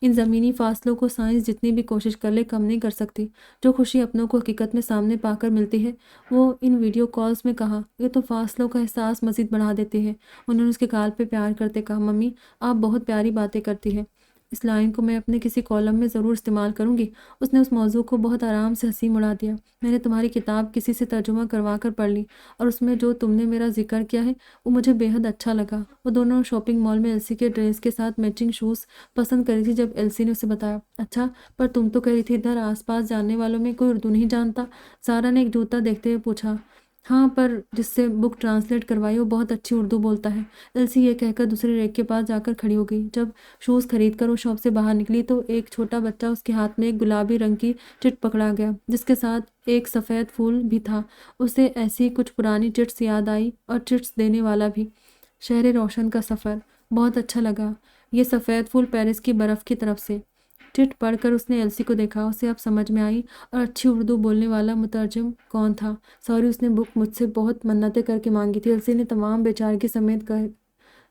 ان زمینی فاصلوں کو سائنس جتنی بھی کوشش کر لے کم نہیں کر سکتی۔ جو خوشی اپنوں کو حقیقت میں سامنے پا کر ملتی ہے وہ ان ویڈیو کالز میں کہاں، یہ تو فاصلوں کا احساس مزید بڑھا دیتے ہیں۔ انہوں نے اس کے گال پہ پیار کرتے کہا ممی آپ بہت پیاری باتیں کرتی ہیں، اس لائن کو میں اپنے کسی کالم میں ضرور استعمال کروں گی۔ اس نے اس موضوع کو بہت آرام سے ہنسی مڑا دیا۔ میں نے تمہاری کتاب کسی سے ترجمہ کروا کر پڑھ لی اور اس میں جو تم نے میرا ذکر کیا ہے وہ مجھے بے حد اچھا لگا۔ وہ دونوں شاپنگ مال میں ایلسی کے ڈریس کے ساتھ میچنگ شوز پسند کری تھی۔ جب ایلسی نے اسے بتایا اچھا پر تم تو کہہ رہی تھی ادھر آس پاس جاننے والوں میں کوئی اردو نہیں جانتا، زارا نے ایک جوتا دیکھتے ہوئے پوچھا۔ ہاں پر جس سے بک ٹرانسلیٹ کروائی وہ بہت اچھی اردو بولتا ہے۔ ایلسی یہ کہہ کر دوسرے ریک کے پاس جا کر کھڑی ہو گئی۔ جب شوز خرید کر وہ شاپ سے باہر نکلی تو ایک چھوٹا بچہ اس کے ہاتھ میں ایک گلابی رنگ کی چٹ پکڑا گیا جس کے ساتھ ایک سفید پھول بھی تھا۔ اسے ایسی کچھ پرانی چٹس یاد آئی اور چٹس دینے والا بھی۔ شہر روشن کا سفر بہت اچھا لگا، یہ سفید پھول پیرس کی برف کی طرف سے۔ چٹ پڑھ کر اس نے ایلسی کو دیکھا، اسے اب سمجھ میں آئی اور اچھی اردو بولنے والا مترجم کون تھا۔ سوری اس نے بک مجھ سے بہت منتیں کر کے مانگی تھی۔ ایلسی نے تمام بے چارگی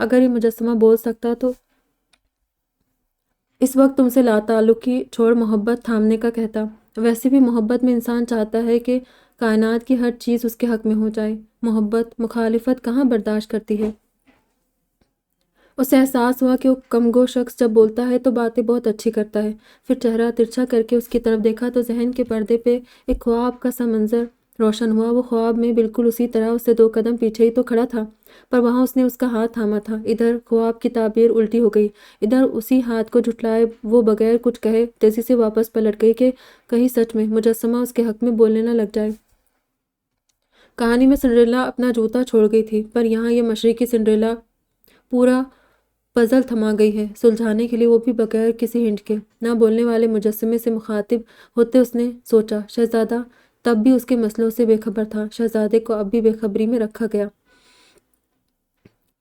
اگر یہ مجسمہ بول سکتا تو اس وقت تم سے لا تعلقی چھوڑ محبت تھامنے کا کہتا۔ ویسے بھی محبت میں انسان چاہتا ہے کہ کائنات کی ہر چیز اس کے حق میں ہو جائے۔ محبت مخالفت کہاں برداشت کرتی ہے؟ اسے احساس ہوا کہ وہ کم گو شخص جب بولتا ہے تو باتیں بہت اچھی کرتا ہے۔ پھر چہرہ ترچھا کر کے اس کی طرف دیکھا تو ذہن کے پردے پہ ایک خواب کا سا منظر روشن ہوا۔ وہ خواب میں بالکل اسی طرح اس سے 2 قدم پیچھے ہی تو کھڑا تھا، پر وہاں اس نے اس کا ہاتھ تھاما تھا۔ ادھر خواب کی تعبیر الٹی ہو گئی، ادھر اسی ہاتھ کو جھٹلائے وہ بغیر کچھ کہے تیزی سے واپس پلٹ گئی کہ کہیں سچ میں مجسمہ اس کے حق میں بولنے نہ لگ جائے۔ کہانی میں سنڈریلا اپنا جوتا چھوڑ گئی تھی، پر یہاں یہ مشرقی سنڈریلا پورا پزل تھما گئی ہے، سلجھانے کے لیے وہ بھی بغیر کسی ہنٹ کے۔ نہ بولنے والے مجسمے سے مخاطب ہوتے اس نے سوچا، شہزادہ تب بھی اس کے مسئلوں سے بے خبر تھا۔ شہزادے کو اب بھی بے خبری میں رکھا گیا۔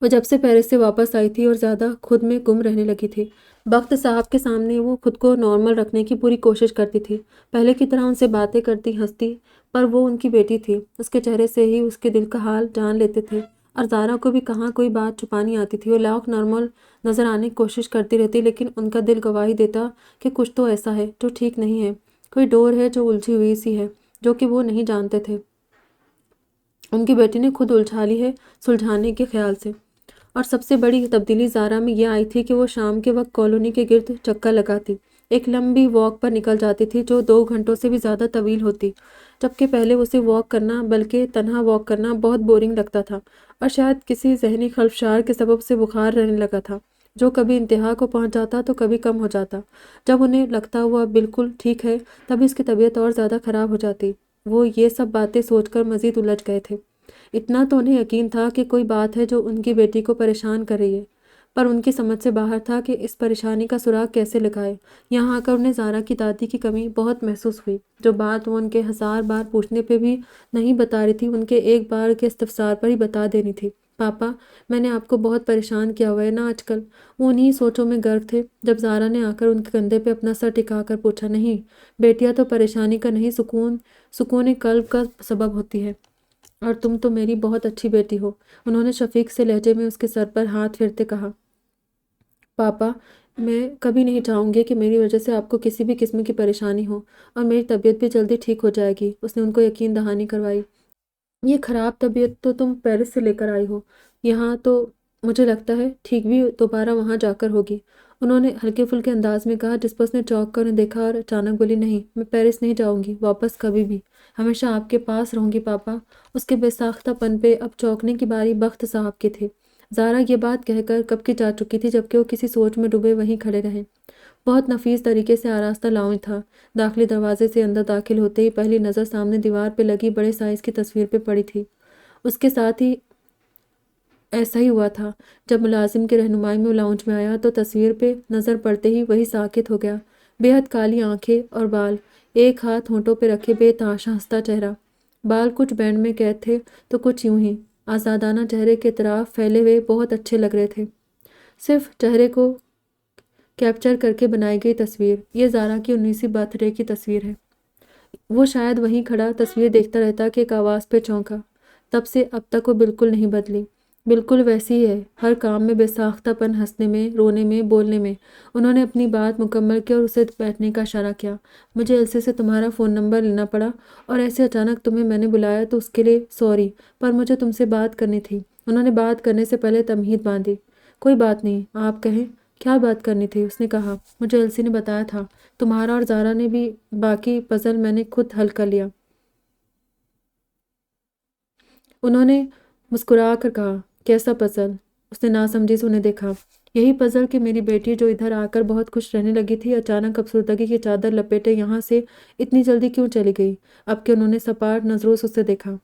وہ جب سے پیرس سے واپس آئی تھی اور زیادہ خود میں گم رہنے لگی تھی۔ بخت صاحب کے سامنے وہ خود کو نارمل رکھنے کی پوری کوشش کرتی تھی، پہلے کی طرح ان سے باتیں کرتی، ہنستی، پر وہ ان کی بیٹی تھی، اس کے چہرے سے ہی اس کے دل کا حال جان لیتے تھے۔ اور زارا کو بھی کہاں کوئی بات چھپانی آتی تھی۔ وہ لاکھ نارمل نظر آنے کی کوشش کرتی رہتی، لیکن ان کا دل گواہی دیتا کہ کچھ تو ایسا ہے جو ٹھیک نہیں ہے، کوئی ڈور ہے جو الجھی ہوئی سی ہے، جو کہ وہ نہیں جانتے تھے۔ ان کی بیٹی نے خود الجھا لی ہے سلجھانے کے خیال سے۔ اور سب سے بڑی تبدیلی زارا میں یہ آئی تھی کہ وہ شام کے وقت کالونی کے گرد چکر لگاتی، ایک لمبی واک پر نکل جاتی تھی جو 2 گھنٹوں سے بھی زیادہ طویل ہوتی، جبکہ پہلے اسے واک کرنا، بلکہ تنہا واک کرنا بہت بورنگ لگتا تھا، اور شاید کسی ذہنی خلفشار کے سبب سے بخار رہنے لگا تھا، جو کبھی انتہا کو پہنچ جاتا تو کبھی کم ہو جاتا۔ جب انہیں لگتا وہ اب بالکل ٹھیک ہے، تبھی اس کی طبیعت اور زیادہ خراب ہو جاتی۔ وہ یہ سب باتیں سوچ کر مزید الجھ گئے تھے۔ اتنا تو انہیں یقین تھا کہ کوئی بات ہے جو ان کی بیٹی کو پریشان کر رہی ہے، پر ان کی سمجھ سے باہر تھا کہ اس پریشانی کا سراغ کیسے لگائے۔ یہاں آ کر انہیں زارا کی دادی کی کمی بہت محسوس ہوئی، جو بات وہ ان کے 1000 بار پوچھنے پہ بھی نہیں بتا رہی تھی، ان کے ایک بار کے استفسار پر ہی بتا دینی تھی۔ پاپا، میں نے آپ کو بہت پریشان کیا ہوا ہے نا آج کل؟ وہ انہی سوچوں میں غرق تھے جب زارا نے آ کر ان کے کندھے پہ اپنا سر ٹکا کر پوچھا، نہیں بیٹیا، تو پریشانی کا نہیں، سکون قلب کا سبب ہوتی ہے، اور تم تو میری بہت اچھی بیٹی ہو۔ انہوں نے شفیق سے لہجے میں اس کے سر پر ہاتھ پھیرتے کہا، پاپا میں کبھی نہیں چاہوں گی کہ میری وجہ سے آپ کو کسی بھی قسم کی پریشانی ہو، اور میری طبیعت بھی جلدی ٹھیک ہو جائے گی۔ اس نے ان کو یقین دہانی کروائی۔ یہ خراب طبیعت تو تم پیرس سے لے کر آئی ہو یہاں، تو مجھے لگتا ہے ٹھیک بھی دوبارہ وہاں جا کر ہوگی، انہوں نے ہلکے پھلکے انداز میں کہا، جس پر اس نے چونک کر انہیں دیکھا اور اچانک بولی، نہیں میں پیرس نہیں جاؤں گی واپس کبھی بھی، ہمیشہ آپ کے پاس رہوں گی پاپا۔ اس کے بے ساختہ پن پہ اب چونکنے کی باری بخت صاحب کی تھی۔ زارا یہ بات کہہ کر کب کی جا چکی تھی، جبکہ وہ کسی سوچ میں ڈوبے وہیں کھڑے رہے۔ بہت نفیس طریقے سے آراستہ لاؤنج تھا۔ داخلی دروازے سے اندر داخل ہوتے ہی پہلی نظر سامنے دیوار پہ لگی بڑے سائز کی تصویر پہ پڑی تھی۔ اس کے ساتھ ہی ایسا ہی ہوا تھا، جب ملازم کی رہنمائی میں وہ لاؤنج میں آیا تو تصویر پہ نظر پڑتے ہی وہی ساکت ہو گیا۔ بے حد کالی آنکھیں اور بال، ایک ہاتھ ہونٹوں پہ رکھے بے تحاشا ہنستا چہرہ، بال کچھ بینڈ میں قید تھے تو کچھ یوں ہی آزادانہ چہرے کے اطراف پھیلے ہوئے بہت اچھے لگ رہے تھے۔ صرف چہرے کو کیپچر کر کے بنائی گئی تصویر۔ یہ زارا کی 19ویں برتھ ڈے کی تصویر ہے۔ وہ شاید وہیں کھڑا تصویر دیکھتا رہتا کہ ایک آواز پہ چونکا۔ تب سے اب تک وہ بالکل نہیں بدلی، بالکل ویسی ہی ہے، ہر کام میں بے ساختہ پن، ہنسنے میں، رونے میں، بولنے میں۔ انہوں نے اپنی بات مکمل کی اور اسے بیٹھنے کا اشارہ کیا۔ مجھے ایلسی سے تمہارا فون نمبر لینا پڑا، اور ایسے اچانک تمہیں میں نے بلایا تو اس کے لیے سوری، پر مجھے تم سے بات کرنی تھی۔ انہوں نے بات کرنے سے پہلے تمہید باندھی۔ کوئی بات نہیں، آپ کہیں، کیا بات کرنی تھی؟ اس نے کہا، مجھے ایلسی نے بتایا تھا تمہارا اور زارا نے بھی باقی پزل میں نے خود حل کر لیا۔ انہوں نے مسکرا کر کہا، کیسا پزل؟ اس نے ناسمجھی سے انہیں دیکھا۔ یہی پزل کہ میری بیٹی جو ادھر آ کر بہت خوش رہنے لگی تھی، اچانک افسردگی کی چادر لپیٹے یہاں سے اتنی جلدی کیوں چلی گئی؟ اب کہ انہوں نے سپاٹ نظروں سے اسے دیکھا۔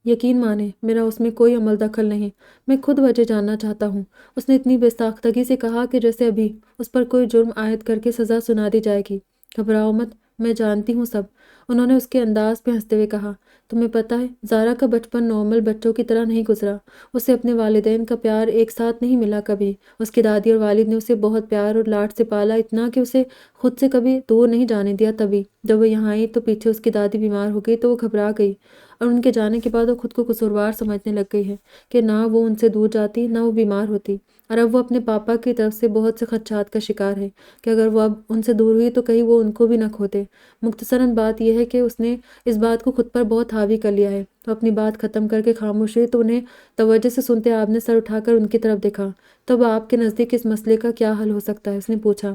یقین مانیں، میرا اس میں کوئی عمل دخل نہیں، میں خود وجہ جاننا چاہتا ہوں۔ اس نے اتنی بے ساختگی سے کہا کہ جیسے ابھی اس پر کوئی جرم عائد کر کے سزا سنا دی جائے گی۔ گھبراؤ مت، میں جانتی ہوں سب، انہوں نے اس کے انداز پہ ہنستے ہوئے کہا۔ تمہیں پتہ ہے، زارا کا بچپن نارمل بچوں کی طرح نہیں گزرا۔ اسے اپنے والدین کا پیار ایک ساتھ نہیں ملا کبھی۔ اس کی دادی اور والد نے اسے بہت پیار اور لاڈ سے پالا، اتنا کہ اسے خود سے کبھی دور نہیں جانے دیا۔ تبھی جب وہ یہاں آئی تو پیچھے اس کی دادی بیمار ہو گئی تو وہ گھبرا گئی۔ اور ان کے جانے کے بعد وہ خود کو قصوروار سمجھنے لگ گئی ہے کہ نہ وہ ان سے دور جاتی نہ وہ بیمار ہوتی، اور اب وہ اپنے پاپا کی طرف سے بہت سے خدشات کا شکار ہے کہ اگر وہ اب ان سے دور ہوئی تو کہیں وہ ان کو بھی نہ کھو دے۔ مختصراً بات یہ ہے کہ اس نے اس بات کو خود پر بہت حاوی کر لیا ہے۔ وہ اپنی بات ختم کر کے خاموش ہوئی تو انہیں توجہ سے سنتے آپ نے سر اٹھا کر ان کی طرف دیکھا۔ تو اب آپ کے نزدیک اس مسئلے کا کیا حل ہو سکتا ہے؟ اس نے پوچھا۔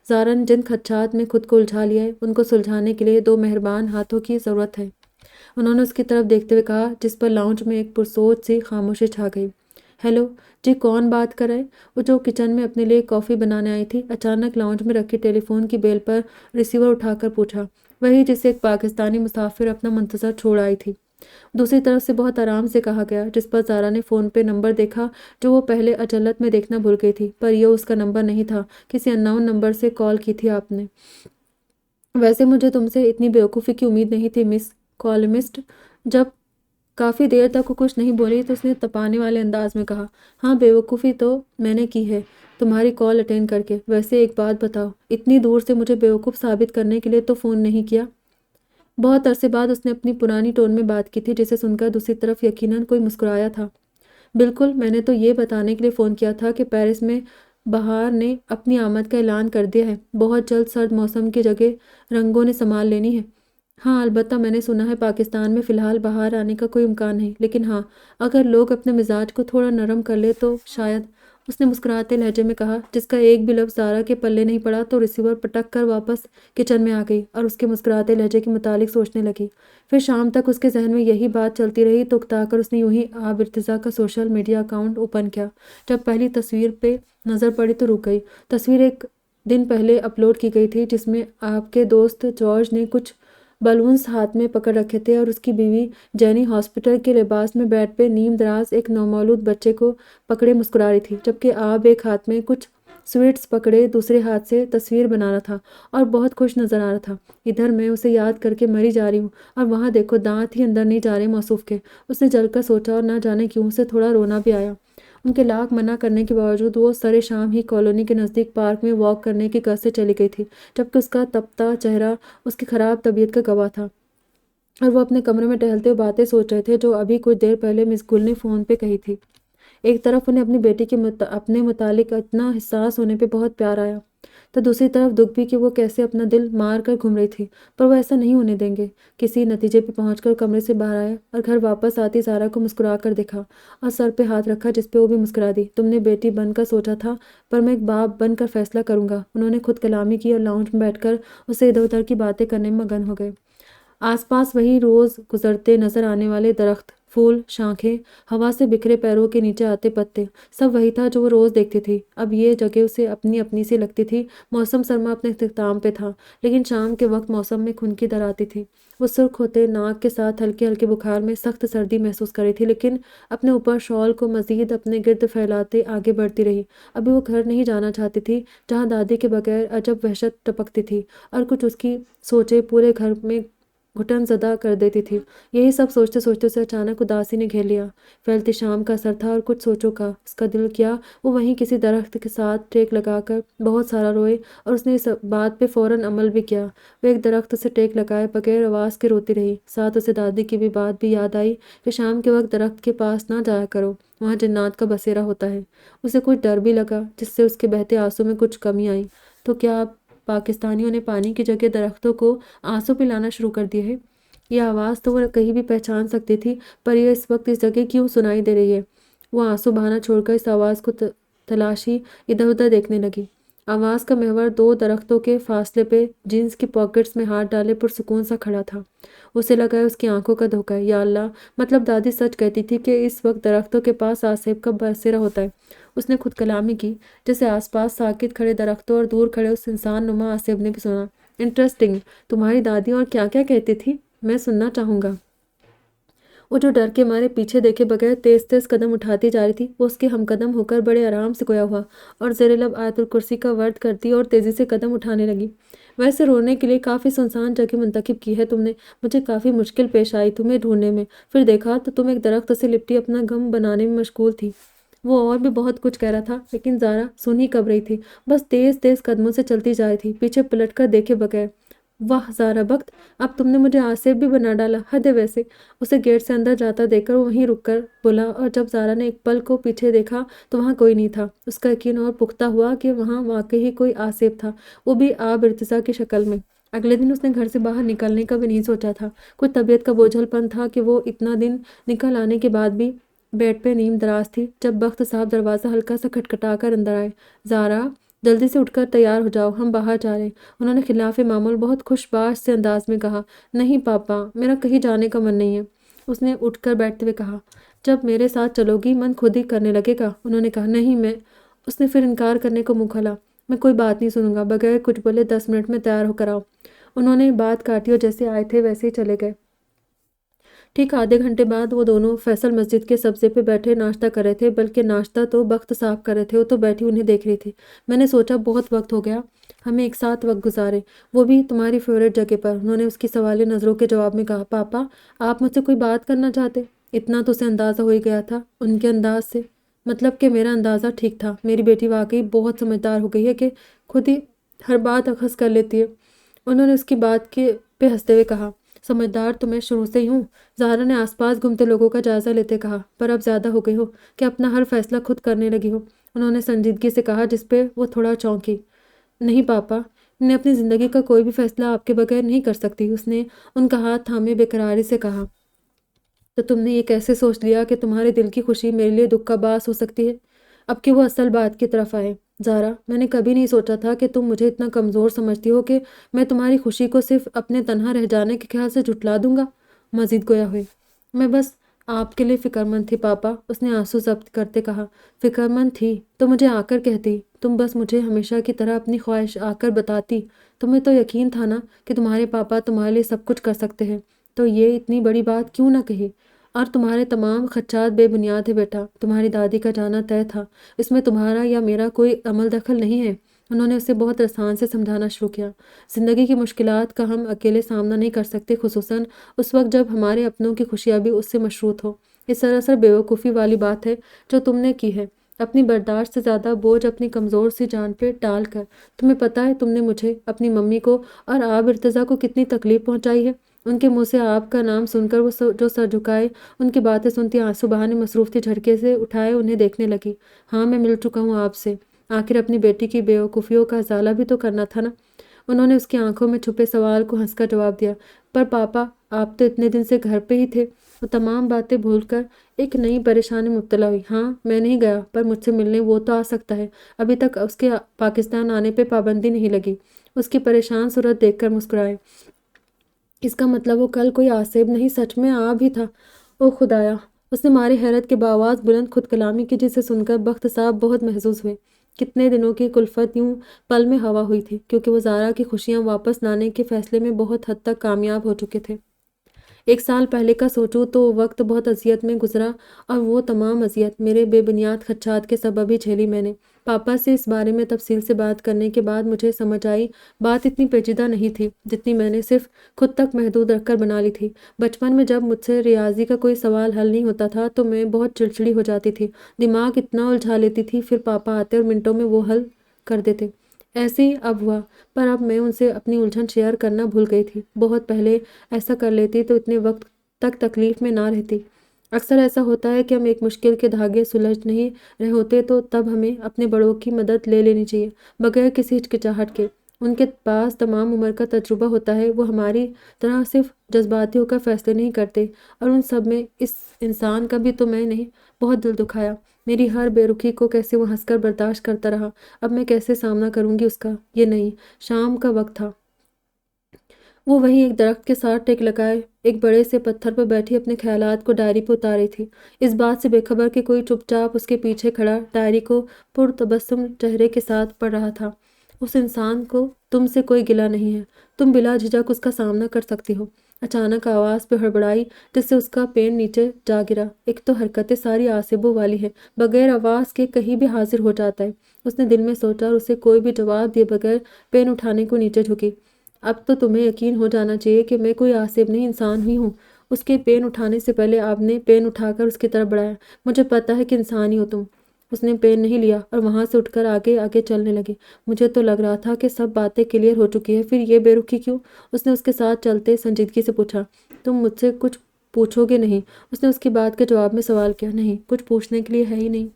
زارا نے جن خدشات میں خود کو الجھا لیا ہے ان کو سلجھانے کے لیے 2 مہربان ہاتھوں کی ضرورت ہے۔ انہوں نے اس کی طرف دیکھتے ہوئے کہا، جس پر لاؤنج میں ایک پرسوچ سی خاموشی چھا گئی۔ ہیلو جی، کون بات کر رہا ہے؟ وہ جو کچن میں اپنے لیے کافی بنانے آئی تھی اچانک لاؤنج میں رکھی ٹیلی فون کی بیل پر ریسیور اٹھا کر پوچھا۔ وہی جسے ایک پاکستانی مسافر اپنا منتظر چھوڑ آئی تھی۔ دوسری طرف سے بہت آرام سے کہا گیا، جس پر زارا نے فون پہ نمبر دیکھا جو وہ پہلے عجلت میں دیکھنا بھول گئی تھی، پر یہ اس کا نمبر نہیں تھا، کسی ان نون نمبر سے کال کی تھی آپ نے۔ ویسے مجھے تم سے اتنی بیوقوفی کی امید نہیں تھی مس کالمسٹ۔ جب کافی دیر تک وہ کچھ نہیں بولی تو اس نے تپانے والے انداز میں کہا، ہاں بیوقوفی تو میں نے کی ہے تمہاری کال اٹینڈ کر کے۔ ویسے ایک بات بتاؤ، اتنی دور سے مجھے بیوقوف ثابت کرنے کے لیے تو فون نہیں کیا؟ بہت عرصے بعد اس نے اپنی پرانی ٹون میں بات کی تھی، جسے سن کر دوسری طرف یقیناً کوئی مسکرایا تھا۔ بالکل، میں نے تو یہ بتانے کے لیے فون کیا تھا کہ پیرس میں بہار نے اپنی آمد کا اعلان کر دیا ہے۔ بہت جلد سرد موسم کی جگہ رنگوں نے سنبھال لینی ہے۔ ہاں البتہ میں نے سنا ہے پاکستان میں فی الحال بہار آنے کا کوئی امکان نہیں، لیکن ہاں اگر لوگ اپنے مزاج کو تھوڑا نرم کر لے تو شاید، اس نے مسکراتے لہجے میں کہا، جس کا ایک بھی لفظ زارا کے پلے نہیں پڑا تو ریسیور پٹک کر واپس کچن میں آ گئی اور اس کے مسکراتے لہجے کے متعلق سوچنے لگی۔ پھر شام تک اس کے ذہن میں یہی بات چلتی رہی تو اکتا کر اس نے یوں ہی آب ارتضیٰ کا سوشل میڈیا اکاؤنٹ اوپن کیا۔ جب پہلی تصویر پہ نظر پڑی تو رک گئی۔ تصویر ایک دن پہلے اپلوڈ کی گئی تھی، جس میں آپ کے دوست جارج نے کچھ بلونز ہاتھ میں پکڑ رکھے تھے اور اس کی بیوی جینی ہاسپٹل کے لباس میں بیڈ پہ نیم دراز ایک نومولود بچے کو پکڑے مسکرا رہی تھی، جبکہ آپ ایک ہاتھ میں کچھ سویٹس پکڑے دوسرے ہاتھ سے تصویر بنا رہا تھا اور بہت خوش نظر آ رہا تھا۔ ادھر میں اسے یاد کر کے مری جا رہی ہوں اور وہاں دیکھو دانت ہی اندر نہیں جا رہے موصوف کے۔ اس نے جل کر سوچا اور نہ جانے کیوں اسے تھوڑا رونا بھی آیا۔ ان کے لاکھ منع کرنے کے باوجود وہ سرے شام ہی کالونی کے نزدیک پارک میں واک کرنے کی قصد سے چلی گئی تھی، جبکہ اس کا تپتا چہرہ اس کی خراب طبیعت کا گواہ تھا، اور وہ اپنے کمرے میں ٹہلتے ہوئے باتیں سوچ رہے تھے جو ابھی کچھ دیر پہلے مس گل نے فون پہ کہی تھی۔ ایک طرف انہیں اپنی بیٹی کے اپنے متعلق اتنا حساس ہونے پہ بہت پیار آیا، تو دوسری طرف دکھ بھی کہ وہ کیسے اپنا دل مار کر گھوم رہی تھی، پر وہ ایسا نہیں ہونے دیں گے۔ کسی نتیجے پہ پہنچ کر کمرے سے باہر آیا اور گھر واپس آتی زارا کو مسکرا کر دیکھا اور سر پہ ہاتھ رکھا، جس پہ وہ بھی مسکرا دی۔ تم نے بیٹی بن کر سوچا تھا، پر میں ایک باپ بن کر فیصلہ کروں گا۔ انہوں نے خود کلامی کی اور لاؤنج میں بیٹھ کر اسے ادھر ادھر کی باتیں کرنے میں مگن ہو گئے۔ آس پاس وہی روز گزرتے نظر آنے والے درخت، پھول، شاخیں، ہوا سے بکھرے پیروں کے نیچے آتے پتے، سب وہی تھا جو وہ روز دیکھتی تھی۔ اب یہ جگہ اسے اپنی اپنی سی لگتی تھی۔ موسم سرما اپنے اختتام پہ تھا، لیکن شام کے وقت موسم میں خنکی در آتی تھی۔ وہ سرخ ہوتے ناک کے ساتھ ہلکے ہلکے بخار میں سخت سردی محسوس کر رہی تھی، لیکن اپنے اوپر شال کو مزید اپنے گرد پھیلاتے آگے بڑھتی رہی۔ ابھی وہ گھر نہیں جانا چاہتی تھی، جہاں دادی کے بغیر عجب وحشت ٹپکتی تھی اور کچھ اس کی سوچیں پورے گھر میں گھٹن زدہ کر دیتی تھی۔ یہی سب سوچتے سوچتے اسے اچانک اداسی نے گھیر لیا۔ پھیلتی شام کا اثر تھا اور کچھ سوچوں کا۔ اس کا دل کیا وہ وہیں کسی درخت کے ساتھ ٹیک لگا کر بہت سارا روئے، اور اس نے اس بات پہ فوراً عمل بھی کیا۔ وہ ایک درخت سے ٹیک لگائے بغیر آواز کے روتی رہی۔ ساتھ اسے دادی کی بھی بات بھی یاد آئی کہ شام کے وقت درخت کے پاس نہ جایا کرو، وہاں جنات کا بسیرا ہوتا ہے۔ اسے کچھ ڈر بھی لگا، جس سے اس کے بہتے آنسوں میں کچھ کمی آئی۔ تو کیا اب پاکستانیوں نے پانی کی جگہ درختوں کو آنسو پلانا شروع کر دیا ہے؟ یہ آواز تو وہ کہیں بھی پہچان سکتی تھی، پر یہ اس وقت اس جگہ کیوں سنائی دے رہی ہے؟ وہ آنسو بہانا چھوڑ کر اس آواز کو تلاشی ادھر ادھر دیکھنے لگی۔ آواز کا محور 2 درختوں کے فاصلے پہ جینس کی پاکٹس میں ہاتھ ڈالے پرسکون سا کھڑا تھا۔ اسے لگا اس کی آنکھوں کا دھوکہ ہے۔ یا اللہ، مطلب دادی سچ کہتی تھی کہ اس وقت درختوں کے پاس آصف کا بسیرا ہوتا ہے۔ اس نے خود کلامی کی، جسے آس پاس ساکت کھڑے درختوں اور دور کھڑے اس انسان نما آصف نے بھی سنا۔ انٹرسٹنگ، تمہاری دادی اور کیا کیا کہتی تھی؟ میں سننا چاہوں گا۔ وہ جو ڈر کے مارے پیچھے دیکھے بغیر تیز تیز قدم اٹھاتی جا رہی تھی، وہ اس کے ہم قدم ہو کر بڑے آرام سے گویا ہوا اور زیر لب آیت الکرسی کا ورد کرتی اور تیزی سے قدم اٹھانے لگی۔ ویسے رونے کے لیے کافی سنسان جگہ منتخب کی ہے تم نے۔ مجھے کافی مشکل پیش آئی تمہیں ڈھونڈنے میں، پھر دیکھا تو تم ایک درخت سے لپٹی اپنا غم بنانے میں مشغول تھی۔ وہ اور بھی بہت کچھ کہہ رہا تھا، لیکن زارا سن ہی کب رہی تھی، بس تیز تیز قدموں سے چلتی جا رہی تھی، پیچھے پلٹ کر دیکھے بغیر۔ واہ زارا بخت، اب تم نے مجھے آصف بھی بنا ڈالا، حد ہے ویسے۔ اسے گیٹ سے اندر جاتا دیکھ کر وہ وہیں رک کر بولا، اور جب زارا نے ایک پل کو پیچھے دیکھا تو وہاں کوئی نہیں تھا۔ اس کا یقین اور پختہ ہوا کہ وہاں واقعی کوئی آصف تھا، وہ بھی آب ارتزا کی شکل میں۔ اگلے دن اس نے گھر سے باہر نکلنے کا بھی نہیں سوچا تھا۔ کچھ طبیعت کا بوجھل پن تھا کہ وہ اتنا دن نکل آنے کے بعد بھی بیڈ پہ نیم دراز تھی۔ جب بخت صاحب دروازہ ہلکا سا کھٹکھٹا کر اندر آئے، زارا جلدی سے اٹھ کر تیار ہو جاؤ، ہم باہر جا رہے ہیں، انہوں نے خلاف معمول بہت خوش باش سے انداز میں کہا۔ نہیں پاپا، میرا کہیں جانے کا من نہیں ہے، اس نے اٹھ کر بیٹھتے ہوئے کہا۔ جب میرے ساتھ چلو گی من خود ہی کرنے لگے گا، انہوں نے کہا۔ نہیں میں، اس نے پھر انکار کرنے کو منہ کھولا۔ میں کوئی بات نہیں سنوں گا، بغیر کچھ بولے 10 منٹ میں تیار ہو کر آؤ۔ انہوں نے بات کاٹی اور جیسے آئے تھے ویسے ہی چلے گئے۔ ٹھیک آدھے گھنٹے بعد وہ دونوں فیصل مسجد کے سبزے پہ بیٹھے ناشتہ کر رہے تھے، بلکہ ناشتہ تو بخت صاحب کر رہے تھے، وہ تو بیٹھی انہیں دیکھ رہی تھی۔ میں نے سوچا بہت وقت ہو گیا ہمیں ایک ساتھ وقت گزارے، وہ بھی تمہاری فیوریٹ جگہ پر، انہوں نے اس کی سوالیہ نظروں کے جواب میں کہا۔ پاپا، آپ مجھ سے کوئی بات کرنا چاہتے؟ اتنا تو اسے اندازہ ہو ہی گیا تھا ان کے انداز سے، مطلب کہ میرا اندازہ ٹھیک تھا۔ میری بیٹی واقعی بہت سمجھدار ہو گئی ہے کہ خود ہی ہر بات اخذ کر لیتی ہے، انہوں نے اس کی بات کے پہ ہنستے ہوئے کہا۔ سمجھدار تو میں شروع سے ہی ہوں، زہرا نے آس پاس گھومتے لوگوں کا جائزہ لیتے کہا، پر اب زیادہ ہو گئی ہو کہ اپنا ہر فیصلہ خود کرنے لگی ہو، انہوں نے سنجیدگی سے کہا، جس پہ وہ تھوڑا چونکی۔ نہیں پاپا، میں اپنی زندگی کا کوئی بھی فیصلہ آپ کے بغیر نہیں کر سکتی، اس نے ان کا ہاتھ تھامے بے قراری سے کہا۔ تو تم نے یہ کیسے سوچ لیا کہ تمہارے دل کی خوشی میرے لیے دکھ کا باعث ہو سکتی ہے؟ اب کہ وہ اصل بات کی طرف آئے۔ زارا، میں نے کبھی نہیں سوچا تھا کہ تم مجھے اتنا کمزور سمجھتی ہو کہ میں تمہاری خوشی کو صرف اپنے تنہا رہ جانے کے خیال سے جھٹلا دوں گا، مزید گویا ہوئے۔ میں بس آپ کے لیے فکر مند تھی پاپا، اس نے آنسو ضبط کرتے کہا۔ فکر مند تھی تو مجھے آ کر کہتی، تم بس مجھے ہمیشہ کی طرح اپنی خواہش آ کر بتاتی، تمہیں تو یقین تھا نا کہ تمہارے پاپا تمہارے لیے سب کچھ کر سکتے ہیں، تو یہ اتنی بڑی بات کیوں نہ کہی؟ اور تمہارے تمام خدشات بے بنیاد ہے بیٹا، تمہاری دادی کا جانا طے تھا، اس میں تمہارا یا میرا کوئی عمل دخل نہیں ہے، انہوں نے اسے بہت آسان سے سمجھانا شروع کیا۔ زندگی کی مشکلات کا ہم اکیلے سامنا نہیں کر سکتے، خصوصاً اس وقت جب ہمارے اپنوں کی خوشیاں بھی اس سے مشروط ہو۔ یہ سراسر بیوقوفی والی بات ہے جو تم نے کی ہے، اپنی برداشت سے زیادہ بوجھ اپنی کمزور سی جان پہ ٹال کر۔ تمہیں پتہ ہے تم نے مجھے، اپنی ممی کو اور آب ارتضیٰ کو کتنی تکلیف پہنچائی ہے؟ ان کے منہ سے آپ کا نام سن کر وہ جو سر جھکائے، ان کی باتیں سنتی آنسو بہانے مصروف تھی، جھٹکے سے اٹھائے انہیں دیکھنے لگی۔ ہاں میں مل چکا ہوں آپ سے، آخر اپنی بیٹی کی بیوقوفیوں کا ازالہ بھی تو کرنا تھا نا، انہوں نے اس کی آنکھوں میں چھپے سوال کو ہنس کر جواب دیا۔ پر پاپا، آپ تو اتنے دن سے گھر پہ ہی تھے۔ وہ تمام باتیں بھول کر ایک نئی پریشانی میں مبتلا ہوئی۔ ہاں میں نہیں گیا، پر مجھ سے ملنے وہ تو آ سکتا ہے، ابھی تک اس کے پاکستان آنے پہ پابندی نہیں لگی۔ اس کی پریشان صورت دیکھ کر مسکرائے۔ اس کا مطلب وہ کل کوئی آصف نہیں، سچ میں آ بھی تھا؟ او خدایا، اس نے ماری حیرت کے باواز بلند خود کلامی کی، جسے سن کر بخت صاحب بہت محظوظ ہوئے۔ کتنے دنوں کی کلفت یوں پل میں ہوا ہوئی تھی، کیونکہ وہ زارا کی خوشیاں واپس لانے کے فیصلے میں بہت حد تک کامیاب ہو چکے تھے۔ 1 سال پہلے کا سوچوں تو وہ وقت بہت اذیت میں گزرا، اور وہ تمام اذیت میرے بے بنیاد خدشات کے سبب ہی جھیلی میں نے۔ پاپا سے اس بارے میں تفصیل سے بات کرنے کے بعد مجھے سمجھ آئی بات اتنی پیچیدہ نہیں تھی جتنی میں نے صرف خود تک محدود رکھ کر بنا لی تھی۔ بچپن میں جب مجھ سے ریاضی کا کوئی سوال حل نہیں ہوتا تھا تو میں بہت چڑچڑی ہو جاتی تھی، دماغ اتنا الجھا لیتی تھی، پھر پاپا آتے اور منٹوں میں وہ حل کر دیتے۔ ایسے ہی اب ہوا، پر اب میں ان سے اپنی الجھن شیئر کرنا بھول گئی تھی۔ بہت پہلے ایسا کر لیتی تو اتنے وقت تک تکلیف میں نہ رہتی۔ اکثر ایسا ہوتا ہے کہ ہم ایک مشکل کے دھاگے سلجھ نہیں رہے ہوتے تو تب ہمیں اپنے بڑوں کی مدد لے لینی چاہیے، بغیر کسی ہچکچاہٹ کے۔ ان کے پاس تمام عمر کا تجربہ ہوتا ہے، وہ ہماری طرح صرف جذباتی ہو کر فیصلے نہیں کرتے، اور ان سب میں اس انسان کا بھی تو میں نہیں بہت دل دکھایا، میری ہر بے رخی کو کیسے وہ ہنس کر برداشت کرتا رہا، اب میں کیسے سامنا کروں گی اس کا؟ یہ نہیں، شام کا وقت تھا، وہ وہیں ایک درخت کے ساتھ ٹیک لگائے ایک بڑے سے پتھر پر بیٹھی اپنے خیالات کو ڈائری پہ اتار رہی تھی، اس بات سے بے خبر کہ کوئی چپ چاپ اس کے پیچھے کھڑا ڈائری کو پرتبسم چہرے کے ساتھ پڑھ رہا تھا۔ اس انسان کو تم سے کوئی گلہ نہیں ہے، تم بلا جھجک اس کا سامنا کر سکتی ہو۔ اچانک آواز پہ ہڑبڑائی جس سے اس کا پین نیچے جا گرا۔ ایک تو حرکتیں ساری آصبوں والی ہے، بغیر آواز کے کہیں بھی حاضر ہو جاتا ہے، اس نے دل میں سوچا، اور اسے کوئی بھی جواب دیے بغیر پین اٹھانے کو نیچے جھکی۔ اب تو تمہیں یقین ہو جانا چاہیے کہ میں کوئی آصف نہیں، انسان ہی ہوں۔ اس کے پین اٹھانے سے پہلے آپ نے پین اٹھا کر اس کی طرف بڑھایا۔ مجھے پتہ ہے کہ انسان ہی ہو تم۔ اس نے پین نہیں لیا اور وہاں سے اٹھ کر آگے آگے چلنے لگے۔ مجھے تو لگ رہا تھا کہ سب باتیں کلیئر ہو چکی ہے، پھر یہ بے رخی کیوں؟ اس نے اس کے ساتھ چلتے سنجیدگی سے پوچھا۔ تم مجھ سے کچھ پوچھو گے نہیں؟ اس نے اس کی بات کے جواب میں سوال کیا۔ نہیں، کچھ پوچھنے کے لیے ہے ہی نہیں۔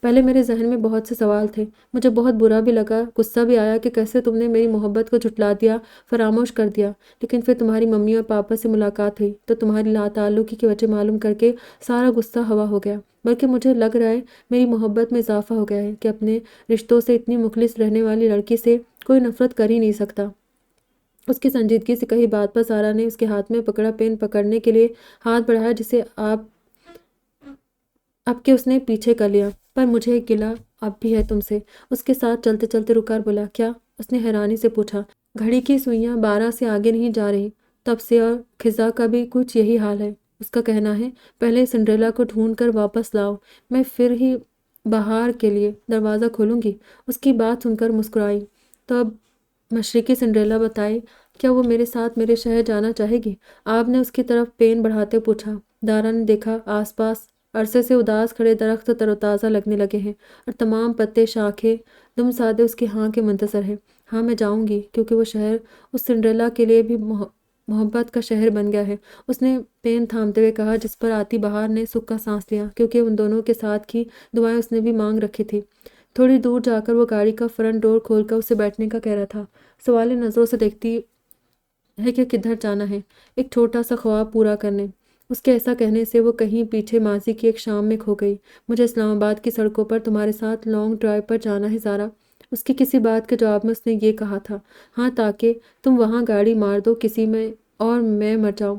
پہلے میرے ذہن میں بہت سے سوال تھے، مجھے بہت برا بھی لگا، غصہ بھی آیا کہ کیسے تم نے میری محبت کو جھٹلا دیا، فراموش کر دیا۔ لیکن پھر تمہاری ممی اور پاپا سے ملاقات ہوئی تو تمہاری لا تعلقی کی وجہ معلوم کر کے سارا غصہ ہوا ہو گیا۔ بلکہ مجھے لگ رہا ہے میری محبت میں اضافہ ہو گیا ہے کہ اپنے رشتوں سے اتنی مخلص رہنے والی لڑکی سے کوئی نفرت کر ہی نہیں سکتا۔ اس کی سنجیدگی سے کہی بات پر سارا نے اس کے ہاتھ میں پکڑا پین پکڑنے کے لیے ہاتھ بڑھایا جسے اب کے اس نے پیچھے کر لیا۔ پر مجھے ایک گلہ اب بھی ہے تم سے۔ اس کے ساتھ چلتے چلتے رکا اور بولا۔ کیا؟ اس نے حیرانی سے پوچھا۔ گھڑی کی سوئیاں 12 سے آگے نہیں جا رہی تب سے، اور خزاں کا بھی کچھ یہی حال ہے۔ اس کا کہنا ہے پہلے سنڈریلا کو ڈھونڈ کر واپس لاؤ، میں پھر ہی بہار کے لیے دروازہ کھولوں گی۔ اس کی بات سن کر مسکرائی۔ تو اب مشرقی سنڈریلا بتائے، کیا وہ میرے ساتھ میرے شہر جانا چاہے گی؟ آپ نے اس کی طرف پین بڑھاتے پوچھا۔ دارا نے دیکھا آس پاس عرصے سے اداس کھڑے درخت تر و تازہ لگنے لگے ہیں اور تمام پتے شاخیں دم سادے اس کے ہاں کے منتظر ہیں۔ ہاں میں جاؤں گی، کیونکہ وہ شہر اس سنڈریلا کے لیے بھی محبت کا شہر بن گیا ہے، اس نے پین تھامتے ہوئے کہا، جس پر آتی بہار نے سکھ کا سانس لیا، کیونکہ ان دونوں کے ساتھ کی دعائیں اس نے بھی مانگ رکھی تھی۔ تھوڑی دور جا کر وہ گاڑی کا فرنٹ ڈور کھول کر اسے بیٹھنے کا کہہ رہا تھا۔ سوالی نظروں سے دیکھتی ہے کہ کدھر جانا ہے، ایک چھوٹا سا خواب پورا کرنے۔ اس کے ایسا کہنے سے وہ کہیں پیچھے ماضی کی ایک شام میں کھو گئی۔ مجھے اسلام آباد کی سڑکوں پر تمہارے ساتھ لانگ ڈرائیو پر جانا ہے زارا۔ اس کی کسی بات کے جواب میں اس نے یہ کہا تھا۔ ہاں، تاکہ تم وہاں گاڑی مار دو کسی میں اور میں مر جاؤں۔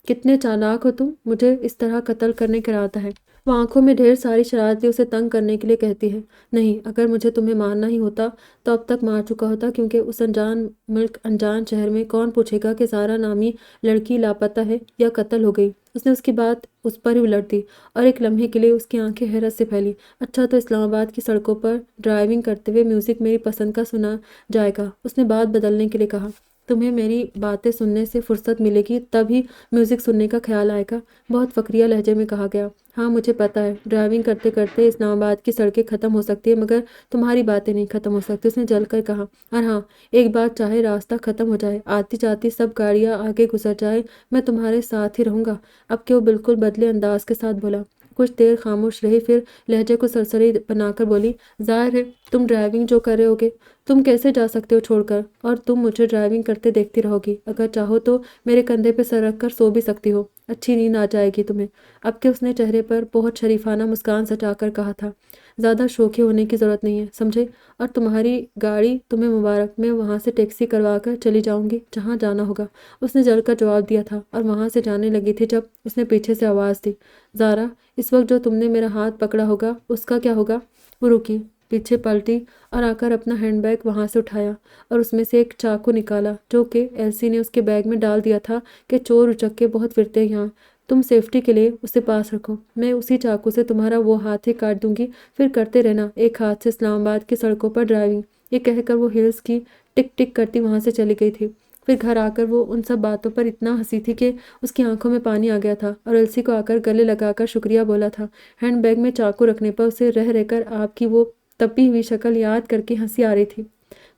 کتنے چالاک ہو تم، مجھے اس طرح قتل کرنے کا ارادہ ہے۔ وہ آنکھوں میں ڈھیر ساری شرارت لیے اسے تنگ کرنے کے لیے کہتی ہے۔ نہیں، اگر مجھے تمہیں مارنا ہی ہوتا تو اب تک مار چکا ہوتا، کیونکہ اس انجان ملک انجان شہر میں کون پوچھے گا کہ زارا نامی لڑکی لاپتہ ہے یا قتل ہو گئی۔ اس نے اس کی بات اس پر ہی الٹ دی اور ایک لمحے کے لیے اس کی آنکھیں حیرت سے پھیلی۔ اچھا، تو اسلام آباد کی سڑکوں پر ڈرائیونگ کرتے ہوئے میوزک میری پسند کا سنا جائے گا؟ اس نے بات بدلنے کے لیے کہا۔ تمہیں میری باتیں سننے سے فرصت ملے گی تب ہی میوزک سننے کا خیال آئے گا، بہت فقریہ لہجے میں کہا گیا۔ ہاں مجھے پتہ ہے، ڈرائیونگ کرتے کرتے اسلام آباد کی سڑکیں ختم ہو سکتی ہیں، مگر تمہاری باتیں نہیں ختم ہو سکتی، اس نے جل کر کہا۔ اور ہاں، ایک بات، چاہے راستہ ختم ہو جائے، آتی جاتی سب گاڑیاں آگے گزر جائے، میں تمہارے ساتھ ہی رہوں گا۔ اب کہ وہ بالکل بدلے انداز کے ساتھ بولا۔ کچھ دیر خاموش رہی، پھر لہجے کو سرسری بنا کر بولی۔ ظاہر ہے تم ڈرائیونگ جو کر رہے ہوگے، تم کیسے جا سکتے ہو چھوڑ کر، اور تم مجھے ڈرائیونگ کرتے دیکھتی رہو گی۔ اگر چاہو تو میرے کندھے پہ سر رکھ کر سو بھی سکتی ہو، اچھی نیند آ جائے گی تمہیں۔ اب کہ اس نے چہرے پر بہت شریفانہ مسکان سجا کر کہا تھا۔ زیادہ شوخی ہونے کی ضرورت نہیں ہے، سمجھے؟ اور تمہاری گاڑی تمہیں مبارک، میں وہاں سے ٹیکسی کروا کر چلی جاؤں گی جہاں جانا ہوگا، اس نے جل کر جواب دیا تھا اور وہاں سے جانے لگی تھی جب اس نے پیچھے سے آواز دی۔ زارا، اس وقت جو تم نے میرا ہاتھ پکڑا ہوگا اس کا کیا ہوگا؟ وہ رکی، پیچھے پلٹی اور آ کر اپنا ہینڈ بیگ وہاں سے اٹھایا اور اس میں سے ایک چاقو نکالا جو کہ ایلسی نے اس کے بیگ میں ڈال دیا تھا کہ چور اچکے بہت پھرتے ہیں یہاں، تم سیفٹی کے لیے اسے پاس رکھو، میں اسی چاقو سے تمہارا وہ ہاتھ ہی کاٹ دوں گی، پھر کرتے رہنا ایک ہاتھ سے اسلام آباد کی سڑکوں پر ڈرائیونگ۔ یہ کہہ کر وہ ہیلز کی ٹک ٹک کرتی وہاں سے چلی گئی تھی۔ پھر گھر آ کر وہ ان سب باتوں پر اتنا ہنسی تھی کہ اس کی آنکھوں میں پانی آ گیا تھا اور ایلسی کو آ کر گلے لگا کر شکریہ بولا تھا۔ ہینڈ بیگ میں چاقو رکھنے پر اسے رہ رہ کر آپ کی وہ تپی ہوئی شکل یاد کر کے ہنسی آ رہی تھی۔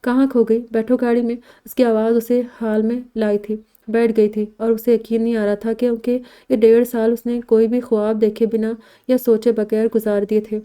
کہاں کھو گئی؟ بیٹھو گاڑی میں، اس کی آواز اسے حال میں لائی تھی۔ بیٹھ گئی تھی اور اسے یقین نہیں آ رہا تھا کیونکہ یہ 1.5 سال اس نے کوئی بھی خواب دیکھے بنا یا سوچے بغیر گزار دیے تھے۔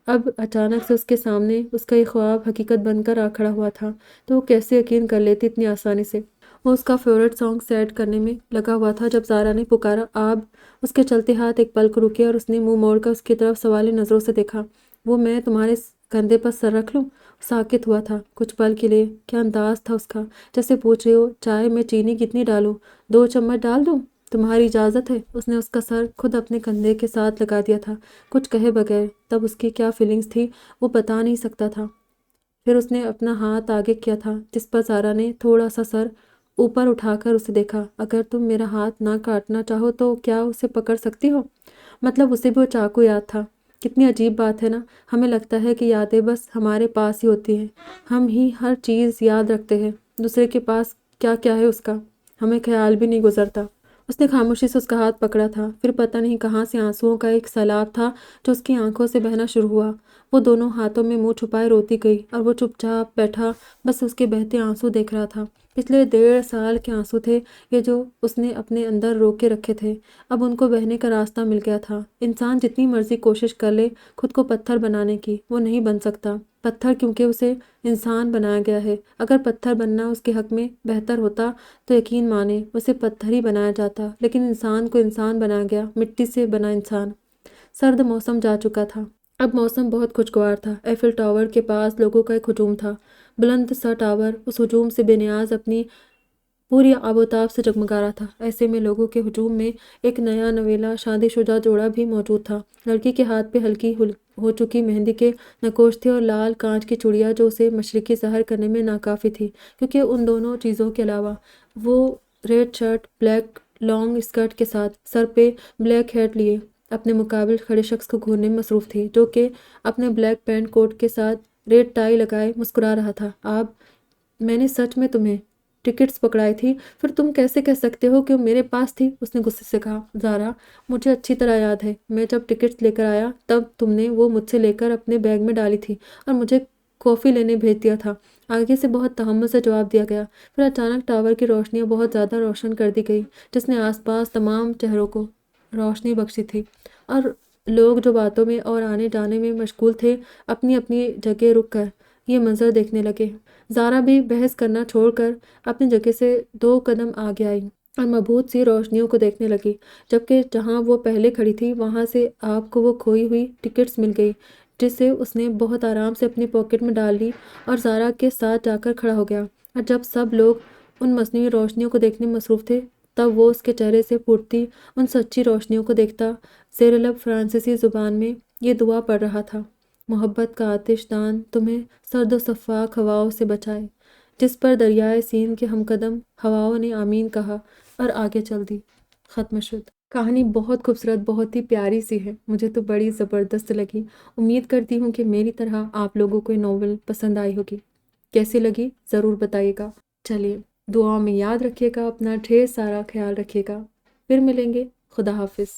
اب اچانک سے اس کے سامنے اس کا یہ خواب حقیقت بن کر آ کھڑا ہوا تھا تو وہ کیسے یقین کر لیتی اتنی آسانی سے؟ وہ اس کا فیورٹ سانگ سیٹ کرنے میں لگا ہوا تھا جب زارا نے پکارا۔ آب! اس کے چلتے ہاتھ ایک پل کو رکے اور اس نے منہ موڑ کر اس کی طرف سوالی نظروں سے دیکھا۔ وہ میں تمہارے کندھے پر سر رکھ لوں؟ ساکت ہوا تھا کچھ پل کے لیے۔ کیا انداز تھا اس کا، جیسے پوچھ رہے ہو چائے میں چینی کتنی ڈالوں، 2 چمچ ڈال دوں؟ تمہاری اجازت ہے؟ اس نے اس کا سر خود اپنے کندھے کے ساتھ لگا دیا تھا کچھ کہے بغیر۔ تب اس کی کیا فیلنگز تھی وہ بتا نہیں سکتا تھا۔ پھر اس نے اپنا ہاتھ آگے کیا تھا جس پر زارا نے تھوڑا سا سر اوپر اٹھا کر اسے دیکھا۔ اگر تم میرا ہاتھ نہ کاٹنا چاہو تو کیا اسے پکڑ سکتی ہو؟ مطلب اسے بھی وہ چاقو یاد تھا۔ کتنی عجیب بات ہے نا، ہمیں لگتا ہے کہ یادیں بس ہمارے پاس ہی ہوتی ہیں، ہم ہی ہر چیز یاد رکھتے ہیں، دوسرے کے پاس کیا کیا ہے اس کا ہمیں خیال بھی نہیں گزرتا۔ اس نے خاموشی سے اس کا ہاتھ پکڑا تھا، پھر پتہ نہیں کہاں سے آنسوؤں کا ایک سیلاب تھا جو اس کی آنکھوں سے بہنا شروع ہوا۔ وہ دونوں ہاتھوں میں منہ چھپائے روتی گئی اور وہ چپ چاپ بیٹھا بس اس کے بہتے آنسو دیکھ رہا تھا۔ پچھلے 1.5 سال کے آنسو تھے یہ جو اس نے اپنے اندر روک کے رکھے تھے، اب ان کو بہنے کا راستہ مل گیا تھا۔ انسان جتنی مرضی کوشش کر لے خود کو پتھر بنانے کی، وہ نہیں بن سکتا پتھر، کیونکہ اسے انسان بنایا گیا ہے۔ اگر پتھر بننا اس کے حق میں بہتر ہوتا تو یقین مانے اسے پتھر ہی بنایا جاتا، لیکن انسان کو انسان بنایا گیا، مٹی سے بنا انسان۔ سرد موسم جا چکا تھا، اب موسم بہت خوشگوار تھا۔ ایفل ٹاور کے پاس لوگوں کا ایک ہجوم تھا، بلند سا ٹاور اس ہجوم سے بے نیاز اپنی پوری آب و تاب سے جگمگا رہا تھا۔ ایسے میں لوگوں کے ہجوم میں ایک نیا نویلا شادی شدہ جوڑا بھی موجود تھا۔ لڑکی کے ہاتھ پہ ہلکی ہو چکی مہندی کے نقوش تھے اور لال کانچ کی چوڑیاں جو اسے مشرقی ظاہر کرنے میں ناکافی تھی، کیونکہ ان دونوں چیزوں کے علاوہ وہ red shirt, black long skirt کے ساتھ سر پہ بلیک ہیٹ لیے اپنے مقابل کھڑے شخص کو گھورنے میں مصروف تھی، جو کہ اپنے بلیک پینٹ کوٹ کے ساتھ ریڈ ٹائی لگائے مسکرا رہا تھا۔ میں نے سچ میں تمہیں ٹکٹس پکڑائی تھی، پھر تم کیسے کہہ سکتے ہو کہ وہ میرے پاس تھی؟ اس نے غصے سے کہا۔ زارا، مجھے اچھی طرح یاد ہے، میں جب ٹکٹس لے کر آیا تب تم نے وہ مجھ سے لے کر اپنے بیگ میں ڈالی تھی اور مجھے کافی لینے بھیج دیا تھا۔ آگے سے بہت تحمل سے جواب دیا گیا۔ پھر اچانک ٹاور کی روشنیاں بہت زیادہ روشن کر دی گئی، جس نے آس پاس تمام چہروں کو روشنی بخشی تھی، اور لوگ جو باتوں میں اور آنے جانے میں مشغول تھے اپنی اپنی جگہ رک کر یہ منظر دیکھنے لگے۔ زارا بھی بحث کرنا چھوڑ کر اپنی جگہ سے 2 قدم آگے آئی اور مبہوت سی روشنیوں کو دیکھنے لگی، جبکہ جہاں وہ پہلے کھڑی تھی وہاں سے آپ کو وہ کھوئی ہوئی ٹکٹس مل گئی، جسے اس نے بہت آرام سے اپنی پاکٹ میں ڈال لی اور زارا کے ساتھ جا کر کھڑا ہو گیا۔ اور جب سب لوگ ان مصنوعی روشنیوں کو دیکھنے میں مصروف تھے تب وہ اس کے چہرے سے پھوٹتی ان سچی روشنیوں کو دیکھتا زیر لب فرانسیسی زبان میں یہ دعا پڑھ رہا تھا: محبت کا آتش دان تمہیں سرد و شفاف ہواؤں سے بچائے۔ جس پر دریائے سین کے ہم قدم ہواؤں نے آمین کہا اور آگے چل دی۔ ختم شد۔ کہانی بہت خوبصورت، بہت ہی پیاری سی ہے، مجھے تو بڑی زبردست لگی۔ امید کرتی ہوں کہ میری طرح آپ لوگوں کو یہ ناول پسند آئی ہوگی۔ کیسی لگی ضرور بتائیے گا۔ چلیے، دعاؤں میں یاد رکھیے گا، اپنا ڈھیر سارا خیال رکھیے گا۔ پھر ملیں گے۔ خدا حافظ۔